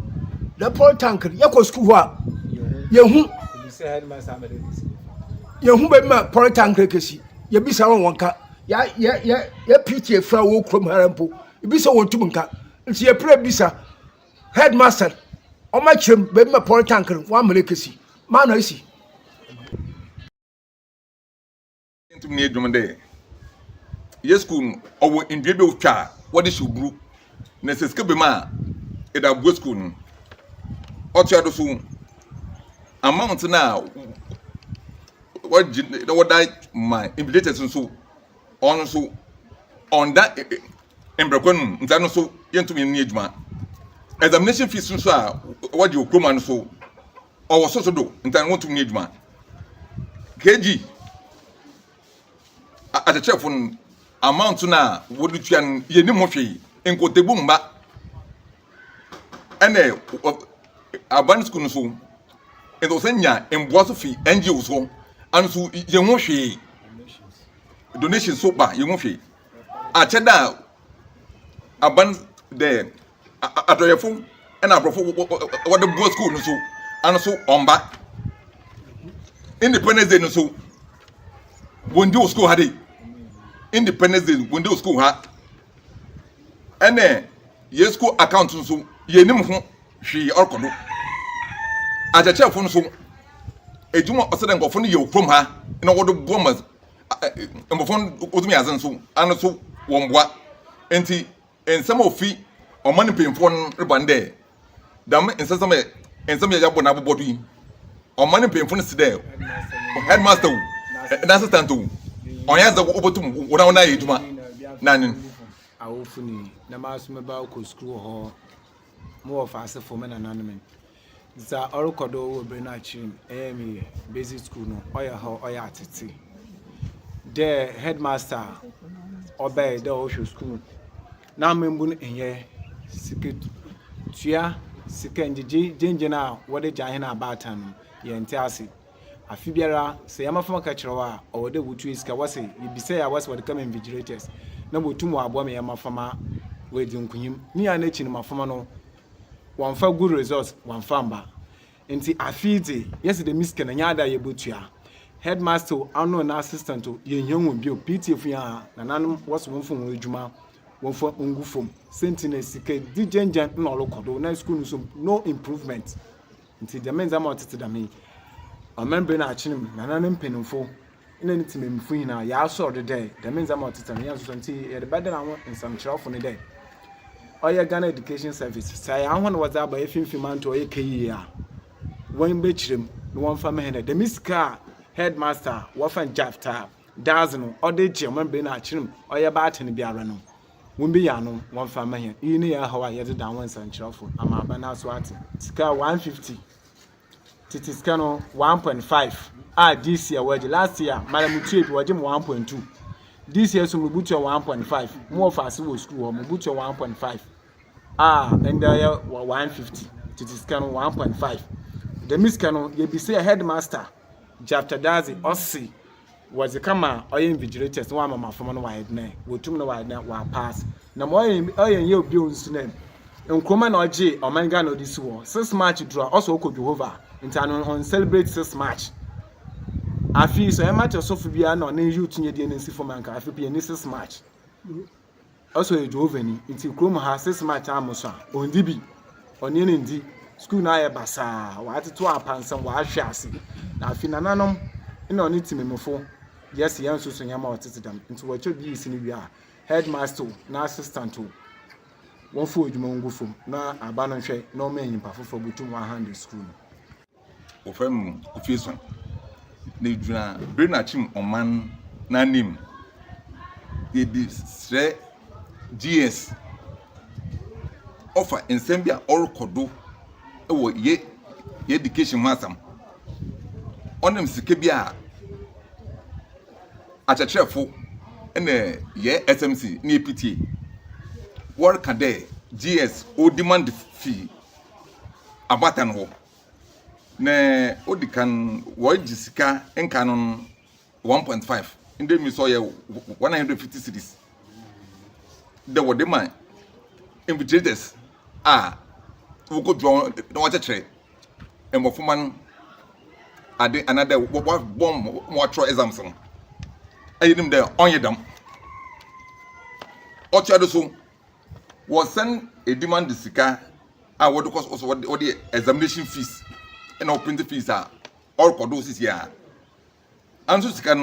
the poly tank yakọ school ho a yehu yehu be ma poly tank kesi ye bisa won ka ya PTA fra wo krom harampo bisa won tum nka nti ye pre bisa headmaster o ma chem be ma poly tank wa mele kesi ma na isi ntum ni edwum de yes school owo indwebe otwa what is ubru na seske be ma eda bo school no otua do so amount na what that my invitators so on that embrekon ntano so yentumi ni edwuma examination fees so a what you come and so or so do ntano want to ni edwuma kg at the chef on amount na wodu tuan ye ni mo hwe enkotebu mba ene aban school so endo senya emboaso fi NGO so anso ye ho hwe donation so ba ye ho hwe a cheda aban de adoyefo ena abrofo wode bo school so anso omba independence day no so bondi school hade independence day bondi school ha ene ye school account so ye nim ho hwe orkodo ajache fo so ejuma osede ngofo no ye okrom ha na wodo bomas mbofo odumi azen so ano so womboa enti ensem ofi omani pemfo rebande dam ensem ya bo na bobodo yi omani pemfo no side headmaster na assistant onya za obotum wona ejuma nanin awofuni na masome ba ko school ho mo of asefo me nananem za orokodo wo bre na chim emi basic school no oya ho oya atete the headmaster obey the osho school na membu no enye siket tua sikenjeje jenje na wode jahe na abata no ye nte ase afi biara se yamafama ka kirewa o wode wutu iska wase yibise ya wase wode come invigilators na botum abo me yamafama wedi nkunyim ni ya na chi ni mafama no wamfa good results wamfa mba nti afiti yesterday miske na nyada ye botua headmaster ano na assistant ye nyanwu bio PTF ya na nanum waso wonfo won adwuma wonfo ngufom sentinel sike dijenjan na olokodo na school no improvement nti the menza ma otete da me amembe na achinim na nanum penumfo ina ni timemfu hina ya so de day the menza ma otete me yanso nti ye de bada na won nsamkyerefo ne day oya Ghana Education Service say ahon was aba efimfima nto oya kayi ya wan be kirem no wan fa mehene the miska headmaster wafan jafta dazno ode je membe na kirem oya ba atene biara no won be ya no wan fa mehene ini ya hawa ye de dan wan sankyerefo ama ba na so ate sika 150 titi sika no 1.5 this year waje last year madam tuebi waje 1.2 this year so we boot 1.5 more fast we school we boot 1.5 and there 150 titi scan 1.5 the miss cano ye be say a headmaster Jafta Dazi Ossi was the kama oil invigilators one mama from one wide ne wotum no wide wa pass na mo oil ye obi onsunem nkroma na oje omanga no this war 6 match draw also ko Jehovah intano on celebrate 6 match afi so e match so bia na ne youth nye de nsi for manka afi bia ni 6 match also e Jehovah ni inti kroma ha 6 match amoso ondi bi oni ne ndi school na basa wa ateto apansan wa ahwe ase na afi nananom ina oni timemfo yes yan so nyama otetedam nti wa cho bi sini wi a headmaster na assistant won fo odwuma ngufo na aba no hwe na o manyi pafofo butum wa hand school o fam ofieso na djuna brena chim oman na nim ye di sre GS offer ensembia orokodo ewo ye education masam onem sike bia achachefo ene ye SMC ni EPTA work ade GS o demand fee abatan ho ne odikan wo jisika enkanon 1.5 inde mi so ye 150 cities the wodema invigilators we go draw no water and woman ade another bomb more try exams no ayim there on yedam ochiado so was send a demand the sika what cost also what the examination fees and our printing fees are all codos here and so sika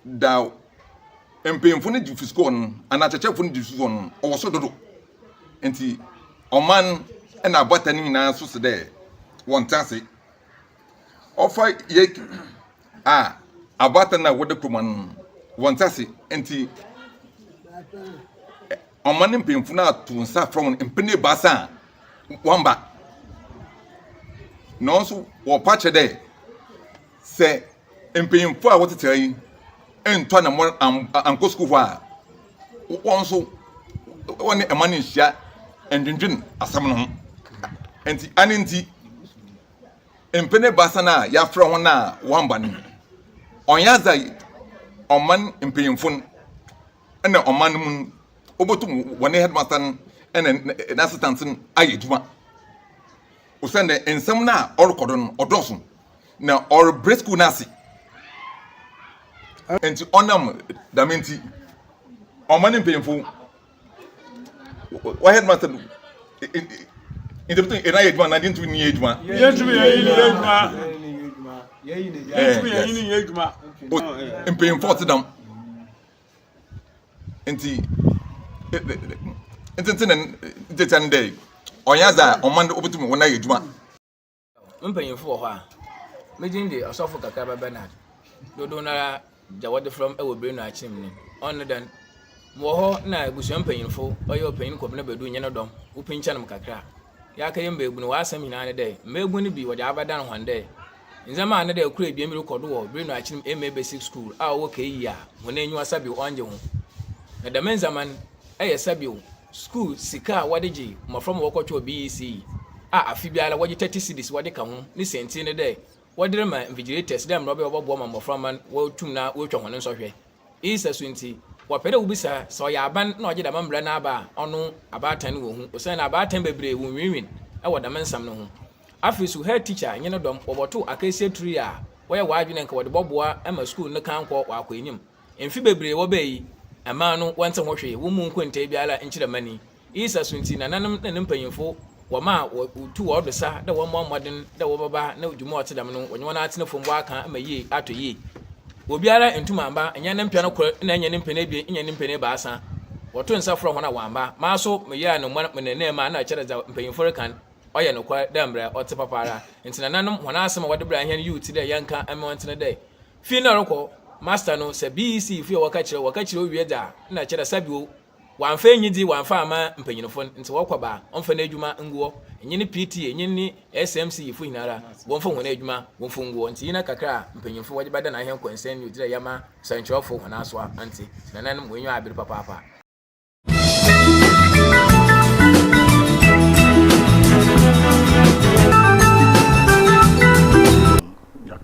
da empemfo ne di fisco on and achachefo ne di fisco on o so dodo enti oman and abata ni na so se de won tase offer ye abata na wode kuman won tase enti oman mpemfu na to nsa from mpene basa wamba no so wo pache de se mpemfu a wotetere yi ento na mo anko school a won so woni emani hia endwendwen asam no ho enti aninti empene basa na ya fra ho na wamba ni onyaza oman empemfun ena oman mun obotum woni headmaster ena na assistant ayeduma usende ensam na orokodon odoso na or break school nasi enti onam damenti oman empemfu wa headmaster interpreting ena yeduma na dintu ni yeduma yeduma yeduma empem forty dam enti enten day onyaza omando obutum wona yeduma mpanyefo ho a mejin de asofo kakaba Bernard dodo na jawade from ewo na achim ni on dan mo ho na ebusu mpanyefo oyo panyin ko na bedu nye no dom upincha nam kakra ya ka yemba ebu no wasam hina ne dey mebu ni bi wode abadan hwande nzama ne dey kura ebiem record wo na achim MA basic school a wo kai ya mo na enyu asabi onje ho na da menzaman sabi school sika wadeji mo from wo kwotwo BEC afi biala wode 30 cedis wode ka ho ni senti ne dey wode ma invigilators dem robe obobo ma mo from man wo tum na wo twa ho ne so hwe isa sunti wapere ubisa so ya aban na oje da mambra na aba onu abatan wo hu osan na abatan bebre wo nwinwin e woda mensam no hu afisu head teacher nyene dom oboto akasie tree a woye waadwene nka wode boboa ema school ne kan kwa akwa enyim emfi bebre wo bayi ama no wonte ho hwe wo mu nkwenta biala nkyere mani isa sunti na nanam ne mpanyimfo wama tu wo do sa da wo moden da wo baba na odwuma otedam no wonye wona atene fombo aka ama yi ato yi obiara entuma amba enya ne mpia no kor na enya ne mpene bi enya ne mpene baasa woto nsa fro ho na wamba maaso meya no menene ma na kyereza mpanyimfo kan oye no kwa dambre ote papara ntina nanom hona asema wode bra hene youth de yanka amwantene de fi na roko master no se BEC fi waka kyerɛ owie da na kyerɛ sabio wanfa nyidi wanfa ama mpanyinfo nti wokwaba onfa na adwuma nguo enyine PTA enyine SMC fu hinara wonfa hona adwuma wonfa nguo nti yina kakra mpanyinfo wode bada na hen concern ni odira yama sanchofo hona so anti nanan wenyo abiri papa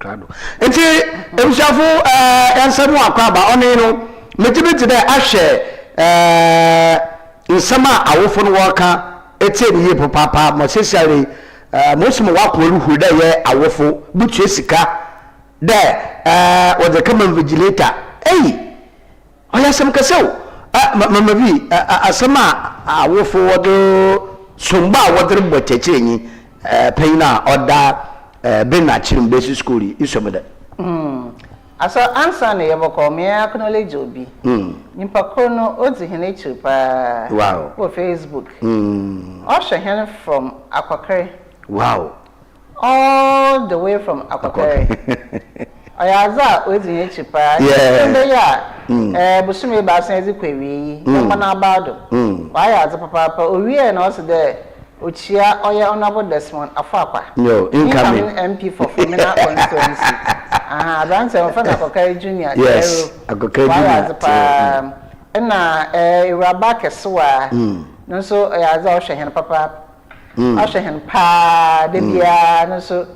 krado enti emshafo yansemu akwaba oni no metibiti de ahwe nsama awofo no waka etie ni yepo papa mo sesiare mosimo wakolu hu de ye awofo butu esika de o de kama vigilator oya sem kasew mama bi asama awofo wodo sumba wodre botechenyi payina oda bena chirim basic school isomede aso answer na yeboko me acknowledge obi nimpa kono odi hene chiripa wow for Facebook osha hen from Akwakere wow all the way from Akwakere ayaza odi hene chiripa ya busume ba san ezi kwawi na abado waya aza papa owie na osi de ochia oya honorable Desmond Afakwa no incoming MP for Femina constituency Abrante ofana Akwakere Junior yes Akwakere Junior na Iraba Kesoa no so ayaza ohwe hen papa ohwe hen pa de bia no so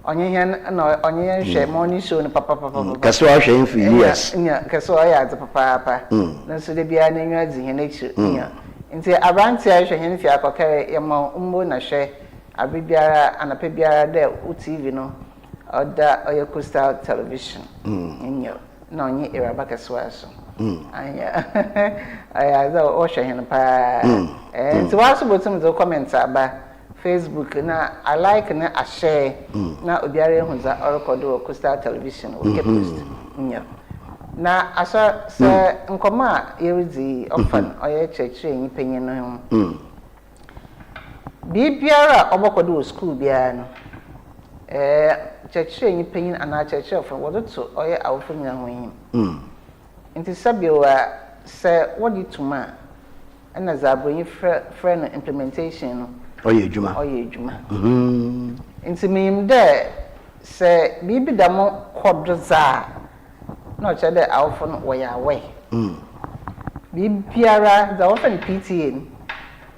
onye hen na onye hwe money show no papa Kesoa ohwe hen for years nya Kesoa ayaza papa no so de bia na nwa zi hen echi nya nti Abrante ahwe hen fi Akwakere yema umbo na hwe abibiara anape biara de TV no oda oya Coastal Television nyo na onye Iraba Kesoa so anya aya za o hwe hen pa nti waso botum zo comment aba Facebook na I like na a share na obiara ehunza orekodo Coastal Television o ke post nyo na asa se nkoma yeridi ofan oya chechire nyi penye no bibiara obokodo school bia no chechire nyi penye ana chechire ofan wodoto oya awofo nyina hoyim nti sabiowa se wodi tuma na zabronyi friend implementation no oye ejuma nti mim de se bibi damo kodza na oche de awofo no woya we bibiara da ofan PTA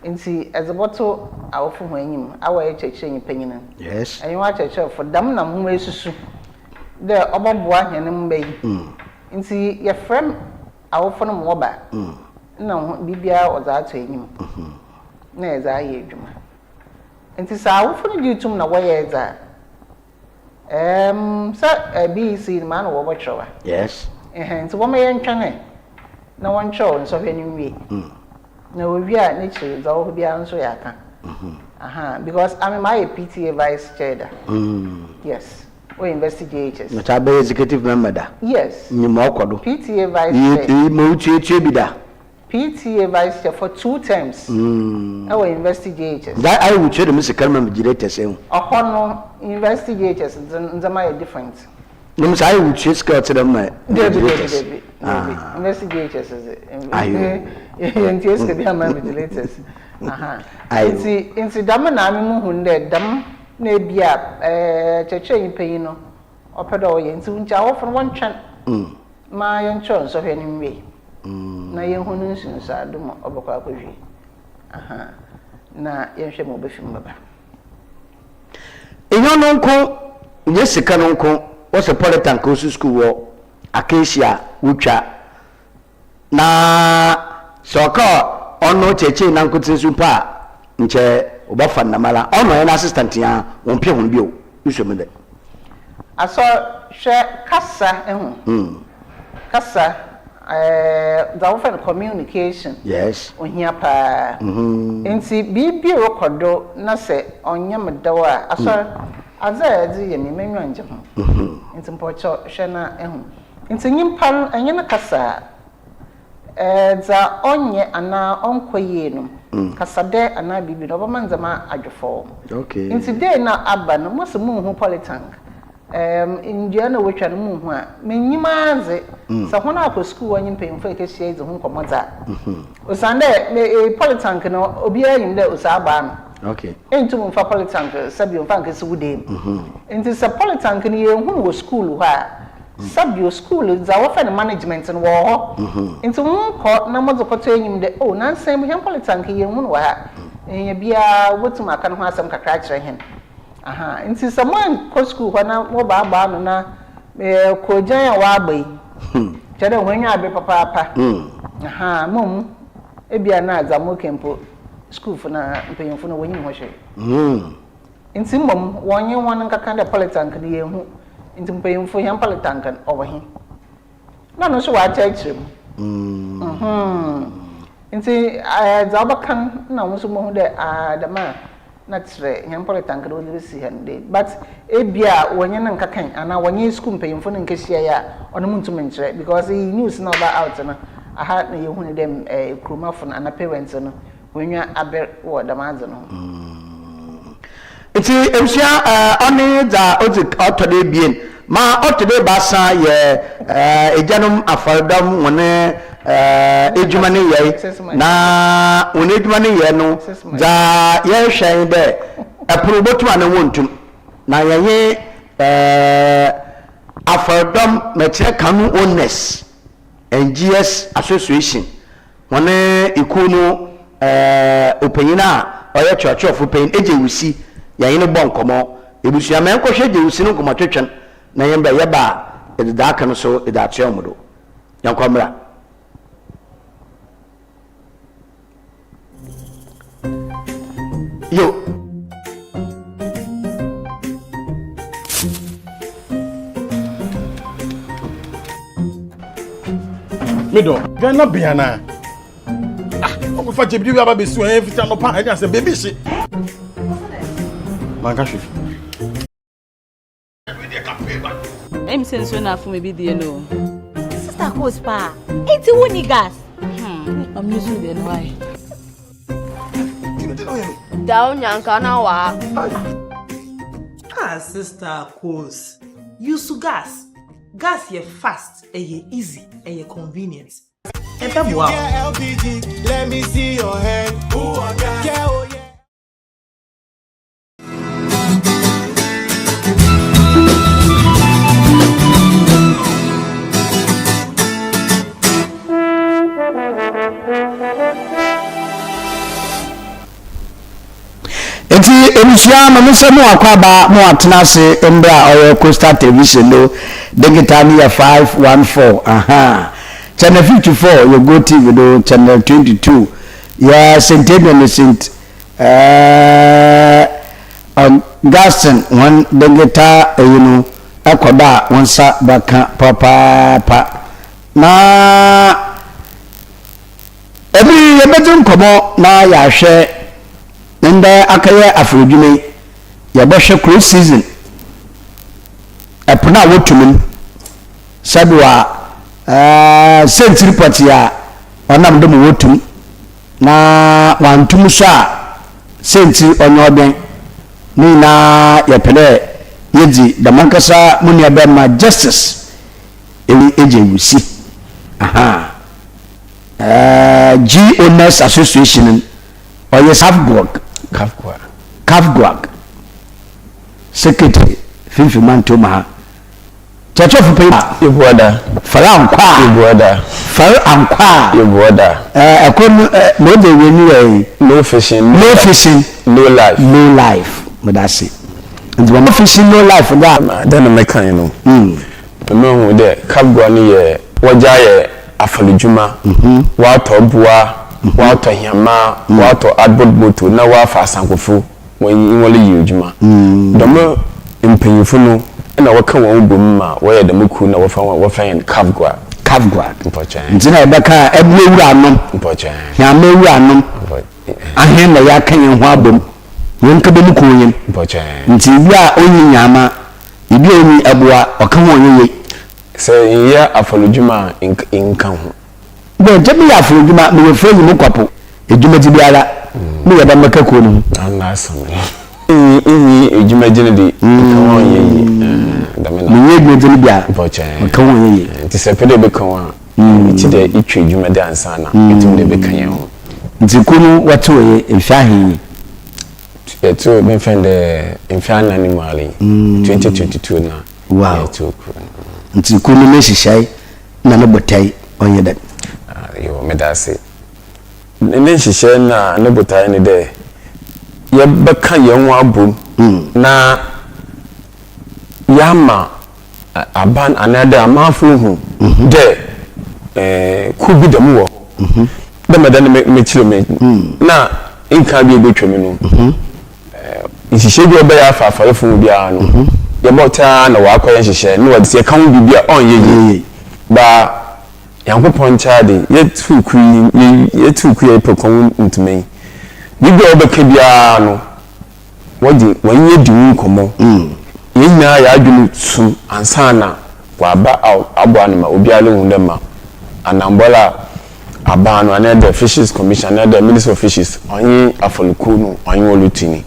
nti ezeboto awofo ho anyim awaye chechire nyi penye no yes ayi wa chechire for dam na mo esusu de oboboa hene mbai nti ye frem awofo no mo ba na bibia oza ato enyim na eza aye adwuma nti sa awofo no ditum na woye eza sa BC man wo bo chwa yes nti wo me ntwane na won chwa nso hwe ni wi na wo wi a ne chi za wo bia nso ya ka because I'm my PTA vice chair yes we investigate no ta be executive member da yes ni mo okodo PTA vice chair mo uche bi da PTA vice chair for 2 terms we investigate that I would share the Mr. Kalman vigilators okono investigators nzama different no I would share scouts them investigators yes ke dia man vigilators inti dam na me mu hunde dam na bia cheche yipanyi no opedo ye nti unja wo fon won twan ma ye ncho so hwe ni mwe na ye hunu nsunsa adum obakwa akohwe na ye hwe mo befim baba enyo no nko nye sika no nko wo se politan ko school wo acacia wutwa na soka ono cheche na nkotin supa nche obafa na mala ono ye na assistant ya won pie ho bio usomede aso hwe kasa kasa da ofen communication yes ohia pa enti bibi rekodo na se onyam dawa aso aza edi ye me menwa nje ho enti mpocho hwe na enti nyimpa enye na kasa za onye ana onkoye no kasade ana bibi no bamanzama adwofo okay enti dey na aba no mo se mu hu politank Indiana wetwa no mu hu a menyimaze sa hona akọ school wanyi mpemfo ekehia ezi hu komoza osande politank no obi ayim de osaba no okay entum mfa politank sabio mfa nkesi wude enti sa politank ni ye hu wo school ha sabio school za wo fa management no wo ho enti mu ko na mo zokoto enyim de nansan mu hem politank ye hu no ha enya bia wotum aka no ho asem kakra kire hen aha nti someone ko school na mo ba no na ko jan wa agbai chere hwanya abe papa aha mom ebia na azamo kempo school for na mpanyimfo no wonyi ho hwe nti mom wonye won nkaka de politank de yehu nti mpanyimfo yan politank owo he na no so wa chechirem nti za bakan na wo so mo de adama na tre yan politank de wo si hande but ebia wonye na nkaka ana wonye school mpanyimfo no nkehia ya ono muntu menkyere because he news na ba out na aha na yehu ne dem kromafo na na parents no wonwa aber wo damaze no iti emsia oni da otode bien ma otode basa ye ejanum afardam wona ejuma ne ye na wona ejuma ne ye no da ye hwen de aprobotu ana wontum na ye afardam metre kanu owners NGS association wona ikunu opanyina oya church of open ejewusi yayin bon komo ebusu men ko hwe ejewusi no komo twetwen na yemba yeba edida aka no so edatwe omodo yankwamra yo Mido, Ghana Biana. Uncle Fat Jibby Baba be so every time no pan and say baby shit. Mangashifi. I'm saying so now for maybe the no. Sister Kospa, it's a winning gas. I'm using the why. Down Yankana wa. Sister Kos. Use gas. Gas ye fast, ye easy, ye convenient. LPG, let me see your hand. Eti emisia mamusemu akwaba mo atenase embra oyo Coastal Television no digital year 514 aha channel 54 you go TV do channel 22 ya Centennial Saint Gaston one digital you know akwaba wonsa baka papa na every yebedun komo na ya hwe nda akaye afrodwume ya bohwe cross season epona wotumin sadwa century party ya onam do wotum na wantum so a century onyoden ni na ya pele yedi da mankasa muni abema justice ejewusi aha G Owners Association or yes Kafgwag Secretary Fifi Mantoma Church of Paper your brother Farankwa your brother Farankwa your brother no they anyway no fishing no life but that's it and when fishing no life for that then I make you know no there Kafgwag ni wajaye afalujuma wa tobua wa to hiama wa to adbot moto na wa fa sankofu won wole yujuma domo mpanyifo no na waka won bom ma wo ye demuku na wo fa yen kafgwa mpochen ntina ebeka ebuewura anom mpochen hiama ewura anom ahen na ya kan yen ho abom wonka be muku yen mpochen nti bia onyi nyama ibi onyi aboa oka won yeye se ya afalujuma inkan ho bo jebi ya afalujuma me we mu kwapo ejuma ti biara me ya ba maka ko no na asame ejuma jine di kan won yeye damena me ejuma jine bia bochen kan won yeye nti se pede be kan wa ti de itwe ejuma de ansa na etum de be kan ye ho nti kunu wato ye emfahin eto me fende emfana ni mali 2022 na wow nti kunu me hihai na ne botai onye da yo medase ne hihai na ne botai ne de ye beka ye ho abom na yama aban another amanfo hu de ku bi dem wo de madan me chiro me na inka bi ebetwemi no nhihye bi oba ya afafalefo bi a no ye bota na wa akwa nhihye no wode se kan bi a on ye ba yankopon chaade ye tuku ye pekon ntume bibi obeka bia no wodi wanye di nkomo yina ya adwunu sum ansana waba abo anima obi ale hu dem ma anambola abano another fishes commission another minister of fishes onye afoluku no onye olutini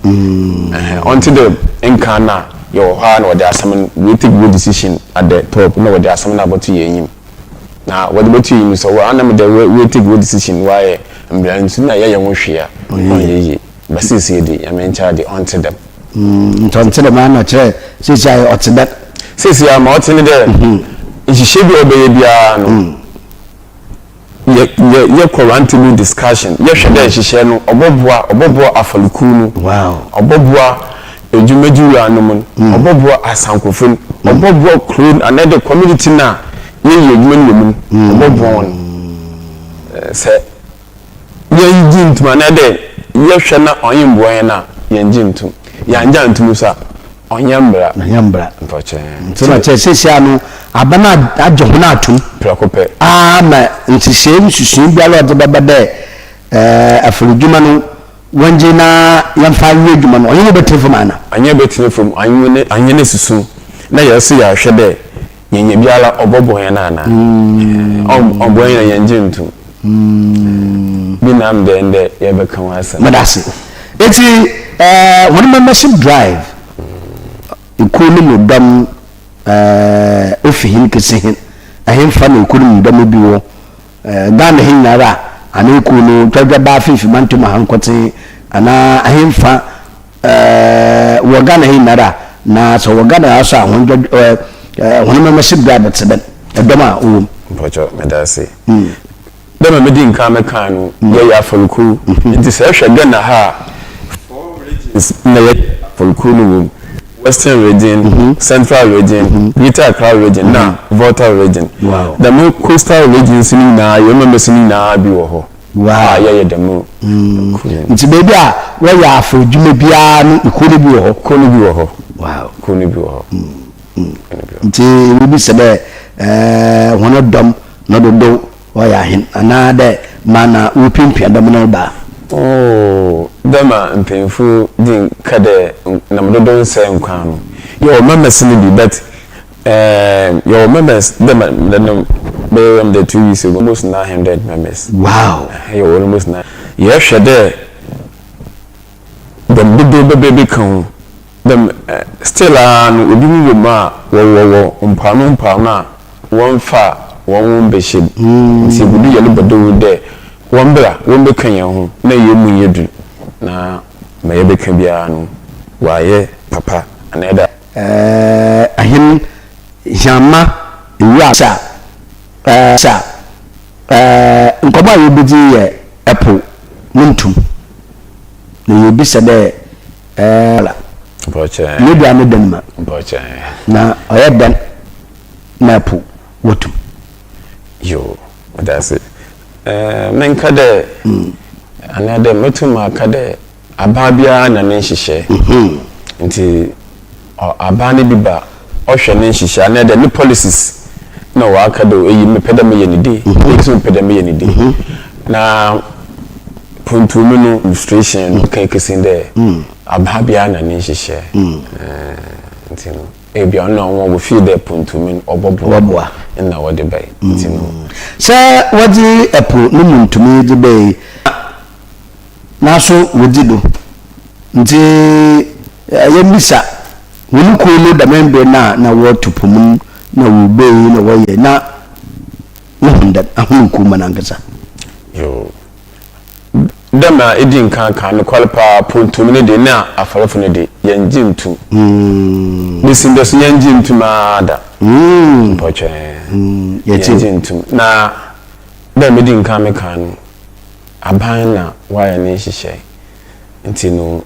until the enkana your ha na wode asem we take good decision at the top na wode asem na abotu yenyim na wode botu yim so wa anam the we take good decision why mbransu na ye hwea onye basisi di yamencha di until them until them na chere sisi ay otida sisi ya ma otini de nhihye bi obeye bia no ye quarantine discussion ye hwede nhihye no oboboa afaluku no wow oboboa ejumejuru anom oboboa asankofun oboboa crowd another community na ye yedwumenum oboboa se ye njintum another ye hwe na onyimbo yen na ye njintum ya nja ntum sa onyambra mpoche ntona chesesi anu abana ajoho na atum prekope ma ntihye nsusun bialo de babade afurudwuma no wanje na yamfa yedwuma no onye betefum ana anye betefum anye ne susun na yeso ya hwede nyenye biala obobo yen na ana obo yen yenje ntum binam de ende ye beka wasa madase eti one membership drive ikunu mudam ofihin kesihin ahemfa na ikunu mudam bi wo Ghana hinara ana ikunu twadwa ba fifi mantuma hankote ana ahemfa wo Ghana hinara na so wo Ghana aso ahonjo one membership drive tseben edoma o bojo medase dema medi nka meka no ye ya falku nti se hwe Ghana ha na ye falku no Western region, Central region, Greater Accra region, na Volta region. Wow. The more coastal regions in na you remember sini na bi wo ho. Wow. Yeah, the more. Nti baby a we ya afrodwuma bia no ikoni bi wo ho, koni bi wo ho. Wow. Koni bi wo ho. Nti we bi se de wono dom no dodo o ya hin ana de mana upimpia dom no ba. Oh, dema mpemfu din kade na mdodo nse nkwano your members ni be that your members dema the 2 weeks ago almost 900 members. Wow. You almost na you shade them baby kan them still an obi mi ma wo mpano won fa won be shid nti budu yele bodo de wambra wombe kanya ho na yemu yedu na ma yebe ka bia no waye papa aneda ahim jama iwasa nkoba yebidi ye apple muntum na yebisa de la boche media no denma boche na oyedan na apple wotum yo that's it men kade anade metuma kade ababia na ne nhihye nti abane biba ohwe ne nhihye anade ne policies na wa kade eyi mepeda me yenide eyi mepeda me yenide na puntumi no illustration kan kesinde ababia na ne nhihye nti no ebia no wo fi de puntumi obobo na wode bai nti no se wadi epo no muntumi de bai na so wodi do nti yemisa woni ko lo da membe na wo tupum na wo bai na wo ye na hunda ahun ku manangasa yo dama edin kan no kwalpa puntumi ne de na afarofo ne de yenjintu bisinda so yenjintu maada poche yenjintu na dama edin kan me kan no aban na waya ne hihye nti no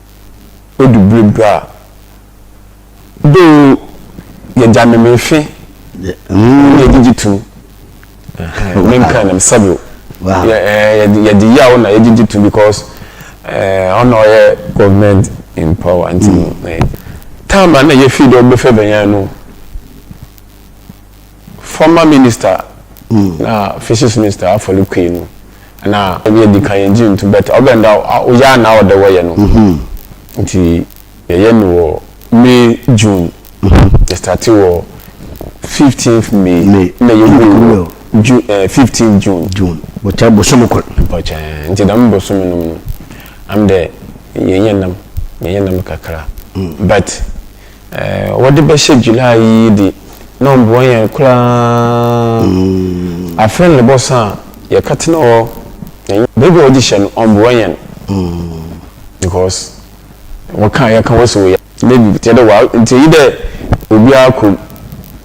odubrebra do ye jame me fe ye gigitu men kan am sabo ye di yawo na ye gigitu because ono ye government in power until time na ye feed obe fe benyan no former minister na fishes minister afolu queen na ye di kan yin to better obenda o ya na o de wo ye no nti ye no May June started 15th May na you June 15th June what I was so much nti dam bo so no am there yenam kakra but what the best July di no mbo yen kra a friend the boss ya katina o baby audition on mbo yen because what can ya kan so maybe the wa until ide obi akom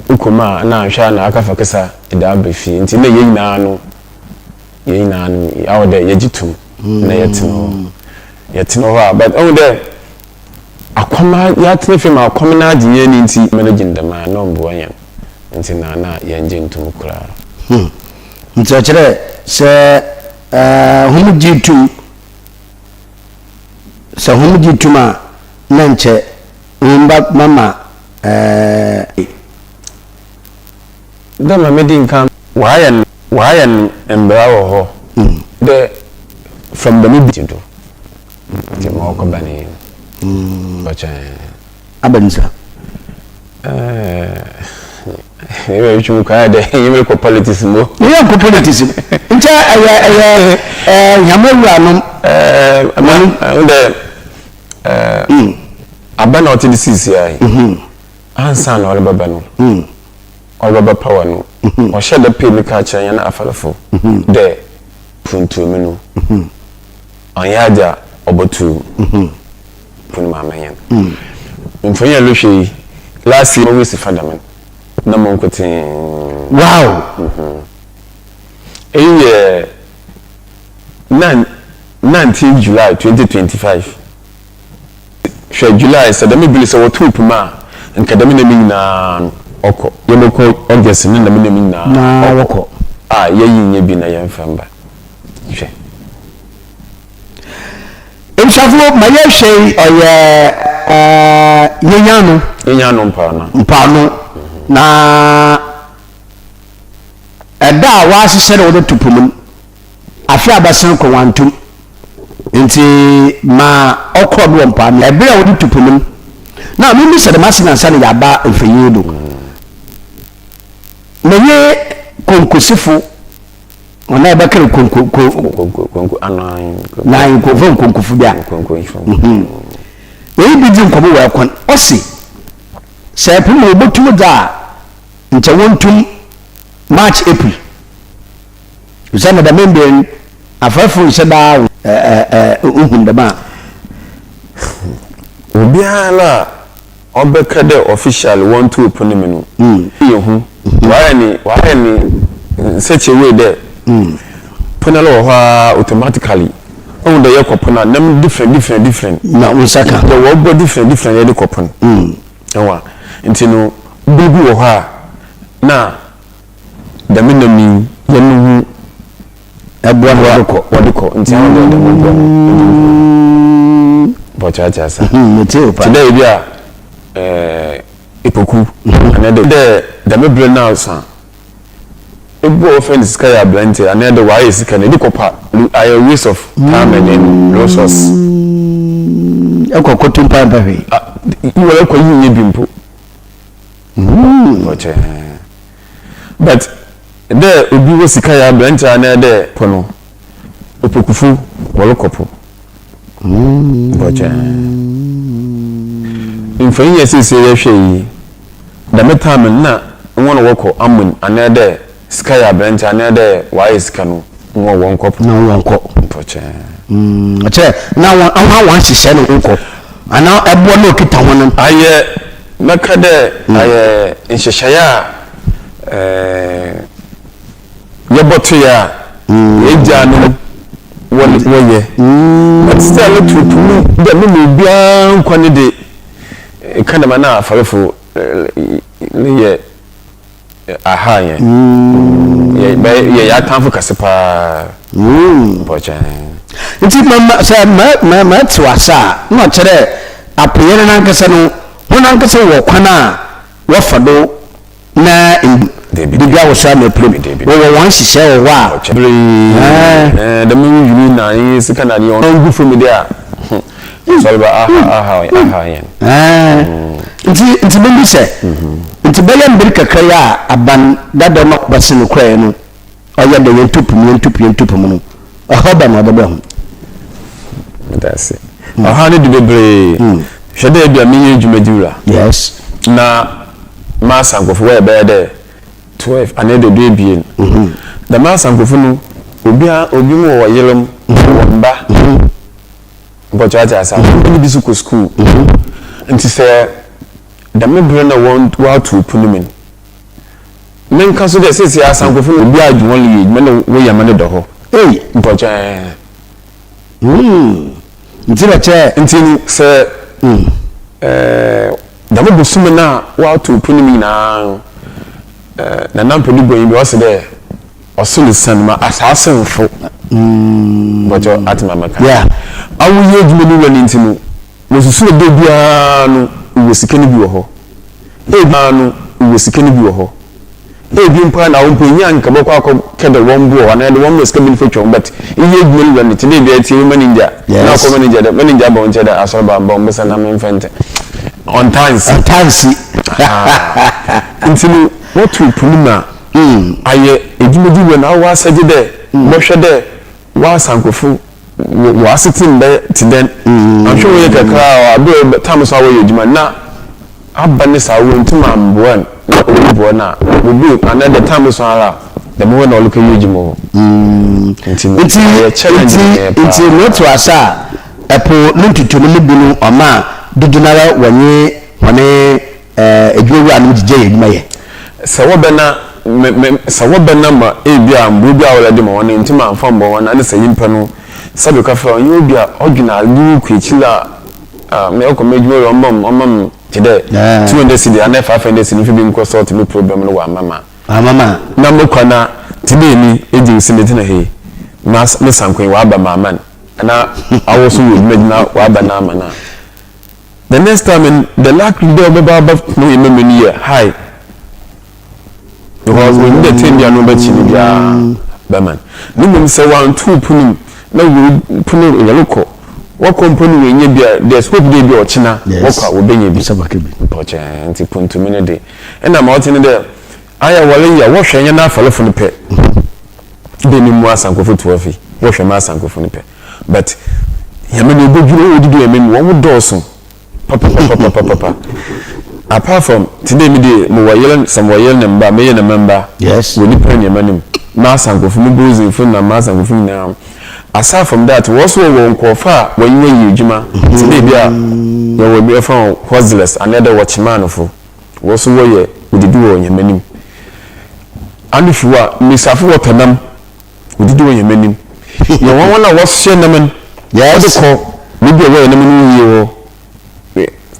ukoma na ahwa na akafa kesa ida abefi nti na ye nyina no awo de yegitum na yetino ho but on there akoma ya tnefe ma akoma na agiye ni nti managing dem na mbo anya nti na yenje ntum kura nti akere se homu gitu se homu gitu ma nanche mama dama medin kam wayan embrawo ho the from the mid to the more company but abanza you chu ka de you ko politics mo you ko politics ncha yamawura no abana oti di sisi ai ansa na baba no baba power no o shede pe mi ka cha yana afalafo de puntu mi no anyaja obotu pun ma menyen mfonya lo hwe last year we si father man na mon kotin wow eh 19 July 2025 July said me believe so two puma and kadami na oko yemoko August ni na me na oko yeyin ye bi na yemfamba hwe emsafo maye hwe yenyano mpano na eda wa sesere wo tupumun afi abasan ko wantum nti ma okrodo mpa na ebere wo tupumun na me sere masina nsa ne yaba mfanyedo menye konkosifo ona ebakere konko anan na konkofu bia we bi di nkomo wa kon osi se pimo obotu da nche wontum March April usana da member afafu isada uhundama obiala obeka de official want to open me no yehu why ni such a way there puna lo ha automatically on the yakopuna nam different na unsaka the wo different ye de kopun ewa ntino bugu wo ha na da minami yenu ebwa wadiko nti awo da mo bochacha sa meteo pa today bia ipoku anede da mebre now sa ebo offend sky ablante anede why sika na dikopa a waste of time and resource ekokotum pa hwe iwo ekwa yin bimpo bocha but there obi wo sika ya ablante anede pono opokufu wolokopo bocha mfanye yesese ye hwe yi da metam na won woko amun anede sky ablante anede why sika no won wonkopo na wonko bocha ache na won wan hihye no wonko ana ebo na okita hono aye nakade aye nhyehyaya yeboto ya eja no woye but still to me the me bia nkwane de kana mana afalefo ye aha ye ye ya tanfo kase pa bocha nti ma tiwasa no kire apoyere na nkasa no wona nkasa wo kwana wo fado na bibia wo sa na problem wo wan hihye wo wa the me you na yi sika na ni on gu from there ASORBA aha nti bimbi se nti bele mbiri kakra ya aban dado no base no kwae no oya de yentupu no ahoba na odo ho that's it aha ne dubebre hwede bia me dwumadiwura yes na masankofo we be de 12 anedo do ebien the masankofo no obi mo wo yelom mba but what I said we be school nti say da me bre na want to punumin men kan so de say asankofo obi adwon le me no we yamane do ho but nti ba che nti say da me busum na wa to punumin na nam pedi boyin bi o se de osuli sanma asasenfo but at my maka yeah awu ye dwumani wani ntinu wosusu de bia no wosikani bi wo ho no wosikani bi wo ho bi mpa na wo nya nka bokwa kede won bo wana de won meska bi fetwa but iye dwumani wani tine bia tie manager na ko manager ba won da ASORBA ba won besa na memfente on times ntinu what to punima aye edwumadi wani awa saje de mo hwe de wa sankofu wa sitin be tiden I'm sure we kakra abo time so we edwuma na abane sa wo ntuma mboan na obo na obi another time so ara the moment na look you edwuma nti not asa epo ntutu no bunu oma dudunara wanye wane edwuma anu gije edwuma ye sa wo be na sawo benama ebia mbu bia wala de ma wona ntima amfambo wona ne sayimpa no sabe ka fra onye bia original du kwechila me ko mejuro omam tide 200 cedi and 500 cedi fi bi nko sort me problem no wa mama na mo kwana tide ni eji simeti na he mas me sankwen wa aba mama na awoso wo medina wa aba na ama na the next time in the lack do be baba no yemeni here hi because when the thing they are no better in Baman. Nimum say 1 2 punum na we punum e loko. What company we nye bia the scope dey be ochina wokwa wo benye bi sabakebi. Poche anti puntu mine dey. And am out in there. Aya wale ya wo hwenye na afalefo ne pe. Be ni mu asankofo tuafi. Wo hwe ma asankofo ne pe. But yame no bodwuro odidu yame ni wo doso. Papa. Apart from today me dey mo wayel some wayel number me na member yes we ni plan yamanim masanko fun bruising fun na masanko fun na aside from that was we won kofa when you ejuma today bia you will be from hustlers another watchman for was we ye we dey do on yamanim and if you are misafo watanam we dey do on yamanim you want was share namen yes ko we be we namen yi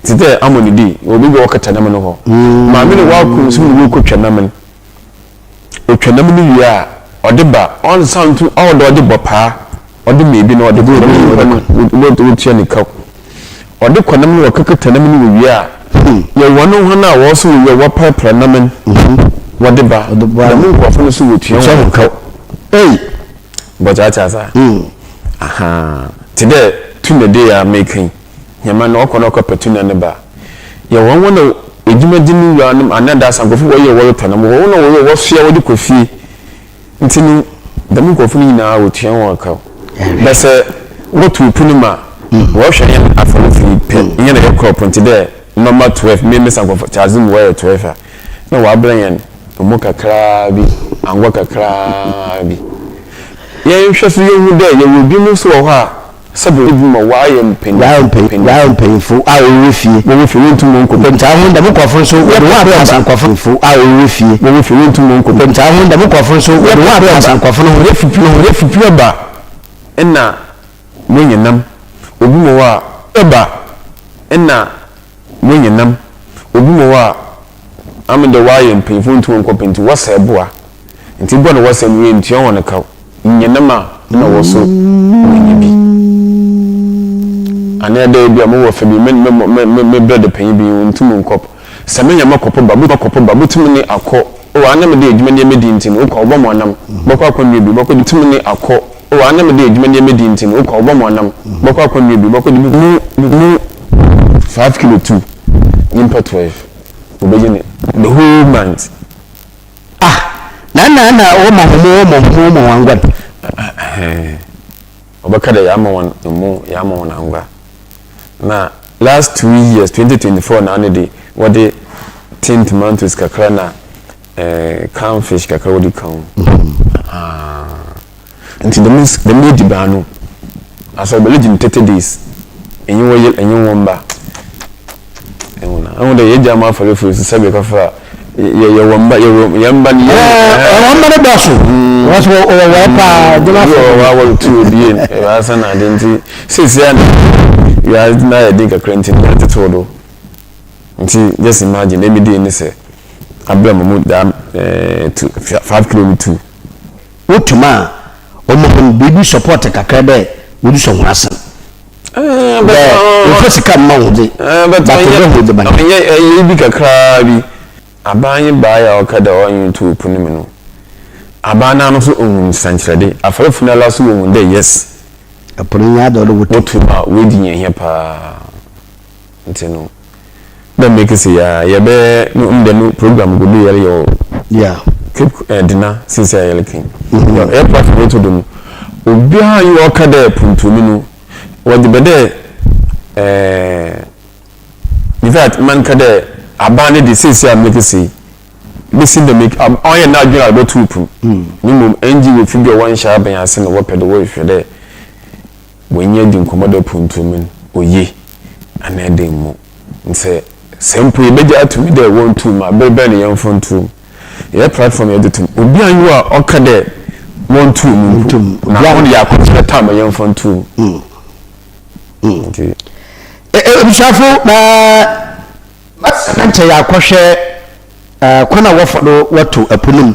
today amonidi obi go okata nam no ho ma me ne wa ku sum ne ko twanam o twanam ni wi a odeba on sound to all the odeba pa ode me bi na ode go no tia ni ka ode konam ni okaka nam ni wi a ye wono ho na wo so wi wo pa pra nam wodeba da mu ko fo so wo tia wo ka boja cha sa aha today to the day are making yama na okono ko petuna ne ba ye won wona ejumadi ni wi anam anada sankofo wo ye wo tanam wo wona wo wo fia wo de kofi ntini damu ko funi na wo tia won ka bese wo tu punima wo hwe yan aforo fi pe nya na ye ko ponti de number 12 me sankofo chazim wo 12 na wa bran mo kakra bi angwa kakra bi ye hwe so ye hu de ye wo bi mu so ho a sabu ma wayem penfo a orifie wo fi wontu mo nko penta ho nda mo kwafo so wo wa be ansan kwafo fo a orifie wo fi wontu mo nko penta ho nda mo kwafo so wo wa be ansan kwafo no refi pio ba enna mo nyenam obi mo wa eba enna mo nyenam obi mo wa am the why mpinfo ntu nkɔpɛ nti wɔsɛ boa nti bɔ no wɔsɛ nwie nti ɔwɔ ne kaw nyenema na wɔ so nyi bi ana da bi am wɔ fa bi me brother panyi bi ntum nkɔp sɛ me nyama kɔpɔ babu tum ne akɔ o ana me de adwuma ne me di nti no kɔ ɔbɔ mo anam bɔkɔ akɔnwe bi bɔkɔ tum ne akɔ o ana me de adwuma ne me di nti no kɔ ɔbɔ mo anam bɔkɔ akɔnwe bi bɔkɔ mu 5 kilo 2 nimpa 12 obejene the whole month na o mo wangwa obaka da ya ma won angwa na last 2 years 2024 na ane what the tin tomatoes kakra na cowfish kakra wodi kan until the made ba no aso be legend 30 days enyi wo mba I the Yama for the food, Sabika, Yamba, Yamba, what's what to be as an identity. Since then, you are not a dig a cranting at the total. Just imagine, let me do in this. I blame a mood dam to 5 km. What to ma? Omo baby support a cacade, would you some lesson? But you be a crabby. A buying by our cadder on to Punimino. A banana so Sanctuary. A for last woman day, yes. A punado would go to my wedding here, pa. No. Then make us say, ya bear no the new program would be your keep dinner since I looking. Your aircraft go to them. Behind you, Cadder Puntumino. What the bede in fact man kade abane de sisi am make say listen the make am on na adwira go tupu minimum NG we figure one sha ban ase no wo pede wo hwe de wonye di nkomodo puntumin oye ana de mu nse sempo ebeja atumi de won tu ma bebe ne yem fontu ye platform ye de tu obi anyu a okade won tu mu na won ya ko time yem fontu okay. Bishafo na nante ya kwhwe kwana wofado watu apunum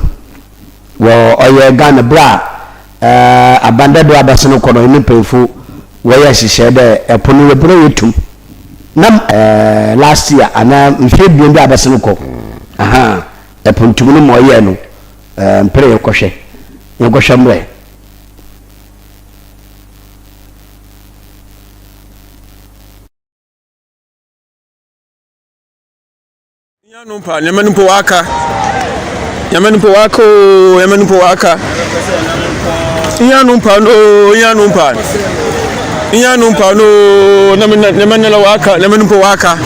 wo oye Ghana bra abandado abaseno kono ni pemfu wo ya hihye de epunu webro yetum nam last year ana mfe bi abaseno ko epuntum no mo ye no mpere yekwhwe mbre Yanumpa, Yamanupo waka. Yanumpa, no, Namanela waka, Yamanupo waka.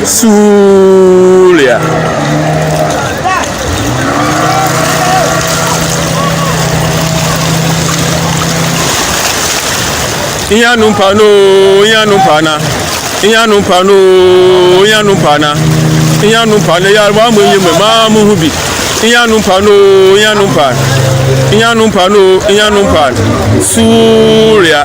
Sulia. Yanumpa ya wa mu yime ma mu hubi yanumpa Sulia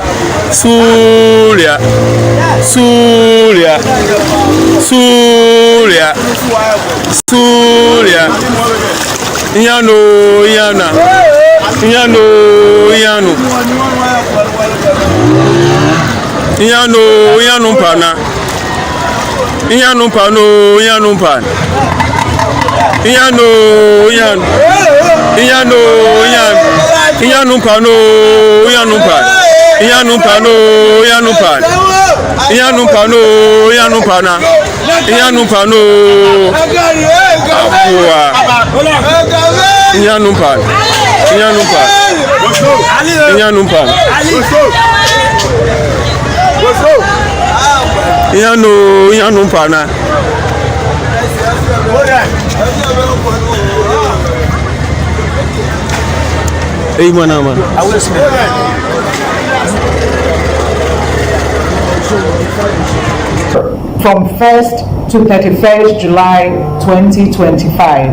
From 1st to 31st July 2025.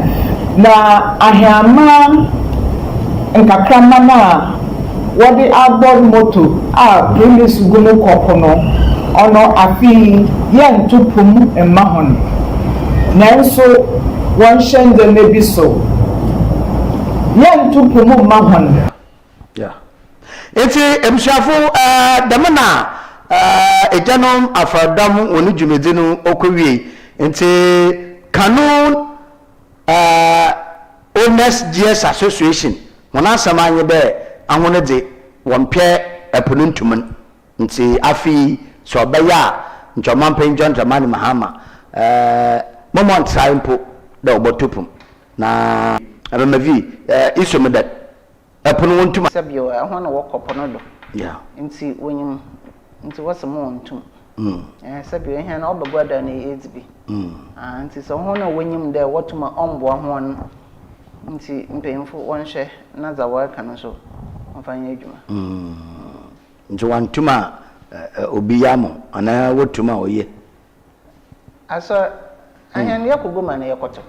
Na ahama nkakramana wadi abor moto a premise gumu kopono ɔno afi yɛnto pom mma ho no nanso wɔnhyɛ ndɛma bi so yɛnto pom mma ho no eti emsuafo dɛm na egyanom afadam woni dwumedi no okɔwie nti Kano Owners GS Association wɔn asɛm anye bɛ ahone de wɔn pɛ ɛpono ntuman nti afi so ɔbɛyɛ a ntɔman pɛn John Dramani Mahama moment try mpo da ɔbɔtopum na abɛmavi isom da ɛpono ntuma sɛbio ɛho na wɔkɔpɔ no do yeah nti wonyim nti wɔsɛm wɔntum sɛbio ehia na ɔbɛbɔ da na edzibi nti sɛ ho na wonyim dɛ wɔtuma ɔmboa ho no nti mpɛmfo wɔnhwɛ na za wɔka no so ɔfanya adwuma nti wantuma obi yamo ana wotuma oye aso ahyan yakogo ma na yakoto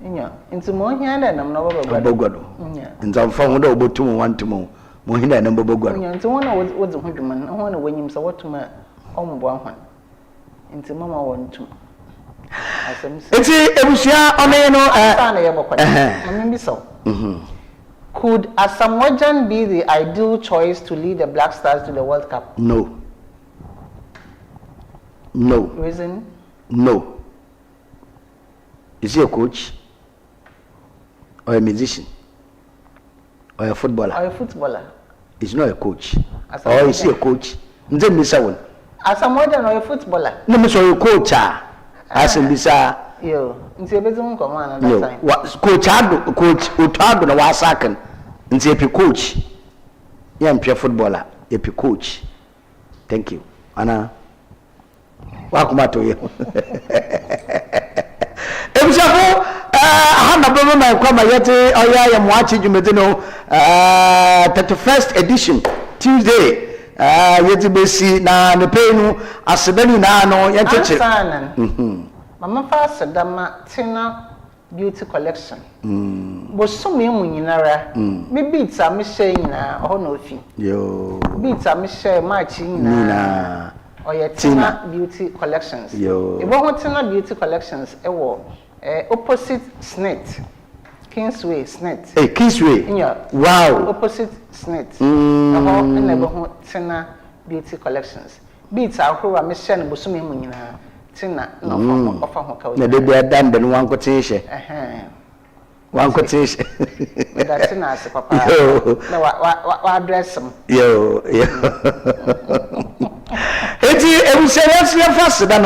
nya nti mo hia da nam na bɔbɔgwado nti amfa ho da obotum wantum mo hina na bɔbɔgwado nya nti wona wodzi ho dwuma no ho na wanyim sɛ wɔtuma ɔmboa ho nti mama wɔntum eti ebusia ɔne no na yɛbɔkɔ mama bi so could Asamoah be the ideal choice to lead the Black Stars to the World Cup? No. Reason? No. Is he a coach? Or a musician? Or a footballer? He's not a coach. Or is he a coach? Asamoah or a footballer? No, Miss or a coach. Asamoah. Yo, nti ebezum command that time. Coach Utado na wasakan. Nti epi coach. Ya mpia footballer, epi coach. Thank you. Ana wakumato ye. Ebisafo hana baba ma kwa mayete oya ya mwachi dwumede no 31st edition Tuesday yeti besi na ne penu asebani na no yenteche. Mama fa dama tina beauty collection. Bosomi mu nyinara. Me beats a me share nyina ho na ofi. Yo. Beats a me share match nyina. Oya tina beauty collections. Yo. Ebo ho tina beauty collections ewo opposite Snet. Kingsway Snet. Hey, Kingsway. Yeah. Wow. Opposite Snet. Eho na ebo ho tina beauty collections. Beats a ho wa me share no bosomi mu nyina. Tina no offer ho ka. Na de bia dan de no wan kotishe. Wan kotishe. That tina as papa. Na wa address them. Yo. Eti ebusewa se fast da no